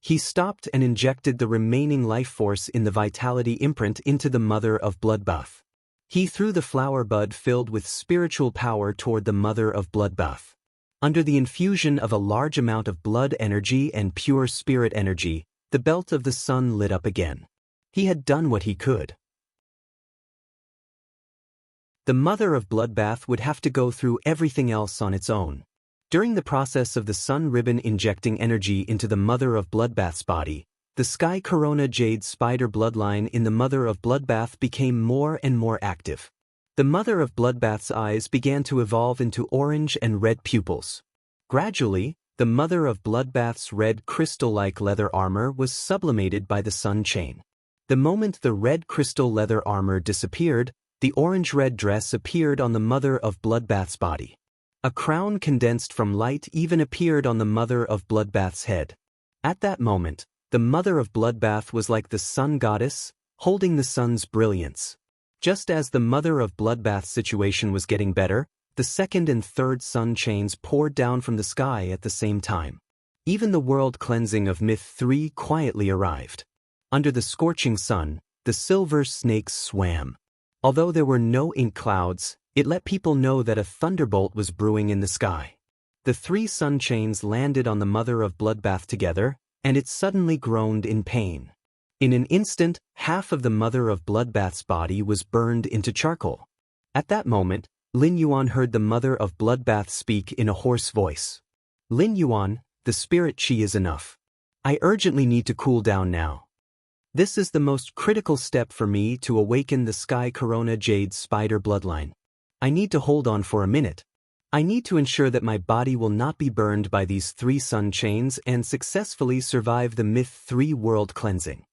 Speaker 1: He stopped and injected the remaining life force in the vitality imprint into the mother of bloodbath. He threw the flower bud filled with spiritual power toward the mother of bloodbath. Under the infusion of a large amount of blood energy and pure spirit energy, the belt of the sun lit up again. He had done what he could. The mother of bloodbath would have to go through everything else on its own. During the process of the sun ribbon injecting energy into the mother of bloodbath's body, the sky corona jade spider bloodline in the mother of bloodbath became more and more active. The mother of bloodbath's eyes began to evolve into orange and red pupils. Gradually, the mother of bloodbath's red crystal-like leather armor was sublimated by the sun chain. The moment the red crystal leather armor disappeared, the orange-red dress appeared on the mother of bloodbath's body. A crown condensed from light even appeared on the mother of bloodbath's head. At that moment, the mother of bloodbath was like the sun goddess, holding the sun's brilliance. Just as the mother of bloodbath's situation was getting better, the second and third sun chains poured down from the sky at the same time. Even the world cleansing of Myth 3 quietly arrived. Under the scorching sun, the silver snakes swam. Although there were no ink clouds, it let people know that a thunderbolt was brewing in the sky. The 3 sun chains landed on the mother of bloodbath together, and it suddenly groaned in pain. In an instant, half of the mother of bloodbath's body was burned into charcoal. At that moment, Lin Yuan heard the mother of bloodbath speak in a hoarse voice. Lin Yuan, the spirit qi is enough. I urgently need to cool down now. This is the most critical step for me to awaken the sky corona jade spider bloodline. I need to hold on for a minute. I need to ensure that my body will not be burned by these 3 sun chains and successfully survive the Myth 3 world cleansing.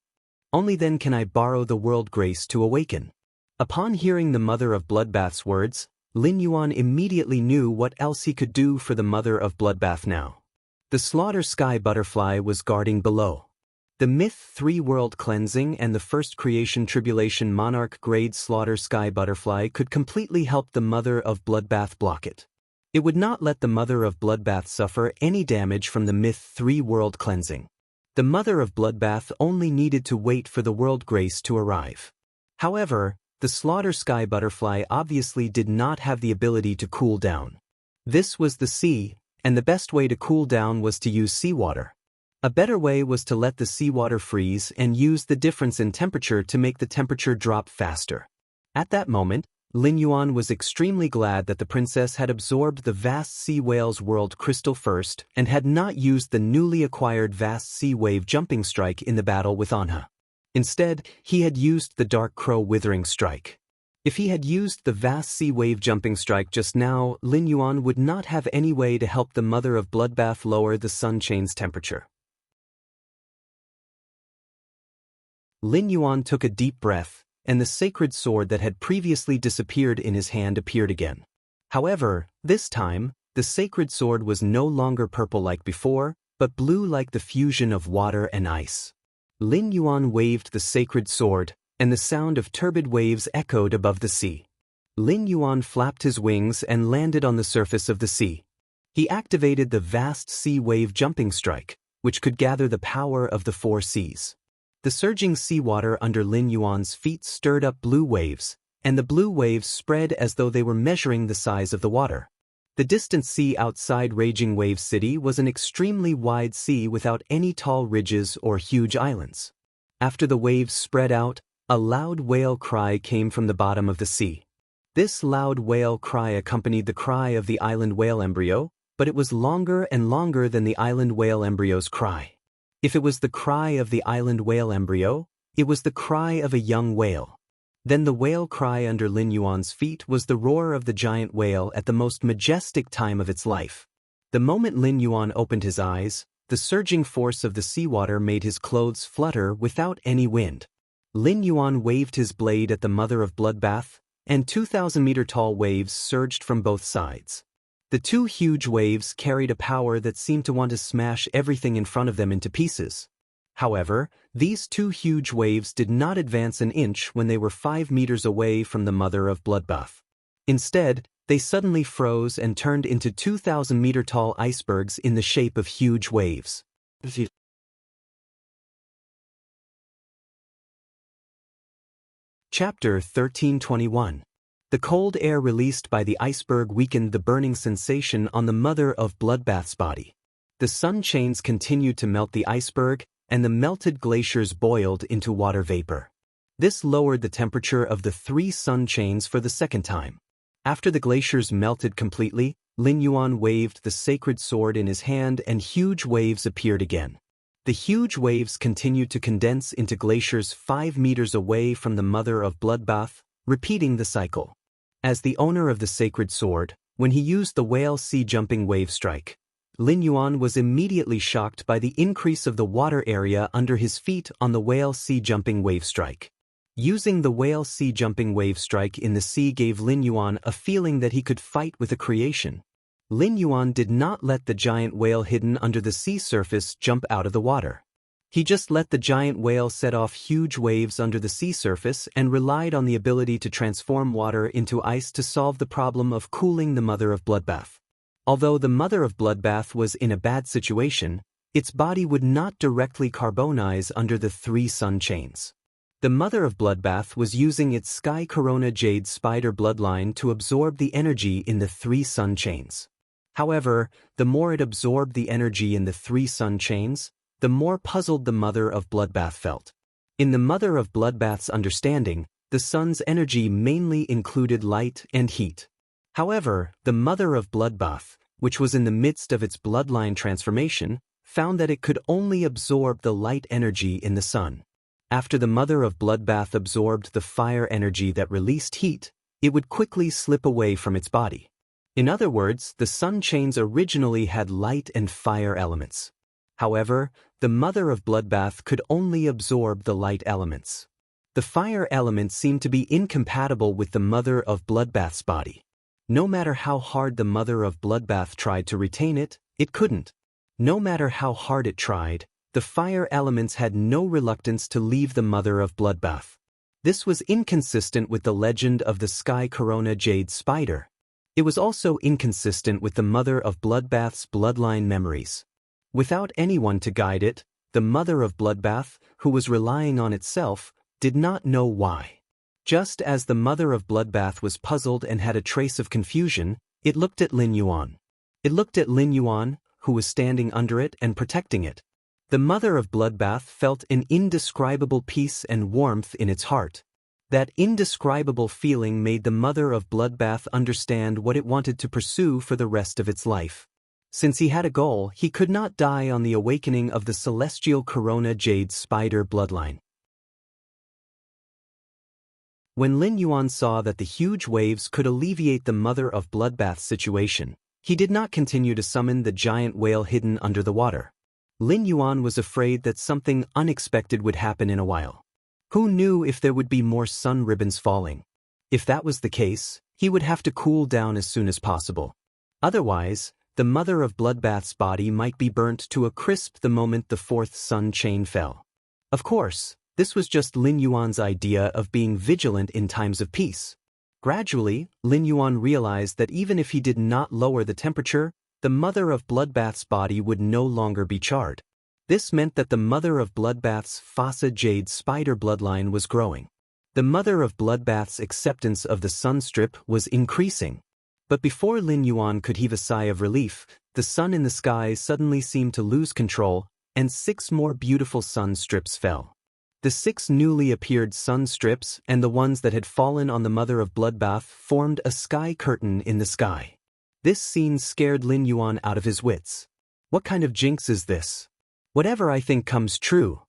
Speaker 1: Only then can I borrow the world grace to awaken. Upon hearing the mother of bloodbath's words, Lin Yuan immediately knew what else he could do for the mother of bloodbath now. The slaughter sky butterfly was guarding below. The Myth 3 world cleansing and the first creation tribulation monarch grade slaughter sky butterfly could completely help the mother of bloodbath block it. It would not let the mother of bloodbath suffer any damage from the Myth 3 world cleansing. The mother of bloodbath only needed to wait for the world grace to arrive. However, the slaughter sky butterfly obviously did not have the ability to cool down. This was the sea, and the best way to cool down was to use seawater. A better way was to let the seawater freeze and use the difference in temperature to make the temperature drop faster. At that moment, Lin Yuan was extremely glad that the princess had absorbed the vast sea whale's world crystal first and had not used the newly acquired vast sea wave jumping strike in the battle with Anha. Instead, he had used the Dark Crow Withering Strike. If he had used the vast sea wave jumping strike just now, Lin Yuan would not have any way to help the mother of Bloodbath lower the sun chain's temperature. Lin Yuan took a deep breath, and the sacred sword that had previously disappeared in his hand appeared again. However, this time, the sacred sword was no longer purple like before, but blue like the fusion of water and ice. Lin Yuan waved the sacred sword, and the sound of turbid waves echoed above the sea. Lin Yuan flapped his wings and landed on the surface of the sea. He activated the vast sea wave jumping strike, which could gather the power of the four seas. The surging seawater under Lin Yuan's feet stirred up blue waves, and the blue waves spread as though they were measuring the size of the water. The distant sea outside Raging Wave City was an extremely wide sea without any tall ridges or huge islands. After the waves spread out, a loud whale cry came from the bottom of the sea. This loud whale cry accompanied the cry of the island whale embryo, but it was longer and longer than the island whale embryo's cry. If it was the cry of the island whale embryo, it was the cry of a young whale. Then the whale cry under Lin Yuan's feet was the roar of the giant whale at the most majestic time of its life. The moment Lin Yuan opened his eyes, the surging force of the seawater made his clothes flutter without any wind. Lin Yuan waved his blade at the mother of Bloodbath, and 2,000-meter-tall waves surged from both sides. The two huge waves carried a power that seemed to want to smash everything in front of them into pieces. However, these two huge waves did not advance an inch when they were 5 meters away from the mother of Bloodbath. Instead, they suddenly froze and turned into 2,000-meter-tall icebergs in the shape of huge waves. Chapter 1321. The cold air released by the iceberg weakened the burning sensation on the mother of Bloodbath's body. The sun chains continued to melt the iceberg, and the melted glaciers boiled into water vapor. This lowered the temperature of the 3 sun chains for the second time. After the glaciers melted completely, Lin Yuan waved the sacred sword in his hand and huge waves appeared again. The huge waves continued to condense into glaciers 5 meters away from the mother of Bloodbath, repeating the cycle. As the owner of the sacred sword, when he used the whale sea-jumping wave strike, Lin Yuan was immediately shocked by the increase of the water area under his feet on the whale sea-jumping wave strike. Using the whale sea-jumping wave strike in the sea gave Lin Yuan a feeling that he could fight with the creation. Lin Yuan did not let the giant whale hidden under the sea surface jump out of the water. He just let the giant whale set off huge waves under the sea surface and relied on the ability to transform water into ice to solve the problem of cooling the mother of Bloodbath. Although the mother of Bloodbath was in a bad situation, its body would not directly carbonize under the 3 sun chains. The mother of Bloodbath was using its Sky Corona Jade Spider bloodline to absorb the energy in the 3 sun chains. However, the more it absorbed the energy in the 3 sun chains, the more puzzled the mother of Bloodbath felt. In the mother of Bloodbath's understanding, the sun's energy mainly included light and heat. However, the mother of Bloodbath, which was in the midst of its bloodline transformation, found that it could only absorb the light energy in the sun. After the mother of Bloodbath absorbed the fire energy that released heat, it would quickly slip away from its body. In other words, the sun chains originally had light and fire elements. However, the mother of Bloodbath could only absorb the light elements. The fire element seemed to be incompatible with the mother of Bloodbath's body. No matter how hard the mother of Bloodbath tried to retain it, it couldn't. No matter how hard it tried, the fire elements had no reluctance to leave the mother of Bloodbath. This was inconsistent with the legend of the Sky Corona Jade Spider. It was also inconsistent with the mother of Bloodbath's bloodline memories. Without anyone to guide it, the mother of Bloodbath, who was relying on itself, did not know why. Just as the mother of Bloodbath was puzzled and had a trace of confusion, it looked at Lin Yuan. It looked at Lin Yuan, who was standing under it and protecting it. The mother of Bloodbath felt an indescribable peace and warmth in its heart. That indescribable feeling made the mother of Bloodbath understand what it wanted to pursue for the rest of its life. Since he had a goal, he could not die on the awakening of the celestial Corona Jade Spider bloodline. When Lin Yuan saw that the huge waves could alleviate the mother of bloodbath's situation, he did not continue to summon the giant whale hidden under the water. Lin Yuan was afraid that something unexpected would happen in a while. Who knew if there would be more sun ribbons falling? If that was the case, he would have to cool down as soon as possible. Otherwise, the mother of bloodbath's body might be burnt to a crisp the moment the fourth sun chain fell. Of course, this was just Lin Yuan's idea of being vigilant in times of peace. Gradually, Lin Yuan realized that even if he did not lower the temperature, the mother of bloodbath's body would no longer be charred. This meant that the mother of bloodbath's Fossa Jade spider bloodline was growing. The mother of bloodbath's acceptance of the sun strip was increasing. But before Lin Yuan could heave a sigh of relief, the sun in the sky suddenly seemed to lose control, and 6 more beautiful sun strips fell. The 6 newly appeared sun strips and the ones that had fallen on the mother of bloodbath formed a sky curtain in the sky. This scene scared Lin Yuan out of his wits. What kind of jinx is this? Whatever I think comes true.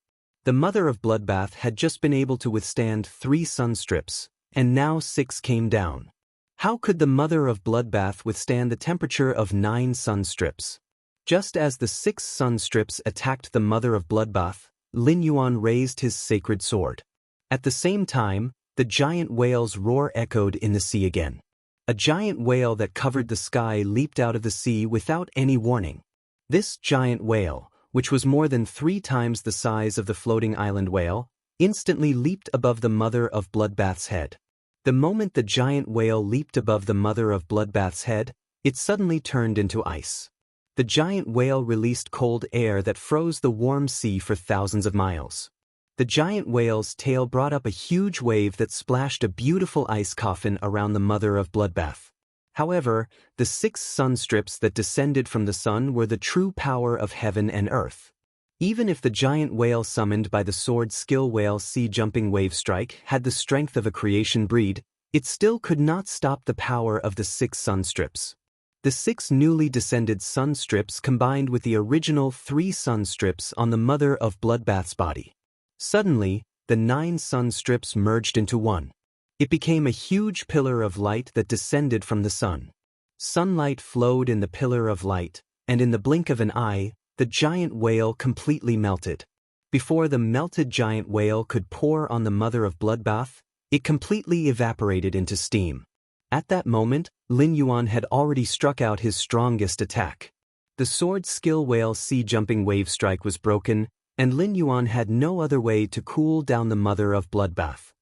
Speaker 1: The mother of bloodbath had just been able to withstand 3 sun strips, and now 6 came down. How could the mother of bloodbath withstand the temperature of 9 sun strips? Just as the 6 sun strips attacked the mother of bloodbath, Lin Yuan raised his sacred sword. At the same time, the giant whale's roar echoed in the sea again. A giant whale that covered the sky leaped out of the sea without any warning. This giant whale, which was more than 3 times the size of the floating island whale, instantly leaped above the mother of bloodbath's head. The moment the giant whale leaped above the mother of bloodbath's head, it suddenly turned into ice. The giant whale released cold air that froze the warm sea for thousands of miles. The giant whale's tail brought up a huge wave that splashed a beautiful ice coffin around the mother of bloodbath. However, the 6 sun strips that descended from the sun were the true power of heaven and earth. Even if the giant whale summoned by the sword skill whale sea-jumping wave strike had the strength of a creation breed, it still could not stop the power of the 6 sun strips. The 6 newly descended sun strips combined with the original 3 sun strips on the mother of bloodbath's body. Suddenly, the 9 sun strips merged into one. It became a huge pillar of light that descended from the sun. Sunlight flowed in the pillar of light, and in the blink of an eye, the giant whale completely melted. Before the melted giant whale could pour on the mother of bloodbath, it completely evaporated into steam. At that moment, Lin Yuan had already struck out his strongest attack. The sword skill whale sea-jumping wave strike was broken, and Lin Yuan had no other way to cool down the mother of bloodbath.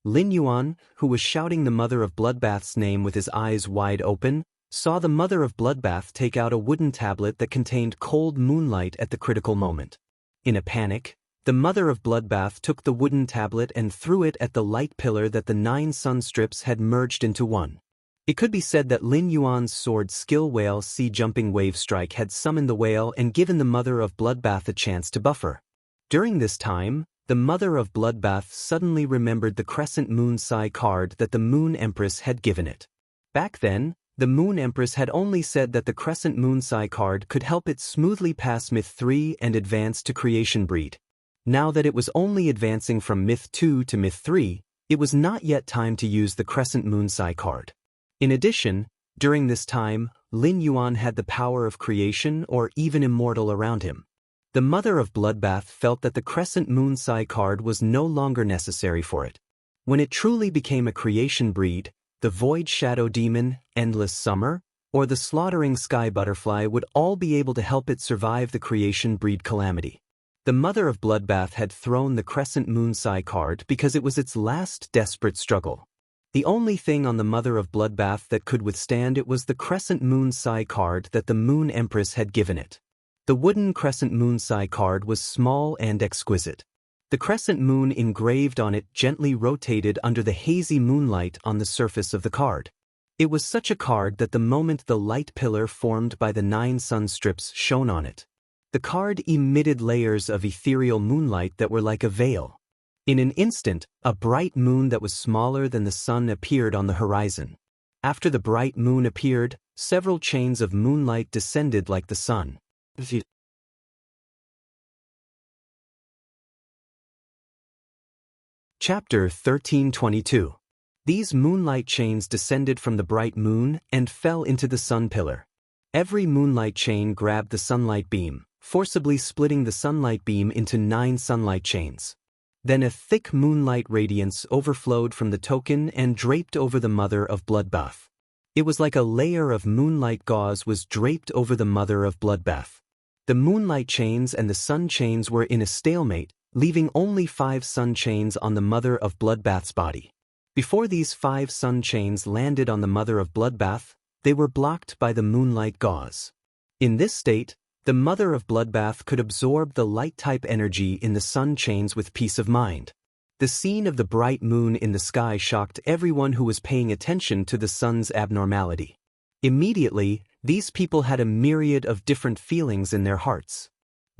Speaker 1: Lin Yuan, who was shouting the mother of bloodbath's name with his eyes wide open, saw the mother of bloodbath take out a wooden tablet that contained cold moonlight at the critical moment. In a panic, the mother of bloodbath took the wooden tablet and threw it at the light pillar that the 9 sun strips had merged into one. It could be said that Lin Yuan's sword skill whale sea-jumping wave strike had summoned the whale and given the mother of bloodbath a chance to buffer. During this time, the mother of bloodbath suddenly remembered the crescent moon Sai card that the Moon Empress had given it. Back then, the Moon Empress had only said that the crescent moon Sai card could help it smoothly pass Myth 3 and advance to Creation Breed. Now that it was only advancing from Myth 2 to Myth 3, it was not yet time to use the crescent moon Sai card. In addition, during this time, Lin Yuan had the power of creation or even immortal around him. The mother of bloodbath felt that the crescent moon Sai card was no longer necessary for it. When it truly became a creation breed, the void shadow demon, endless summer, or the slaughtering sky butterfly would all be able to help it survive the creation breed calamity. The mother of bloodbath had thrown the crescent moon Sai card because it was its last desperate struggle. The only thing on the mother of bloodbath that could withstand it was the crescent moon Sai card that the Moon Empress had given it. The wooden crescent moon Sai card was small and exquisite. The crescent moon engraved on it gently rotated under the hazy moonlight on the surface of the card. It was such a card that the moment the light pillar formed by the 9 sun strips shone on it, the card emitted layers of ethereal moonlight that were like a veil. In an instant, a bright moon that was smaller than the sun appeared on the horizon. After the bright moon appeared, several chains of moonlight descended like the sun. Chapter 1322. These moonlight chains descended from the bright moon and fell into the sun pillar. Every moonlight chain grabbed the sunlight beam, forcibly splitting the sunlight beam into 9 sunlight chains. Then a thick moonlight radiance overflowed from the token and draped over the mother of bloodbath. It was like a layer of moonlight gauze was draped over the mother of bloodbath. The moonlight chains and the sun chains were in a stalemate, leaving only 5 sun chains on the mother of bloodbath's body. Before these 5 sun chains landed on the mother of bloodbath, they were blocked by the moonlight gauze. In this state, the mother of bloodbath could absorb the light-type energy in the sun chains with peace of mind. The scene of the bright moon in the sky shocked everyone who was paying attention to the sun's abnormality. Immediately, these people had a myriad of different feelings in their hearts.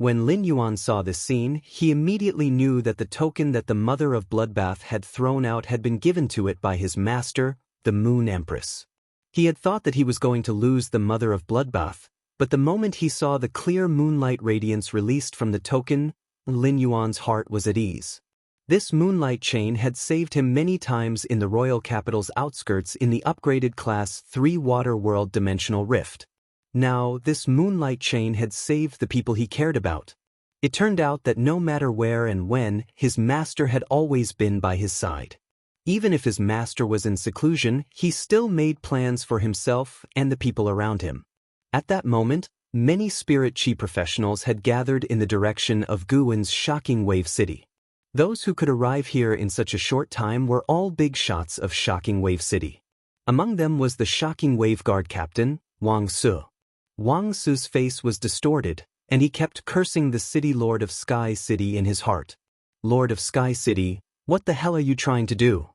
Speaker 1: When Lin Yuan saw this scene, he immediately knew that the token that the mother of bloodbath had thrown out had been given to it by his master, the Moon Empress. He had thought that he was going to lose the mother of bloodbath, but the moment he saw the clear moonlight radiance released from the token, Lin Yuan's heart was at ease. This moonlight chain had saved him many times in the royal capital's outskirts in the upgraded Class 3 Water World Dimensional Rift. Now, this moonlight chain had saved the people he cared about. It turned out that no matter where and when, his master had always been by his side. Even if his master was in seclusion, he still made plans for himself and the people around him. At that moment, many spirit chi professionals had gathered in the direction of Guwen's Shocking Wave City. Those who could arrive here in such a short time were all big shots of Shocking Wave City. Among them was the Shocking Wave Guard Captain, Wang Su. Wang Su's face was distorted, and he kept cursing the City Lord of Sky City in his heart. Lord of Sky City, what the hell are you trying to do?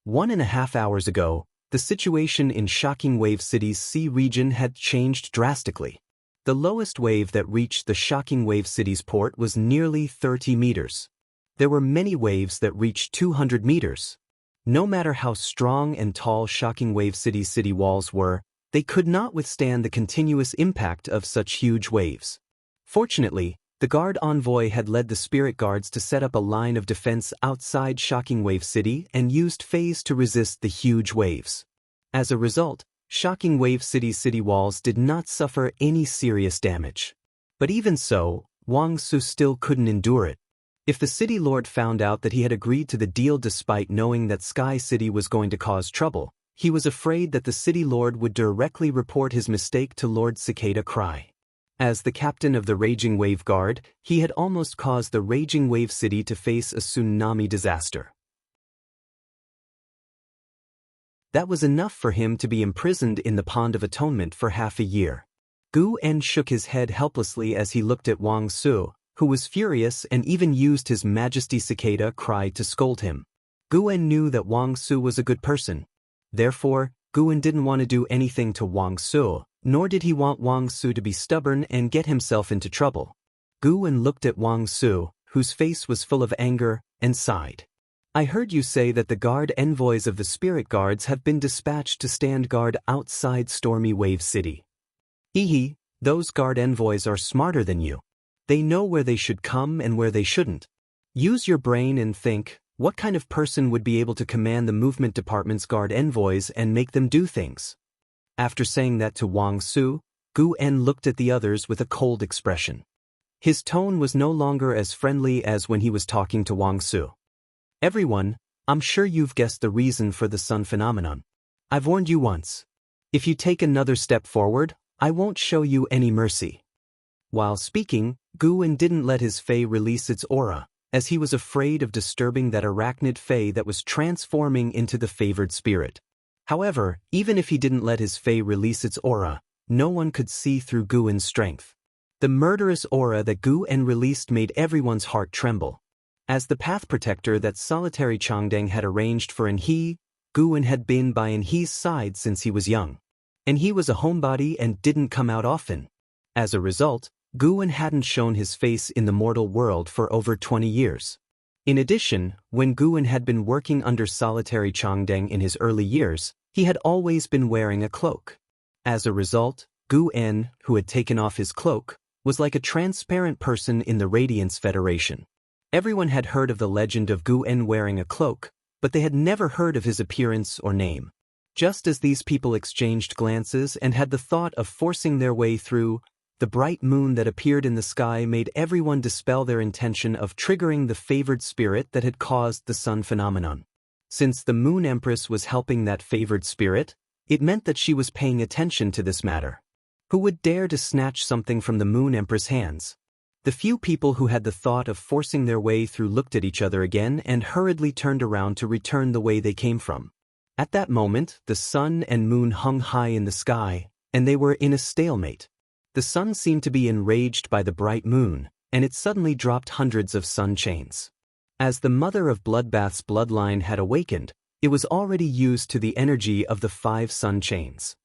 Speaker 1: 1.5 hours ago, the situation in Shocking Wave City's sea region had changed drastically. The lowest wave that reached the Shocking Wave City's port was nearly 30 meters. There were many waves that reached 200 meters. No matter how strong and tall Shocking Wave City's city walls were, they could not withstand the continuous impact of such huge waves. Fortunately, the guard envoy had led the spirit guards to set up a line of defense outside Shocking Wave City and used phase to resist the huge waves. As a result, Shocking Wave City's city walls did not suffer any serious damage. But even so, Wang Su still couldn't endure it. If the city lord found out that he had agreed to the deal despite knowing that Sky City was going to cause trouble, he was afraid that the city lord would directly report his mistake to Lord Cicada Cry. As the captain of the Raging Wave Guard, he had almost caused the Raging Wave City to face a tsunami disaster. That was enough for him to be imprisoned in the Pond of Atonement for half a year. Gu En shook his head helplessly as he looked at Wang Su, who was furious and even used his Majesty Cicada Cry to scold him. Gu En knew that Wang Su was a good person. Therefore, Gu En didn't want to do anything to Wang Su, nor did he want Wang Su to be stubborn and get himself into trouble. Gu En looked at Wang Su, whose face was full of anger, and sighed. I heard you say that the guard envoys of the spirit guards have been dispatched to stand guard outside Stormy Wave City. Hehe, those guard envoys are smarter than you. They know where they should come and where they shouldn't. Use your brain and think, what kind of person would be able to command the movement department's guard envoys and make them do things? After saying that to Wang Su, Gu En looked at the others with a cold expression. His tone was no longer as friendly as when he was talking to Wang Su. Everyone, I'm sure you've guessed the reason for the sun phenomenon. I've warned you once. If you take another step forward, I won't show you any mercy. While speaking, Gu En didn't let his Fae release its aura, as he was afraid of disturbing that arachnid Fae that was transforming into the favored spirit. However, even if he didn't let his Fae release its aura, no one could see through Gu En's strength. The murderous aura that Gu En released made everyone's heart tremble. As the path protector that solitary Changdeng had arranged for Enhe, Gu En had been by Enhe's side since he was young. Enhe was a homebody and didn't come out often. As a result, Gu En hadn't shown his face in the mortal world for over 20 years. In addition, when Gu En had been working under solitary Changdeng in his early years, he had always been wearing a cloak. As a result, Gu En, who had taken off his cloak, was like a transparent person in the Radiance Federation. Everyone had heard of the legend of Gu En wearing a cloak, but they had never heard of his appearance or name. Just as these people exchanged glances and had the thought of forcing their way through, the bright moon that appeared in the sky made everyone dispel their intention of triggering the favored spirit that had caused the sun phenomenon. Since the Moon Empress was helping that favored spirit, it meant that she was paying attention to this matter. Who would dare to snatch something from the Moon Empress' hands? The few people who had the thought of forcing their way through looked at each other again and hurriedly turned around to return the way they came from. At that moment, the sun and moon hung high in the sky, and they were in a stalemate. The sun seemed to be enraged by the bright moon, and it suddenly dropped hundreds of sun chains. As the mother of Bloodbath's bloodline had awakened, it was already used to the energy of the 5 sun chains.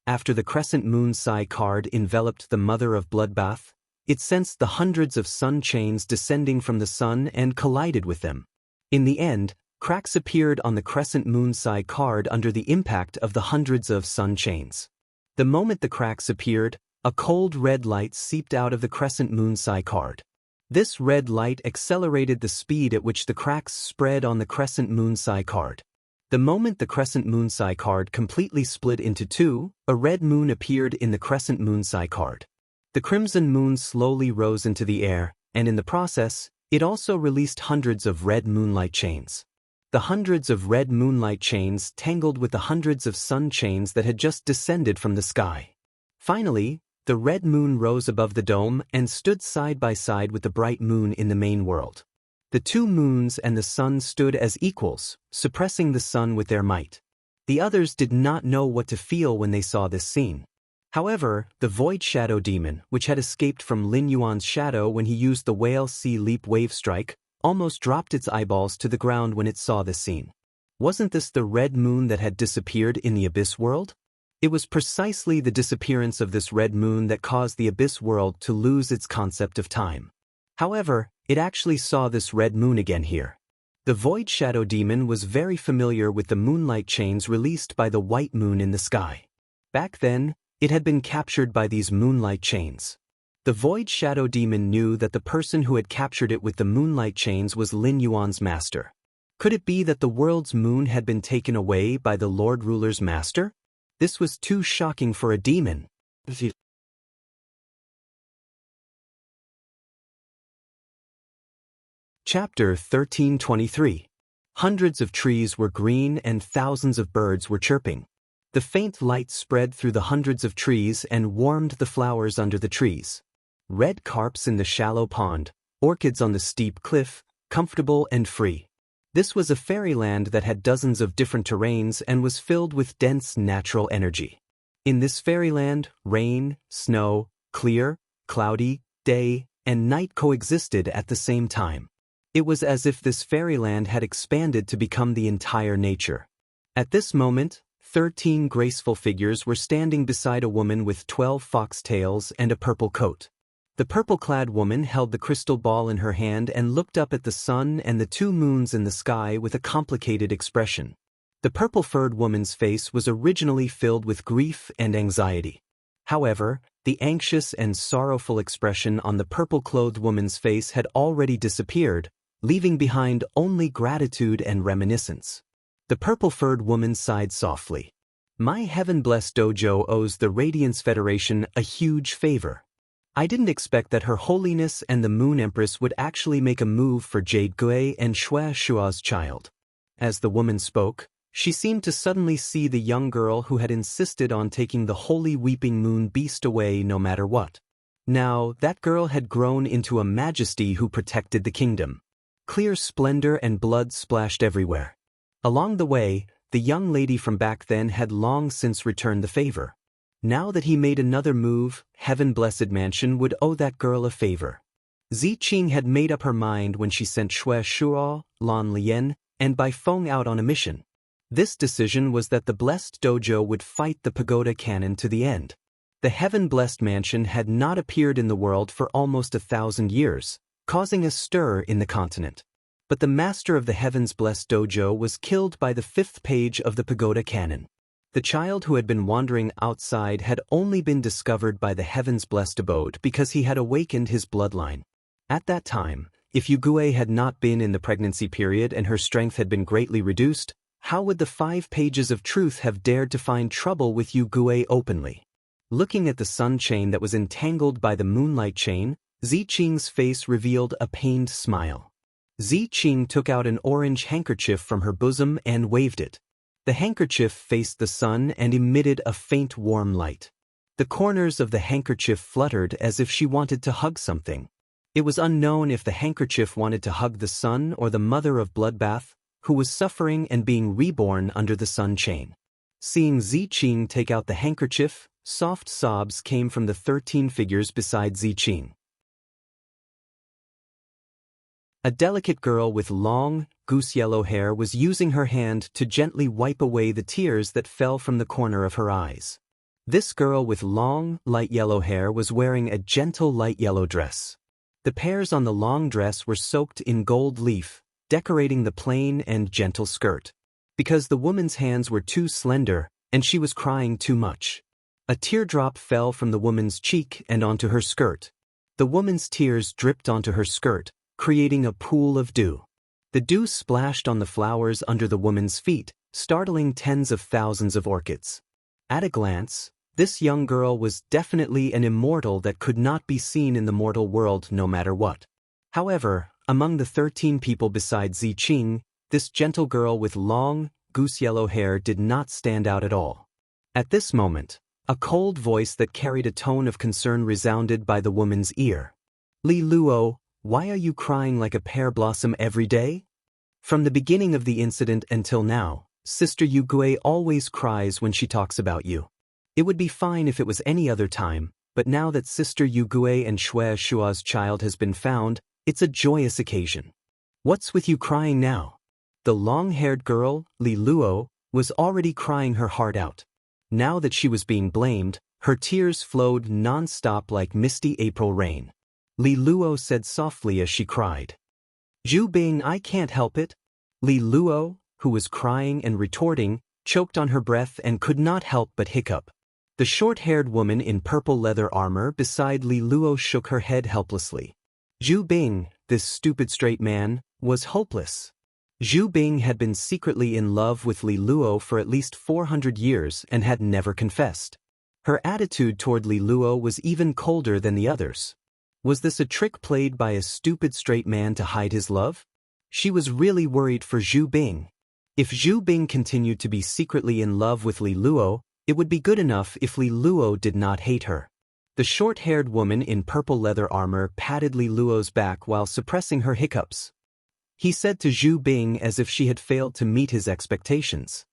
Speaker 1: After the crescent moon Psi card enveloped the mother of Bloodbath, it sensed the hundreds of sun chains descending from the sun and collided with them. In the end, cracks appeared on the crescent moon Psi card under the impact of the hundreds of sun chains. The moment the cracks appeared, a cold red light seeped out of the crescent moon Psi card. This red light accelerated the speed at which the cracks spread on the crescent moon Psi card. The moment the crescent moon Psi card completely split into 2, a red moon appeared in the crescent moon Psi card. The crimson moon slowly rose into the air, and in the process, it also released hundreds of red moonlight chains. The hundreds of red moonlight chains tangled with the hundreds of sun chains that had just descended from the sky. Finally, the red moon rose above the dome and stood side by side with the bright moon in the main world. The 2 moons and the sun stood as equals, suppressing the sun with their might. The others did not know what to feel when they saw this scene. However, the Void Shadow Demon, which had escaped from Lin Yuan's shadow when he used the Whale Sea Leap Wave Strike, almost dropped its eyeballs to the ground when it saw this scene. Wasn't this the red moon that had disappeared in the Abyss world? It was precisely the disappearance of this red moon that caused the Abyss world to lose its concept of time. However, it actually saw this red moon again here. The Void Shadow Demon was very familiar with the moonlight chains released by the white moon in the sky. Back then, it had been captured by these moonlight chains. The Void Shadow Demon knew that the person who had captured it with the moonlight chains was Lin Yuan's master. Could it be that the world's moon had been taken away by the Lord Ruler's master? This was too shocking for a demon. Chapter 1323. Hundreds of trees were green and thousands of birds were chirping. The faint light spread through the hundreds of trees and warmed the flowers under the trees. Red carps in the shallow pond, orchids on the steep cliff, comfortable and free. This was a fairyland that had dozens of different terrains and was filled with dense natural energy. In this fairyland, rain, snow, clear, cloudy, day, and night coexisted at the same time. It was as if this fairyland had expanded to become the entire nature. At this moment, 13 graceful figures were standing beside a woman with 12 foxtails and a purple coat. The purple-clad woman held the crystal ball in her hand and looked up at the sun and the 2 moons in the sky with a complicated expression. The purple-furred woman's face was originally filled with grief and anxiety. However, the anxious and sorrowful expression on the purple-clothed woman's face had already disappeared, leaving behind only gratitude and reminiscence. The purple-furred woman sighed softly. My heaven-blessed dojo owes the Radiance Federation a huge favor. I didn't expect that Her Holiness and the Moon Empress would actually make a move for Jade Gui and Xue Shua's child. As the woman spoke, she seemed to suddenly see the young girl who had insisted on taking the holy weeping moon beast away no matter what. Now, that girl had grown into a majesty who protected the kingdom. Clear splendor and blood splashed everywhere. Along the way, the young lady from back then had long since returned the favor. Now that he made another move, Heaven-Blessed Mansion would owe that girl a favor. Ziqing had made up her mind when she sent Xue Shuo, Lan Lian, and Bai Feng out on a mission. This decision was that the Blessed Dojo would fight the Pagoda Cannon to the end. The Heaven-Blessed Mansion had not appeared in the world for almost 1,000 years, causing a stir in the continent. But the master of the Heavens Blessed Dojo was killed by the 5th page of the Pagoda Cannon. The child who had been wandering outside had only been discovered by the heaven's blessed abode because he had awakened his bloodline. At that time, if Yugui had not been in the pregnancy period and her strength had been greatly reduced, how would the 5 pages of truth have dared to find trouble with Yugui openly? Looking at the sun chain that was entangled by the moonlight chain, Ziqing's face revealed a pained smile. Ziqing took out an orange handkerchief from her bosom and waved it. The handkerchief faced the sun and emitted a faint warm light. The corners of the handkerchief fluttered as if she wanted to hug something. It was unknown if the handkerchief wanted to hug the sun or the mother of Bloodbath, who was suffering and being reborn under the sun chain. Seeing Ziqing take out the handkerchief, soft sobs came from the 13 figures beside Ziqing. A delicate girl with long, goose-yellow hair was using her hand to gently wipe away the tears that fell from the corner of her eyes. This girl with long, light yellow hair was wearing a gentle light yellow dress. The pears on the long dress were soaked in gold leaf, decorating the plain and gentle skirt. Because the woman's hands were too slender, and she was crying too much. A teardrop fell from the woman's cheek and onto her skirt. The woman's tears dripped onto her skirt, creating a pool of dew. The dew splashed on the flowers under the woman's feet, startling tens of thousands of orchids. At a glance, this young girl was definitely an immortal that could not be seen in the mortal world no matter what. However, among the 13 people beside Ziqing, this gentle girl with long, goose-yellow hair did not stand out at all. At this moment, a cold voice that carried a tone of concern resounded by the woman's ear. "Li Luo, why are you crying like a pear blossom every day?" From the beginning of the incident until now, Sister Yugui always cries when she talks about you. It would be fine if it was any other time, but now that Sister Yugui and Xianxia's child has been found, it's a joyous occasion. What's with you crying now? The long-haired girl, Li Luo, was already crying her heart out. Now that she was being blamed, her tears flowed non-stop like misty April rain. Li Luo said softly as she cried. "Zhu Bing, I can't help it." Li Luo, who was crying and retorting, choked on her breath and could not help but hiccup. The short-haired woman in purple leather armor beside Li Luo shook her head helplessly. Zhu Bing, this stupid straight man, was hopeless. Zhu Bing had been secretly in love with Li Luo for at least 400 years and had never confessed. Her attitude toward Li Luo was even colder than the others. Was this a trick played by a stupid straight man to hide his love? She was really worried for Zhu Bing. If Zhu Bing continued to be secretly in love with Li Luo, it would be good enough if Li Luo did not hate her. The short-haired woman in purple leather armor patted Li Luo's back while suppressing her hiccups. He said to Zhu Bing as if she had failed to meet his expectations.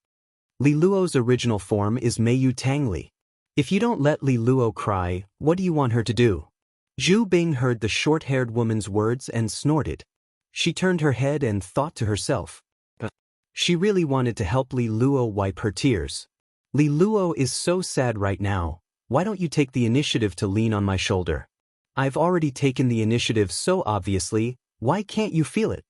Speaker 1: Li Luo's original form is Meiyu Tangli. If you don't let Li Luo cry, what do you want her to do? Zhu Bing heard the short-haired woman's words and snorted. She turned her head and thought to herself. She really wanted to help Li Luo wipe her tears. Li Luo is so sad right now. Why don't you take the initiative to lean on my shoulder? I've already taken the initiative so obviously, why can't you feel it?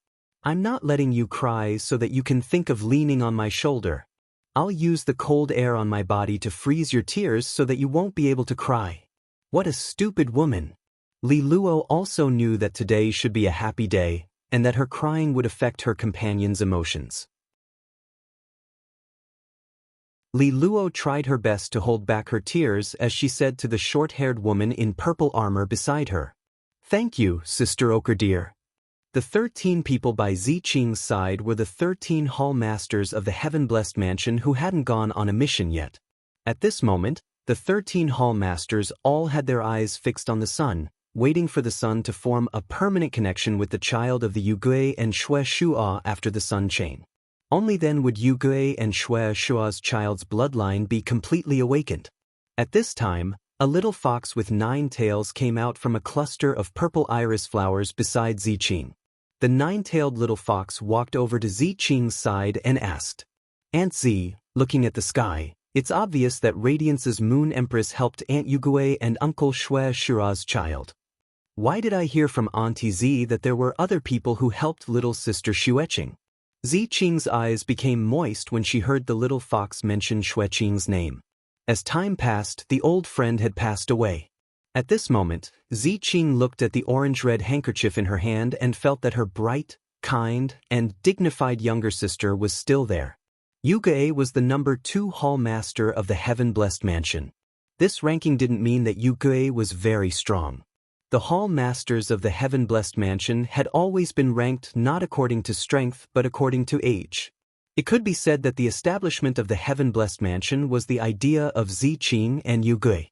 Speaker 1: I'm not letting you cry so that you can think of leaning on my shoulder. I'll use the cold air on my body to freeze your tears so that you won't be able to cry. What a stupid woman. Li Luo also knew that today should be a happy day, and that her crying would affect her companion's emotions. Li Luo tried her best to hold back her tears as she said to the short-haired woman in purple armor beside her. "Thank you, Sister Ochre dear." The 13 people by Ziqing's side were the 13 hall masters of the heaven-blessed mansion who hadn't gone on a mission yet. At this moment, the 13 hall masters all had their eyes fixed on the sun, waiting for the sun to form a permanent connection with the child of the Yugui and Xianxia after the sun chain. Only then would Yugui and Xianxia's child's bloodline be completely awakened. At this time, a little fox with 9 tails came out from a cluster of purple iris flowers beside Ziqing. The 9-tailed little fox walked over to Ziqing's side and asked, "Aunt Z, looking at the sky, it's obvious that Radiance's Moon Empress helped Aunt Yugui and Uncle Xiaxia's child. Why did I hear from Auntie Z that there were other people who helped little sister Xueqing?" Ziqing's eyes became moist when she heard the little fox mention Xueqing's name. As time passed, the old friend had passed away. At this moment, Ziqing looked at the orange-red handkerchief in her hand and felt that her bright, kind, and dignified younger sister was still there. Yuge was the #2 hall master of the heaven-blessed mansion. This ranking didn't mean that Yuge was very strong. The hall masters of the heaven-blessed mansion had always been ranked not according to strength but according to age. It could be said that the establishment of the heaven-blessed mansion was the idea of Ziqing and Yuge.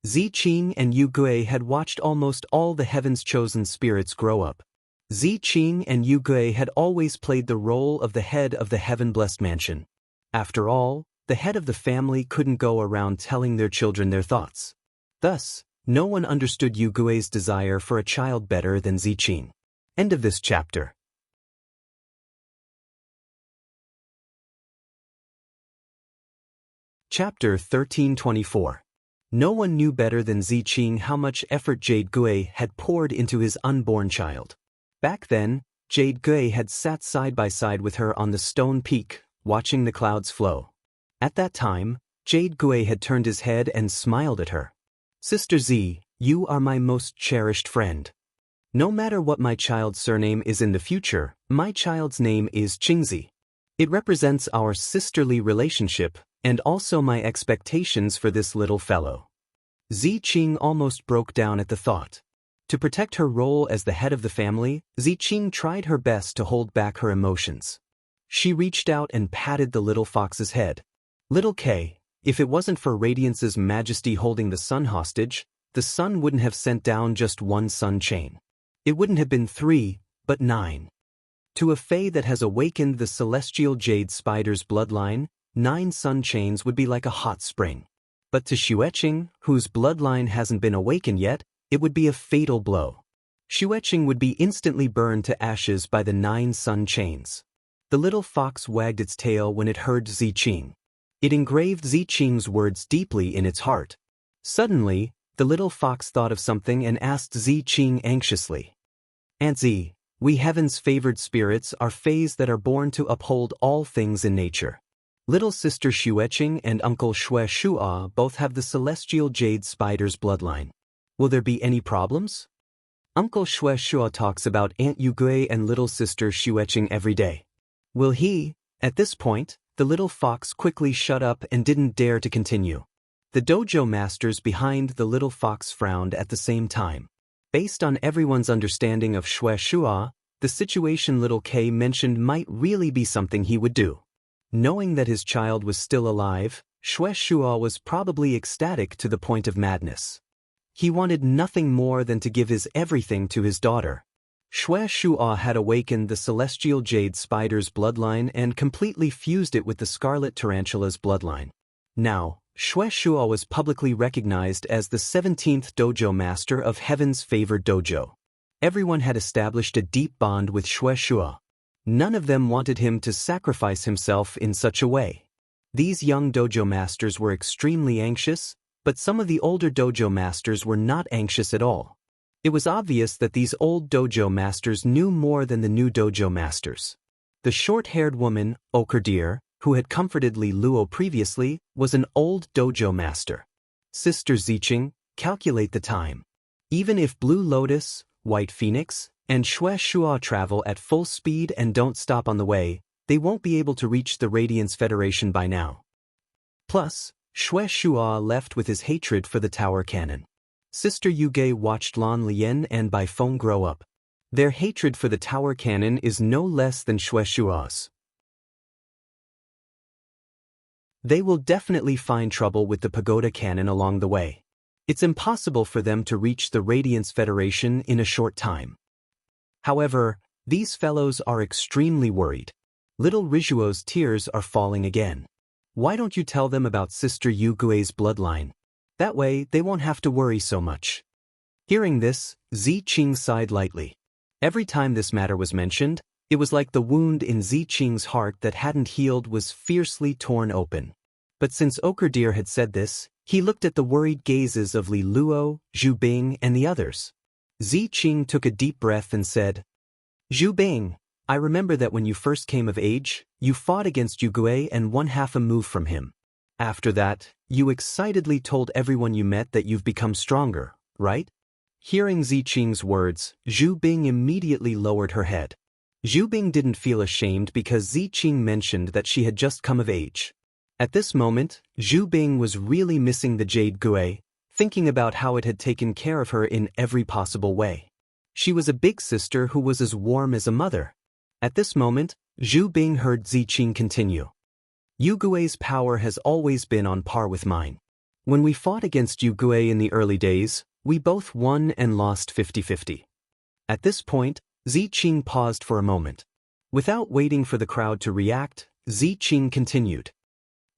Speaker 1: Ziqing and Yuge had watched almost all the heaven's chosen spirits grow up. Ziqing and Yuge had always played the role of the head of the heaven-blessed mansion. After all, the head of the family couldn't go around telling their children their thoughts. Thus, no one understood Yugue's desire for a child better than Ziqing. End of this chapter. Chapter 1324. No one knew better than Ziqing how much effort Jade Gui had poured into his unborn child. Back then, Jade Gui had sat side by side with her on the stone peak, watching the clouds flow. At that time, Jade Gui had turned his head and smiled at her. "Sister Z, you are my most cherished friend. No matter what my child's surname is in the future, my child's name is Qingzi. It represents our sisterly relationship and also my expectations for this little fellow." Ziqing almost broke down at the thought. To protect her role as the head of the family, Ziqing tried her best to hold back her emotions. She reached out and patted the little fox's head. "Little K, if it wasn't for Radiance's majesty holding the sun hostage, the sun wouldn't have sent down just one sun chain. It wouldn't have been 3, but 9. To a fae that has awakened the celestial jade spider's bloodline, 9 sun chains would be like a hot spring. But to Xueqing, whose bloodline hasn't been awakened yet, it would be a fatal blow. Xueqing would be instantly burned to ashes by the 9 sun chains." The little fox wagged its tail when it heard Ziqing. It engraved Ziqing's words deeply in its heart. Suddenly, the little fox thought of something and asked Ziqing anxiously. "Aunt Z, we heaven's favored spirits are fays that are born to uphold all things in nature. Little sister Xueqing and uncle Xue Shua both have the celestial jade spider's bloodline. Will there be any problems?" Uncle Xue Shua talks about Aunt Yugue and little sister Xueqing every day. Will he? At this point, the little fox quickly shut up and didn't dare to continue. The dojo masters behind the little fox frowned at the same time. Based on everyone's understanding of Xue Shua, the situation little K mentioned might really be something he would do. Knowing that his child was still alive, Xue Shua was probably ecstatic to the point of madness. He wanted nothing more than to give his everything to his daughter. Xue Shua had awakened the celestial jade spider's bloodline and completely fused it with the scarlet tarantula's bloodline. Now, Xue Shua was publicly recognized as the 17th dojo master of heaven's favored dojo. Everyone had established a deep bond with Xue Shua. None of them wanted him to sacrifice himself in such a way. These young dojo masters were extremely anxious, but some of the older dojo masters were not anxious at all. It was obvious that these old dojo masters knew more than the new dojo masters. The short-haired woman, Okurdir, who had comforted Li Luo previously, was an old dojo master. "Sister Ziqing, calculate the time. Even if Blue Lotus, White Phoenix, and Xue Shua travel at full speed and don't stop on the way, they won't be able to reach the Radiance Federation by now. Plus, Xue Shua left with his hatred for the tower cannon. Sister Yuge watched Lan Lian and Bai Feng grow up. Their hatred for the tower cannon is no less than Xue Shua's. They will definitely find trouble with the pagoda cannon along the way. It's impossible for them to reach the Radiance Federation in a short time. However, these fellows are extremely worried. Little Rizuo's tears are falling again. Why don't you tell them about Sister Yugue's bloodline? That way, they won't have to worry so much." Hearing this, Ziqing sighed lightly. Every time this matter was mentioned, it was like the wound in Ziqing's heart that hadn't healed was fiercely torn open. But since Okurdir had said this, he looked at the worried gazes of Li Luo, Zhu Bing, and the others. Ziqing took a deep breath and said, "Zhu Bing, I remember that when you first came of age, you fought against Yugui and won half a move from him. After that, you excitedly told everyone you met that you've become stronger, right? Hearing Ziqing's words, Zhu Bing immediately lowered her head. Zhu Bing didn't feel ashamed because Ziqing mentioned that she had just come of age. At this moment, Zhu Bing was really missing the Jade Gui, thinking about how it had taken care of her in every possible way. She was a big sister who was as warm as a mother. At this moment, Zhu Bing heard Ziqing continue. Yugui's power has always been on par with mine. When we fought against Yugui in the early days, we both won and lost 50-50. At this point, Ziqing paused for a moment. Without waiting for the crowd to react, Ziqing continued.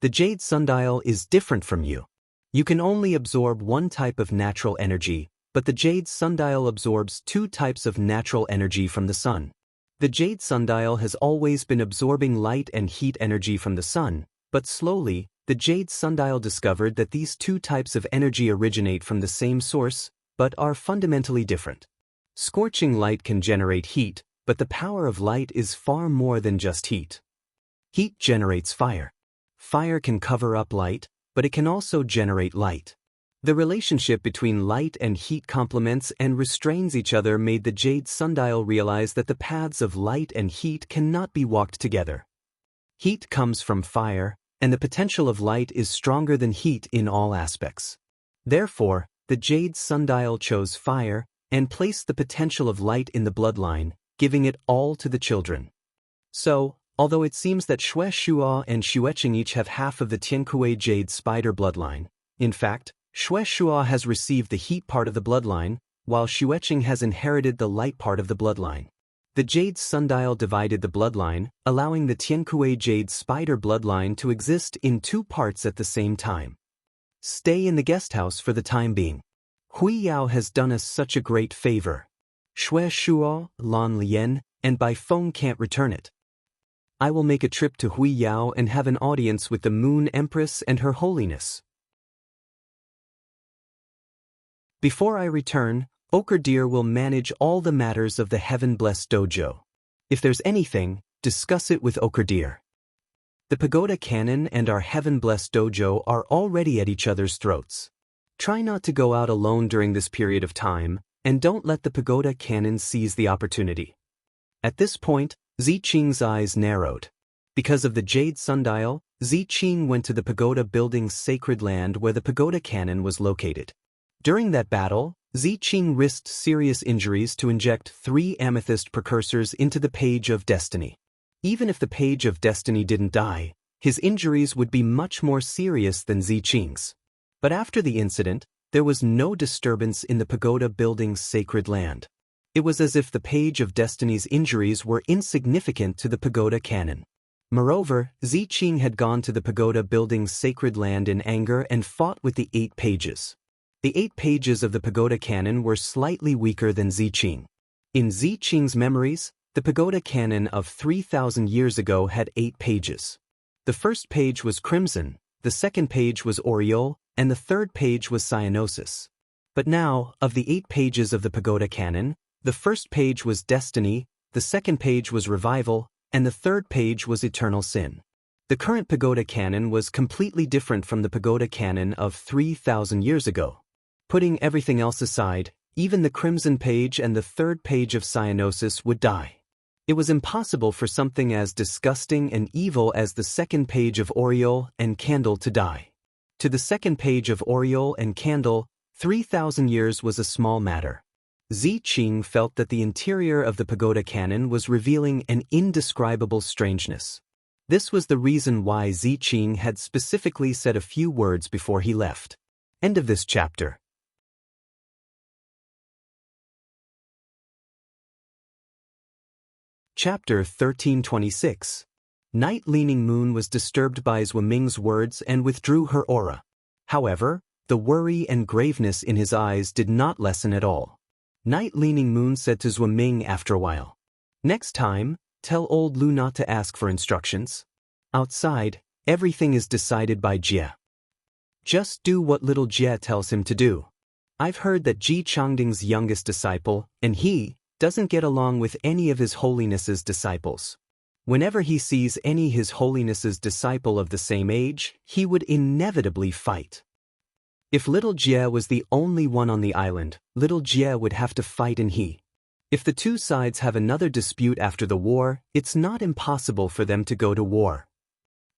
Speaker 1: The Jade Sundial is different from you. You can only absorb one type of natural energy, but the Jade Sundial absorbs two types of natural energy from the sun. The Jade Sundial has always been absorbing light and heat energy from the sun, but slowly, the Jade Sundial discovered that these two types of energy originate from the same source, but are fundamentally different. Scorching light can generate heat, but the power of light is far more than just heat. Heat generates fire. Fire can cover up light, but it can also generate light. The relationship between light and heat complements and restrains each other made the Jade Sundial realize that the paths of light and heat cannot be walked together. Heat comes from fire, and the potential of light is stronger than heat in all aspects. Therefore, the Jade Sundial chose fire and placed the potential of light in the bloodline, giving it all to the children. So, although it seems that Xue Shuo and Xueqing each have half of the Tiankui Jade Spider bloodline, in fact, Xue Shuo has received the heat part of the bloodline, while Xueqing has inherited the light part of the bloodline. The Jade Sundial divided the bloodline, allowing the Tiankui Jade Spider bloodline to exist in two parts at the same time. Stay in the guest house for the time being. Hui Yao has done us such a great favor. Xue Shuo, Lan Lian, and Bai Feng can't return it. I will make a trip to Hui Yao and have an audience with the Moon Empress and Her Holiness. Before I return, Ochre Deer will manage all the matters of the Heaven-Blessed Dojo. If there's anything, discuss it with Ochre Deer. The Pagoda Cannon and our Heaven-Blessed Dojo are already at each other's throats. Try not to go out alone during this period of time, and don't let the Pagoda Cannon seize the opportunity. At this point, Ziqing's eyes narrowed. Because of the Jade Sundial, Ziqing went to the pagoda building's sacred land where the Pagoda Cannon was located. During that battle, Ziqing risked serious injuries to inject 3 amethyst precursors into the Page of Destiny. Even if the Page of Destiny didn't die, his injuries would be much more serious than Ziqing's. But after the incident, there was no disturbance in the pagoda building's sacred land. It was as if the Page of Destiny's injuries were insignificant to the Pagoda Cannon. Moreover, Ziqing had gone to the pagoda building's sacred land in anger and fought with the 8 pages. The 8 pages of the Pagoda Cannon were slightly weaker than Ziqing. In Ziqing's memories, the Pagoda Cannon of 3,000 years ago had 8 pages. The first page was Crimson, the second page was Aureole, and the third page was Cyanosis. But now, of the 8 pages of the Pagoda Cannon, the first page was Destiny, the second page was Revival, and the third page was Eternal Sin. The current Pagoda Cannon was completely different from the Pagoda Cannon of 3,000 years ago. Putting everything else aside, even the Crimson page and the third page of Cyanosis would die. It was impossible for something as disgusting and evil as the second page of Aureole and Candle to die. To the second page of Aureole and Candle, 3,000 years was a small matter. Ziqing felt that the interior of the Pagoda Cannon was revealing an indescribable strangeness. This was the reason why Ziqing had specifically said a few words before he left. End of this chapter. Chapter 1326. Night-leaning Moon was disturbed by Zhuaming's words and withdrew her aura. However, the worry and graveness in his eyes did not lessen at all. Night-leaning Moon said to Zhuaming after a while, "Next time, tell old Lu not to ask for instructions. Outside, everything is decided by Jie. Just do what little Jie tells him to do. I've heard that Ji Changding's youngest disciple, and he, doesn't get along with any of His Holiness's disciples. Whenever he sees any His Holiness's disciple of the same age, he would inevitably fight. If little Jie was the only one on the island, little Jie would have to fight and he. If the two sides have another dispute after the war, it's not impossible for them to go to war.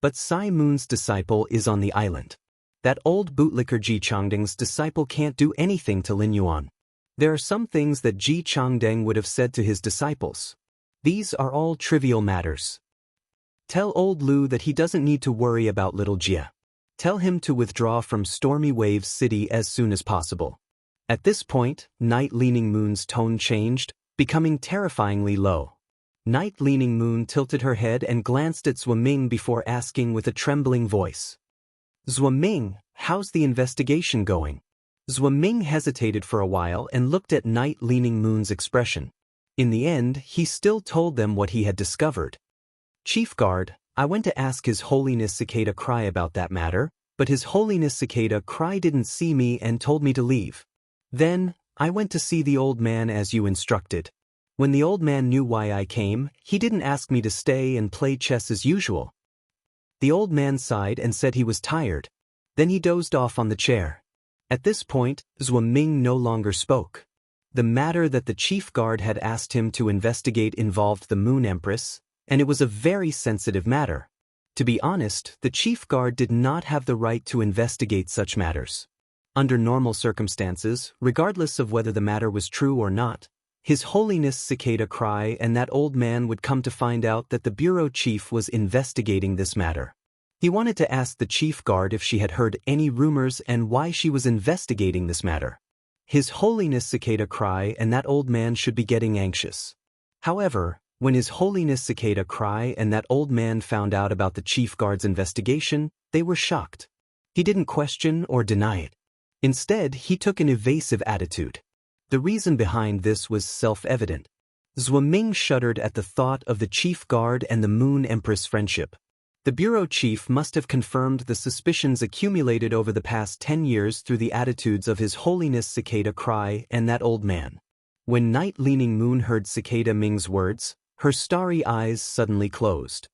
Speaker 1: But Sai Moon's disciple is on the island. That old bootlicker Ji Changdeng's disciple can't do anything to Lin Yuan. There are some things that Ji Changdeng would have said to his disciples. These are all trivial matters. Tell old Lu that he doesn't need to worry about little Jie. Tell him to withdraw from Stormy Waves City as soon as possible. At this point, Night Leaning Moon's tone changed, becoming terrifyingly low. Night Leaning Moon tilted her head and glanced at Zhuoming before asking with a trembling voice. Zhuoming, how's the investigation going? Zhuoming hesitated for a while and looked at Night Leaning Moon's expression. In the end, he still told them what he had discovered. Chief Guard, I went to ask His Holiness Cicada Cry about that matter, but His Holiness Cicada Cry didn't see me and told me to leave. Then, I went to see the old man as you instructed. When the old man knew why I came, he didn't ask me to stay and play chess as usual. The old man sighed and said he was tired. Then he dozed off on the chair. At this point, Zhuoming no longer spoke. The matter that the chief guard had asked him to investigate involved the Moon Empress, and it was a very sensitive matter. To be honest, the chief guard did not have the right to investigate such matters. Under normal circumstances, regardless of whether the matter was true or not, His Holiness Cicada Cry and that old man would come to find out that the bureau chief was investigating this matter. He wanted to ask the chief guard if she had heard any rumors and why she was investigating this matter. His Holiness Cicada Cry and that old man should be getting anxious. However, when His Holiness Cicada Cry and that old man found out about the chief guard's investigation, they were shocked. He didn't question or deny it. Instead, he took an evasive attitude. The reason behind this was self-evident. Zhuoming shuddered at the thought of the chief guard and the Moon Empress friendship. The bureau chief must have confirmed the suspicions accumulated over the past 10 years through the attitudes of His Holiness Cicada Cry and that old man. When Night Leaning Moon heard Cicada Ming's words, her starry eyes suddenly closed.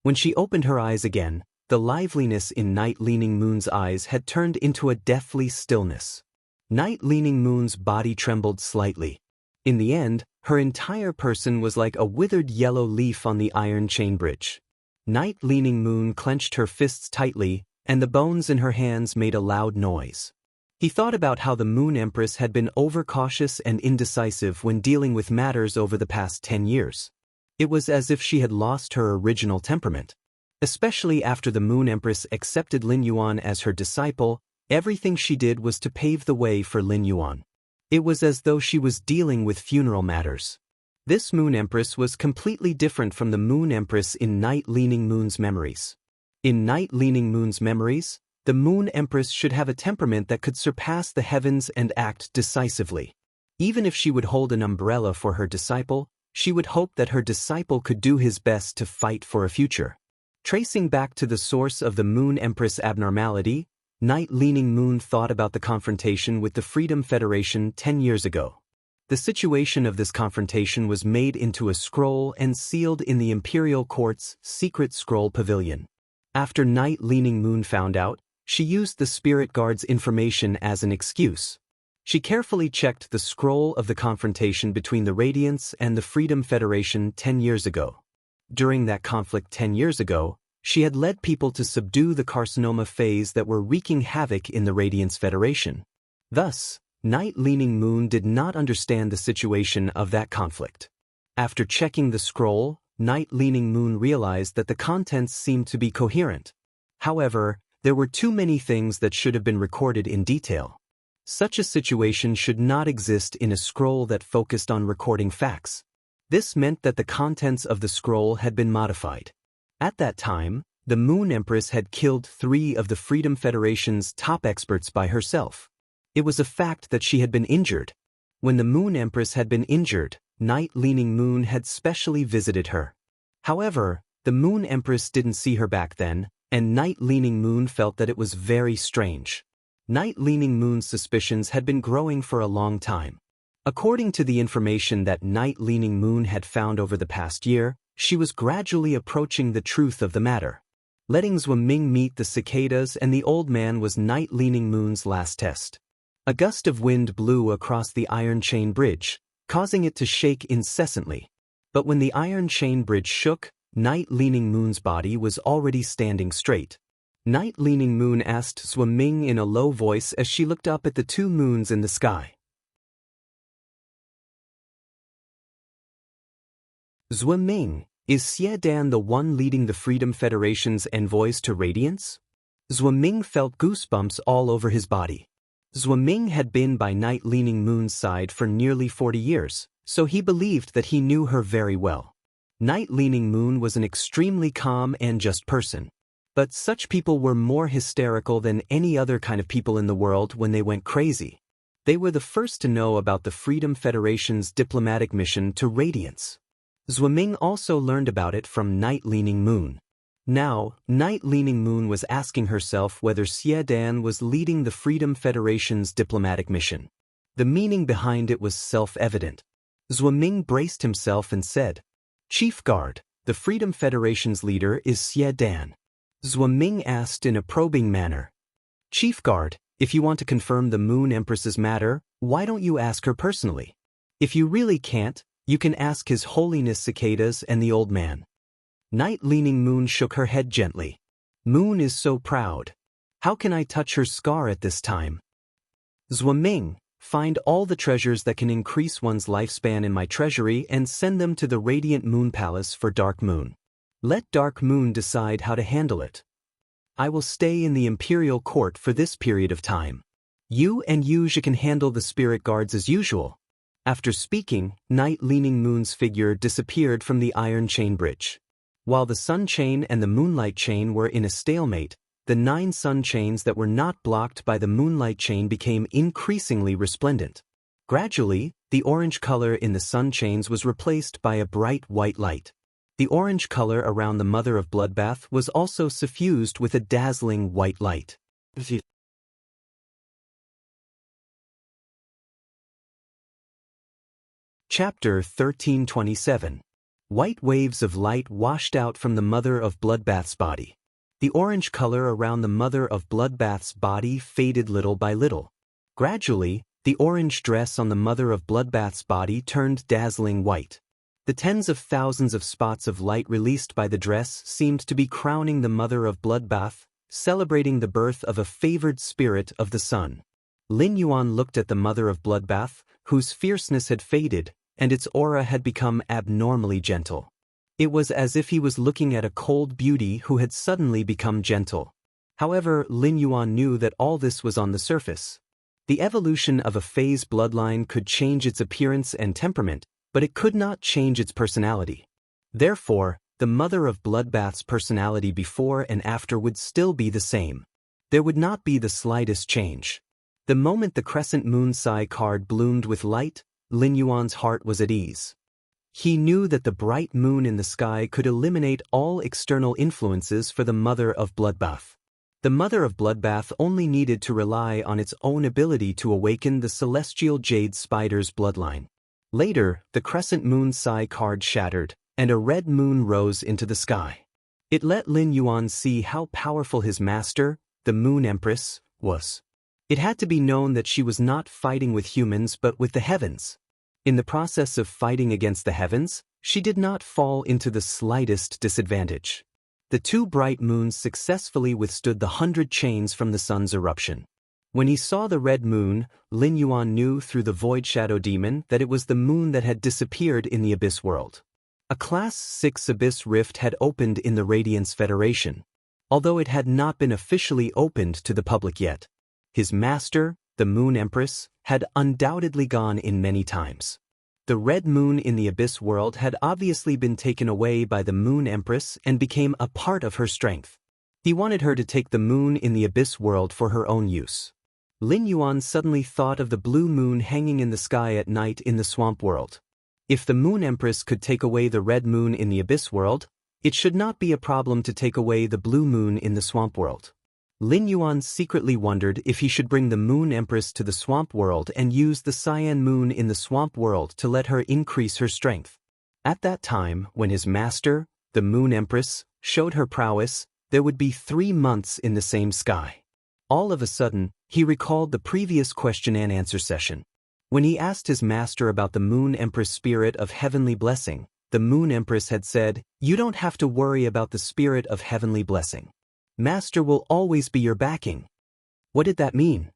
Speaker 1: When she opened her eyes again, the liveliness in Night Leaning Moon's eyes had turned into a deathly stillness. Night Leaning Moon's body trembled slightly. In the end, her entire person was like a withered yellow leaf on the iron chain bridge. Night Leaning Moon clenched her fists tightly, and the bones in her hands made a loud noise. He thought about how the Moon Empress had been overcautious and indecisive when dealing with matters over the past 10 years. It was as if she had lost her original temperament. Especially after the Moon Empress accepted Lin Yuan as her disciple, everything she did was to pave the way for Lin Yuan. It was as though she was dealing with funeral matters. This Moon Empress was completely different from the Moon Empress in Night Leaning Moon's memories. In Night Leaning Moon's memories, the Moon Empress should have a temperament that could surpass the heavens and act decisively. Even if she would hold an umbrella for her disciple, she would hope that her disciple could do his best to fight for a future. Tracing back to the source of the Moon Empress abnormality, Night Leaning Moon thought about the confrontation with the Freedom Federation 10 years ago. The situation of this confrontation was made into a scroll and sealed in the Imperial Court's secret scroll pavilion. After Night Leaning Moon found out, she used the Spirit Guard's information as an excuse. She carefully checked the scroll of the confrontation between the Radiance and the Freedom Federation 10 years ago. During that conflict 10 years ago, she had led people to subdue the carcinoma phase that were wreaking havoc in the Radiance Federation. Thus, Night Leaning Moon did not understand the situation of that conflict. After checking the scroll, Night Leaning Moon realized that the contents seemed to be coherent. However, there were too many things that should have been recorded in detail. Such a situation should not exist in a scroll that focused on recording facts. This meant that the contents of the scroll had been modified. At that time, the Moon Empress had killed 3 of the Freedom Federation's top experts by herself. It was a fact that she had been injured. When the Moon Empress had been injured, Night Leaning Moon had specially visited her. However, the Moon Empress didn't see her back then, and Night Leaning Moon felt that it was very strange. Night-leaning Moon's suspicions had been growing for a long time. According to the information that Night-leaning Moon had found over the past year, she was gradually approaching the truth of the matter. Letting Ming meet the cicadas and the old man was Night-leaning Moon's last test. A gust of wind blew across the iron chain bridge, causing it to shake incessantly. But when the iron chain bridge shook, Night-leaning Moon's body was already standing straight. Night-leaning Moon asked Ming in a low voice as she looked up at the two moons in the sky. Ming, is Xie Dan the one leading the Freedom Federation's envoys to Radiance? Ming felt goosebumps all over his body. Ming had been by Night-leaning Moon's side for nearly 40 years, so he believed that he knew her very well. Night-leaning Moon was an extremely calm and just person. But such people were more hysterical than any other kind of people in the world when they went crazy. They were the first to know about the Freedom Federation's diplomatic mission to Radiance. Ming also learned about it from Night-leaning Moon. Now, Night-leaning Moon was asking herself whether Xie Dan was leading the Freedom Federation's diplomatic mission. The meaning behind it was self-evident. Ming braced himself and said, "Chief Guard, the Freedom Federation's leader is Xie Dan." Ming asked in a probing manner, "Chief Guard, if you want to confirm the Moon Empress's matter, why don't you ask her personally? If you really can't, you can ask His Holiness Cicadas and the old man." Night-leaning Moon shook her head gently. "Moon is so proud. How can I touch her scar at this time?" Ming, find all the treasures that can increase one's lifespan in my treasury and send them to the Radiant Moon Palace for Dark Moon. Let Dark Moon decide how to handle it. I will stay in the Imperial Court for this period of time. You and Yuja can handle the spirit guards as usual." After speaking, Night-leaning Moon's figure disappeared from the iron chain bridge. While the sun chain and the moonlight chain were in a stalemate, the 9 sun chains that were not blocked by the moonlight chain became increasingly resplendent. Gradually, the orange color in the sun chains was replaced by a bright white light. The orange color around the Mother of Bloodbath was also suffused with a dazzling white light. Chapter 1327. White waves of light washed out from the Mother of Bloodbath's body. The orange color around the Mother of Bloodbath's body faded little by little. Gradually, the orange dress on the Mother of Bloodbath's body turned dazzling white. The tens of thousands of spots of light released by the dress seemed to be crowning the Mother of Bloodbath, celebrating the birth of a favored spirit of the sun. Lin Yuan looked at the Mother of Bloodbath, whose fierceness had faded, and its aura had become abnormally gentle. It was as if he was looking at a cold beauty who had suddenly become gentle. However, Lin Yuan knew that all this was on the surface. The evolution of a phase bloodline could change its appearance and temperament, but it could not change its personality. Therefore, the Mother of Bloodbath's personality before and after would still be the same. There would not be the slightest change. The moment the crescent moon Sai card bloomed with light, Lin Yuan's heart was at ease. He knew that the bright moon in the sky could eliminate all external influences for the Mother of Bloodbath. The Mother of Bloodbath only needed to rely on its own ability to awaken the celestial jade spider's bloodline. Later, the crescent moon Sai card shattered, and a red moon rose into the sky. It let Lin Yuan see how powerful his master, the Moon Empress, was. It had to be known that she was not fighting with humans but with the heavens. In the process of fighting against the heavens, she did not fall into the slightest disadvantage. The 2 bright moons successfully withstood the 100 chains from the sun's eruption. When he saw the red moon, Lin Yuan knew through the Void Shadow Demon that it was the moon that had disappeared in the Abyss world. A Class 6 Abyss rift had opened in the Radiance Federation, although it had not been officially opened to the public yet. His master, the Moon Empress, had undoubtedly gone in many times. The red moon in the Abyss world had obviously been taken away by the Moon Empress and became a part of her strength. He wanted her to take the moon in the Abyss world for her own use. Lin Yuan suddenly thought of the blue moon hanging in the sky at night in the swamp world. If the Moon Empress could take away the red moon in the Abyss world, it should not be a problem to take away the blue moon in the swamp world. Lin Yuan secretly wondered if he should bring the Moon Empress to the swamp world and use the cyan moon in the swamp world to let her increase her strength. At that time, when his master, the Moon Empress, showed her prowess, there would be 3 months in the same sky. All of a sudden, he recalled the previous question and answer session. When he asked his master about the Moon Empress spirit of heavenly blessing, the Moon Empress had said, "You don't have to worry about the spirit of heavenly blessing. Master will always be your backing." What did that mean?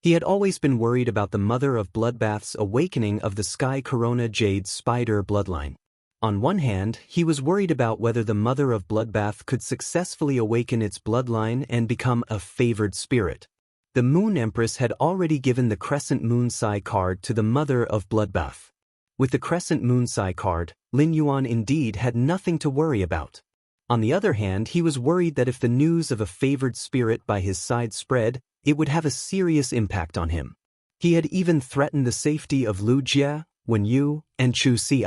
Speaker 1: He had always been worried about the mother of bloodbath's awakening of the Sky Corona Jade Spider bloodline. On one hand, he was worried about whether the mother of bloodbath could successfully awaken its bloodline and become a favored spirit. The Moon Empress had already given the Crescent Moon Sai card to the mother of bloodbath. With the Crescent Moon Sai card, Lin Yuan indeed had nothing to worry about. On the other hand, he was worried that if the news of a favored spirit by his side spread, it would have a serious impact on him. He had even threatened the safety of Lu Jie, Wen Yu, and Chu Si.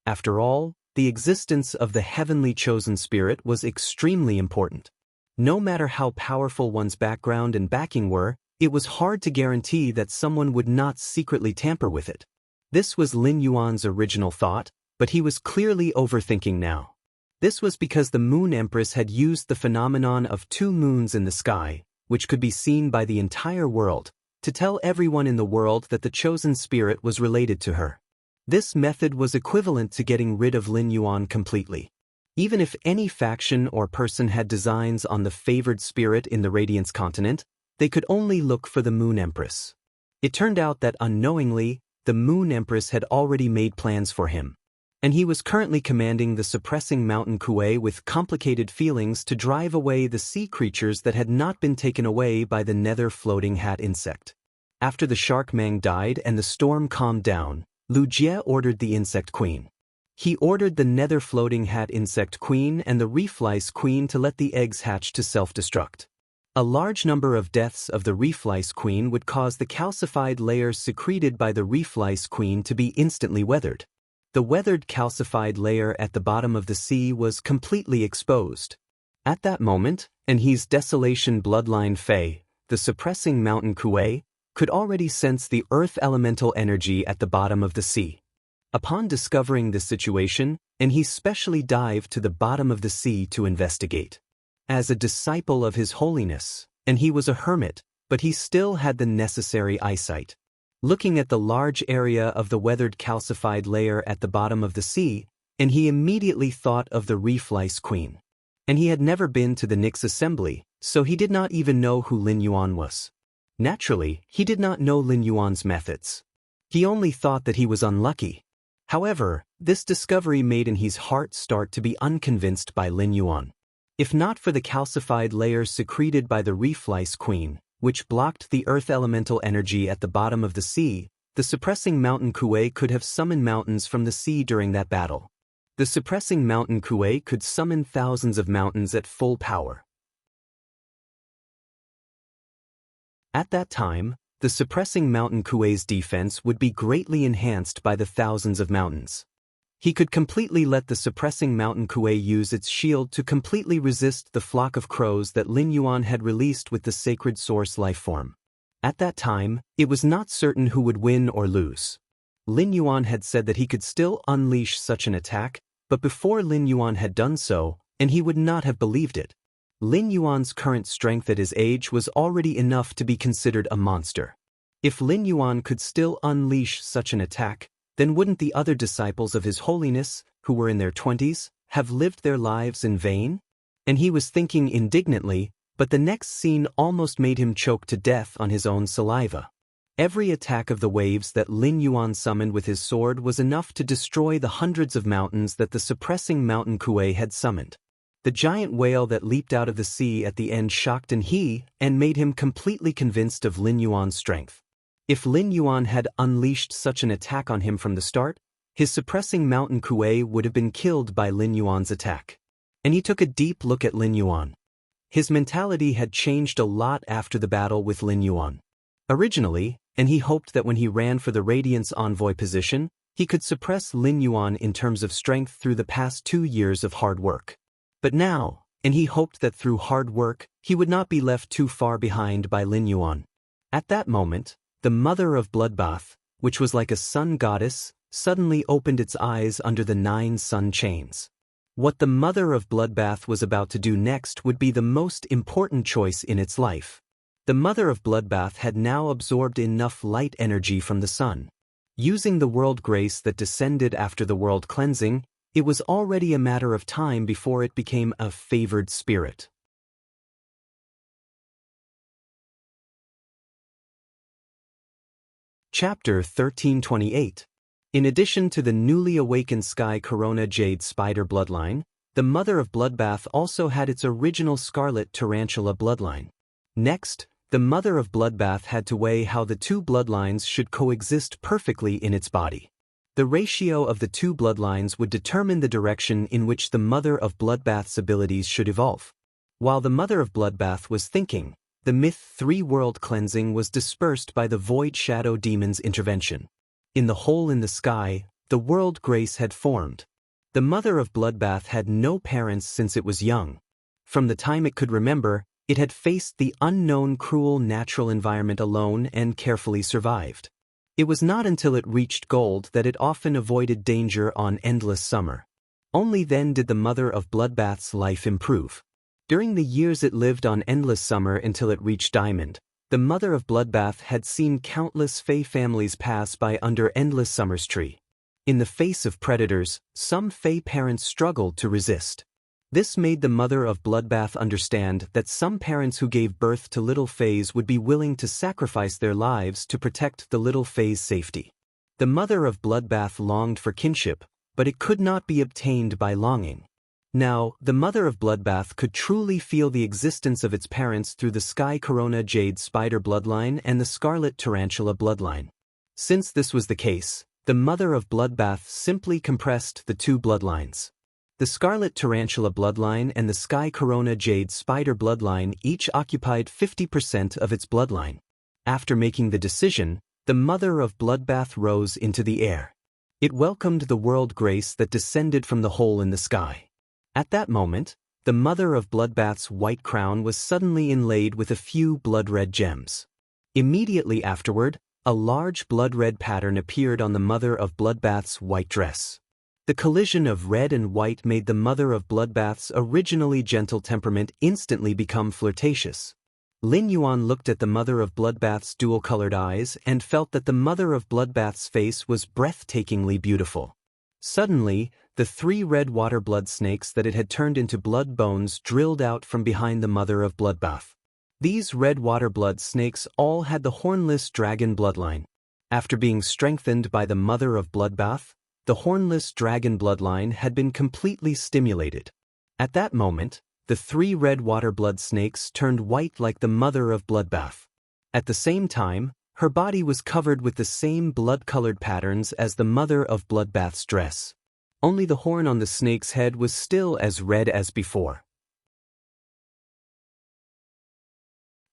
Speaker 1: After all, the existence of the heavenly chosen spirit was extremely important. No matter how powerful one's background and backing were, it was hard to guarantee that someone would not secretly tamper with it. This was Lin Yuan's original thought, but he was clearly overthinking now. This was because the Moon Empress had used the phenomenon of 2 moons in the sky, which could be seen by the entire world, to tell everyone in the world that the chosen spirit was related to her. This method was equivalent to getting rid of Lin Yuan completely. Even if any faction or person had designs on the favored spirit in the Radiance continent, they could only look for the Moon Empress. It turned out that unknowingly, the Moon Empress had already made plans for him, and he was currently commanding the suppressing mountain Kuei with complicated feelings to drive away the sea creatures that had not been taken away by the nether floating hat insect. After the shark Mang died and the storm calmed down, Lu Jie ordered the insect queen. He ordered the nether floating hat insect queen and the reef lice queen to let the eggs hatch to self-destruct. A large number of deaths of the reef lice queen would cause the calcified layer secreted by the reef lice queen to be instantly weathered. The weathered calcified layer at the bottom of the sea was completely exposed. At that moment, Enhe's desolation bloodline Fei, the suppressing mountain Kuei, could already sense the earth elemental energy at the bottom of the sea. Upon discovering this situation, Enhe specially dived to the bottom of the sea to investigate. As a disciple of His Holiness, Enhe was a hermit, but he still had the necessary eyesight. Looking at the large area of the weathered calcified layer at the bottom of the sea, Enhe immediately thought of the reef lice queen. And he had never been to the Nyx assembly, so he did not even know who Lin Yuan was. Naturally, he did not know Lin Yuan's methods. He only thought that he was unlucky. However, this discovery made Enhe's heart start to be unconvinced by Lin Yuan. If not for the calcified layer secreted by the reef lice queen, which blocked the earth elemental energy at the bottom of the sea, the suppressing mountain Kuei could have summoned mountains from the sea during that battle. The suppressing mountain Kuei could summon thousands of mountains at full power. At that time, the suppressing mountain Kuei's defense would be greatly enhanced by the thousands of mountains. He could completely let the suppressing mountain Kuei use its shield to completely resist the flock of crows that Lin Yuan had released with the sacred source lifeform. At that time, it was not certain who would win or lose. Lin Yuan had said that he could still unleash such an attack, but before Lin Yuan had done so, and he would not have believed it. Lin Yuan's current strength at his age was already enough to be considered a monster. If Lin Yuan could still unleash such an attack, then wouldn't the other disciples of His Holiness, who were in their 20s, have lived their lives in vain? And he was thinking indignantly, but the next scene almost made him choke to death on his own saliva. Every attack of the waves that Lin Yuan summoned with his sword was enough to destroy the hundreds of mountains that the suppressing mountain Kuei had summoned. The giant whale that leaped out of the sea at the end shocked Enhe and made him completely convinced of Lin Yuan's strength. If Lin Yuan had unleashed such an attack on him from the start, his suppressing mountain Kuei would have been killed by Lin Yuan's attack. And he took a deep look at Lin Yuan. His mentality had changed a lot after the battle with Lin Yuan. Originally, Enhe hoped that when he ran for the Radiance Envoy position, he could suppress Lin Yuan in terms of strength through the past 2 years of hard work. But now, and he hoped that through hard work, he would not be left too far behind by Lin Yuan. At that moment, the mother of Bloodbath, which was like a sun goddess, suddenly opened its eyes under the 9 sun chains. What the mother of Bloodbath was about to do next would be the most important choice in its life. The mother of Bloodbath had now absorbed enough light energy from the sun. Using the world grace that descended after the world cleansing, it was already a matter of time before it became a favored spirit. Chapter 1328. In addition to the newly awakened Sky Corona Jade Spider bloodline, the mother of Bloodbath also had its original Scarlet Tarantula bloodline. Next, the mother of Bloodbath had to weigh how the two bloodlines should coexist perfectly in its body. The ratio of the two bloodlines would determine the direction in which the mother of Bloodbath's abilities should evolve. While the mother of Bloodbath was thinking, the myth 3 world cleansing was dispersed by the Void Shadow Demon's intervention. In the hole in the sky, the world grace had formed. The mother of Bloodbath had no parents since it was young. From the time it could remember, it had faced the unknown cruel natural environment alone and carefully survived. It was not until it reached gold that it often avoided danger on Endless Summer. Only then did the mother of Bloodbath's life improve. During the years it lived on Endless Summer until it reached Diamond, the mother of Bloodbath had seen countless Fey families pass by under Endless Summer's tree. In the face of predators, some Fey parents struggled to resist. This made the mother of Bloodbath understand that some parents who gave birth to little Feys would be willing to sacrifice their lives to protect the little Fey's safety. The mother of Bloodbath longed for kinship, but it could not be obtained by longing. Now, the mother of Bloodbath could truly feel the existence of its parents through the Sky Corona Jade Spider bloodline and the Scarlet Tarantula bloodline. Since this was the case, the mother of Bloodbath simply compressed the two bloodlines. The Scarlet Tarantula bloodline and the Sky Corona Jade Spider bloodline each occupied 50% of its bloodline. After making the decision, the mother of Bloodbath rose into the air. It welcomed the world grace that descended from the hole in the sky. At that moment, the mother of Bloodbath's white crown was suddenly inlaid with a few blood-red gems. Immediately afterward, a large blood-red pattern appeared on the mother of Bloodbath's white dress. The collision of red and white made the mother of Bloodbath's originally gentle temperament instantly become flirtatious. Lin Yuan looked at the mother of Bloodbath's dual-colored eyes and felt that the mother of Bloodbath's face was breathtakingly beautiful. Suddenly, the 3 red water blood snakes that it had turned into blood bones drilled out from behind the mother of Bloodbath. These red water blood snakes all had the hornless dragon bloodline. After being strengthened by the mother of Bloodbath, the hornless dragon bloodline had been completely stimulated. At that moment, the 3 red water blood snakes turned white like the mother of Bloodbath. At the same time, her body was covered with the same blood-colored patterns as the mother of Bloodbath's dress. Only the horn on the snake's head was still as red as before.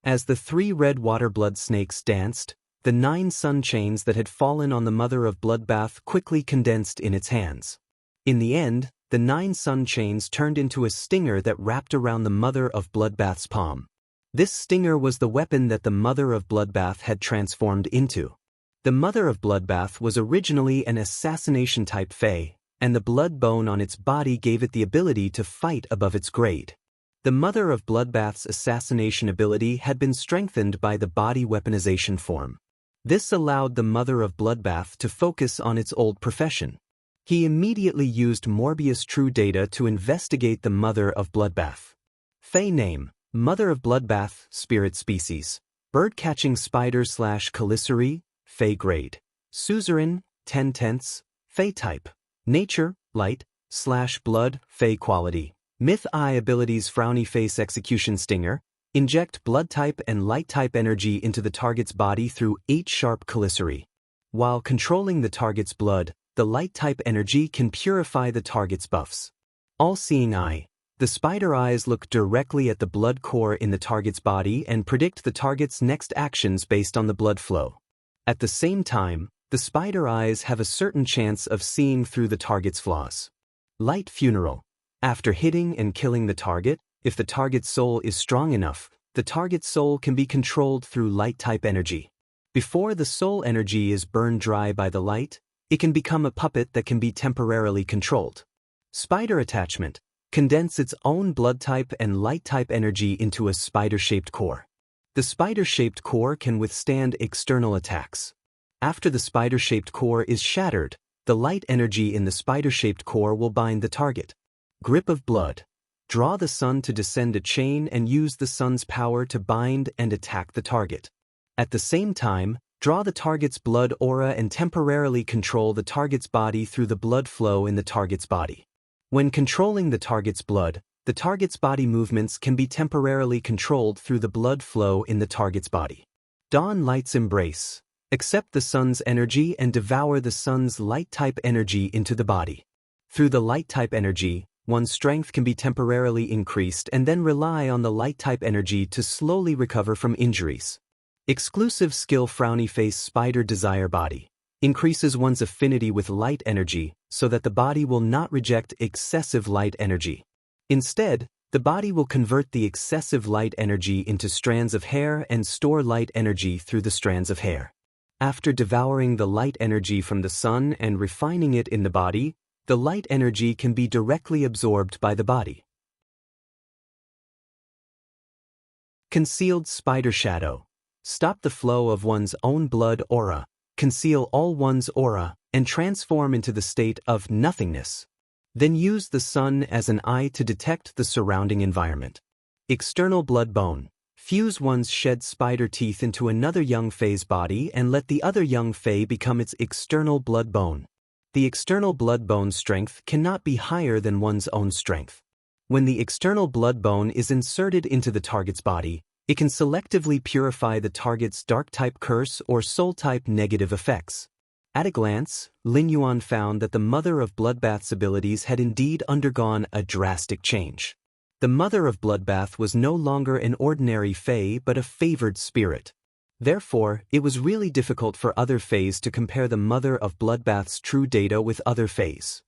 Speaker 1: As the 3 red water blood snakes danced, the 9 sun chains that had fallen on the mother of Bloodbath quickly condensed in its hands. In the end, the 9 sun chains turned into a stinger that wrapped around the mother of Bloodbath's palm. This stinger was the weapon that the mother of Bloodbath had transformed into. The mother of Bloodbath was originally an assassination-type Fey, and the blood bone on its body gave it the ability to fight above its grade. The mother of Bloodbath's assassination ability had been strengthened by the body weaponization form. This allowed the mother of Bloodbath to focus on its old profession. He immediately used Morbius True Data to investigate the mother of Bloodbath. Fey name: Mother of Bloodbath, Spirit Species. Bird-catching spider / Caliceri, Fey grade. Suzerain, 10/10, Fey type. Nature, light / blood, Fey quality. Myth I abilities: Frowny Face Execution Stinger. Inject blood type and light type energy into the target's body through 8 sharp Caliceri. While controlling the target's blood, the light type energy can purify the target's buffs. All-Seeing Eye. The spider eyes look directly at the blood core in the target's body and predict the target's next actions based on the blood flow. At the same time, the spider eyes have a certain chance of seeing through the target's flaws. Light Funeral. After hitting and killing the target, if the target's soul is strong enough, the target's soul can be controlled through light-type energy. Before the soul energy is burned dry by the light, it can become a puppet that can be temporarily controlled. Spider attachment. Condense its own blood type and light type energy into a spider-shaped core. The spider-shaped core can withstand external attacks. After the spider-shaped core is shattered, the light energy in the spider-shaped core will bind the target. Grip of blood. Draw the sun to descend a chain and use the sun's power to bind and attack the target. At the same time, draw the target's blood aura and temporarily control the target's body through the blood flow in the target's body. When controlling the target's blood, the target's body movements can be temporarily controlled through the blood flow in the target's body. Dawn Light's Embrace. Accept the sun's energy and devour the sun's light-type energy into the body. Through the light-type energy, one's strength can be temporarily increased and then rely on the light-type energy to slowly recover from injuries. Exclusive skill Frowny Face Spider Desire Body. Increases one's affinity with light energy so that the body will not reject excessive light energy. Instead, the body will convert the excessive light energy into strands of hair and store light energy through the strands of hair. After devouring the light energy from the sun and refining it in the body, the light energy can be directly absorbed by the body. Concealed Spider Shadow. Stop the flow of one's own blood aura. Conceal all one's aura, and transform into the state of nothingness. Then use the sun as an eye to detect the surrounding environment. External blood bone. Fuse one's shed spider teeth into another young Fae's body and let the other young Fae become its external blood bone. The external blood bone strength cannot be higher than one's own strength. When the external blood bone is inserted into the target's body, it can selectively purify the target's dark-type curse or soul-type negative effects. At a glance, Lin Yuan found that the Mother of Bloodbath's abilities had indeed undergone a drastic change. The Mother of Bloodbath was no longer an ordinary Fae but a favored spirit. Therefore, it was really difficult for other Faes to compare the Mother of Bloodbath's true data with other Faes.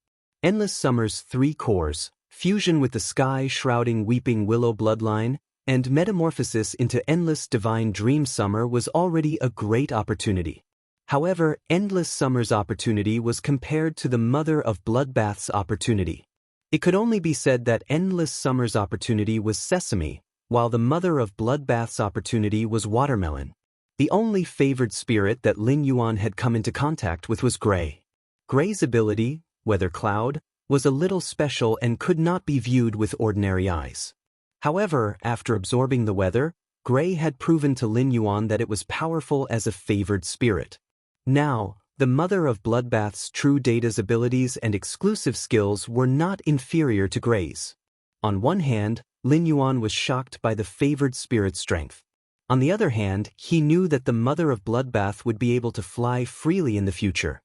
Speaker 1: Endless Summer's 3 cores, fusion with the sky-shrouding Weeping Willow bloodline, and metamorphosis into Endless Divine Dream Summer was already a great opportunity. However, Endless Summer's opportunity was compared to the Mother of Bloodbath's opportunity. It could only be said that Endless Summer's opportunity was sesame, while the Mother of Bloodbath's opportunity was watermelon. The only favored spirit that Lin Yuan had come into contact with was Gray. Gray's ability, Weather Cloud, was a little special and could not be viewed with ordinary eyes. However, after absorbing the weather, Gray had proven to Lin Yuan that it was powerful as a favored spirit. Now, the Mother of Bloodbath's true data's abilities and exclusive skills were not inferior to Gray's. On one hand, Lin Yuan was shocked by the favored spirit's strength. On the other hand, he knew that the Mother of Bloodbath would be able to fly freely in the future.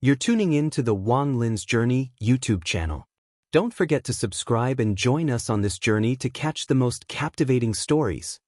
Speaker 1: You're tuning in to the Wang Lin's Journey YouTube channel. Don't forget to subscribe and join us on this journey to catch the most captivating stories.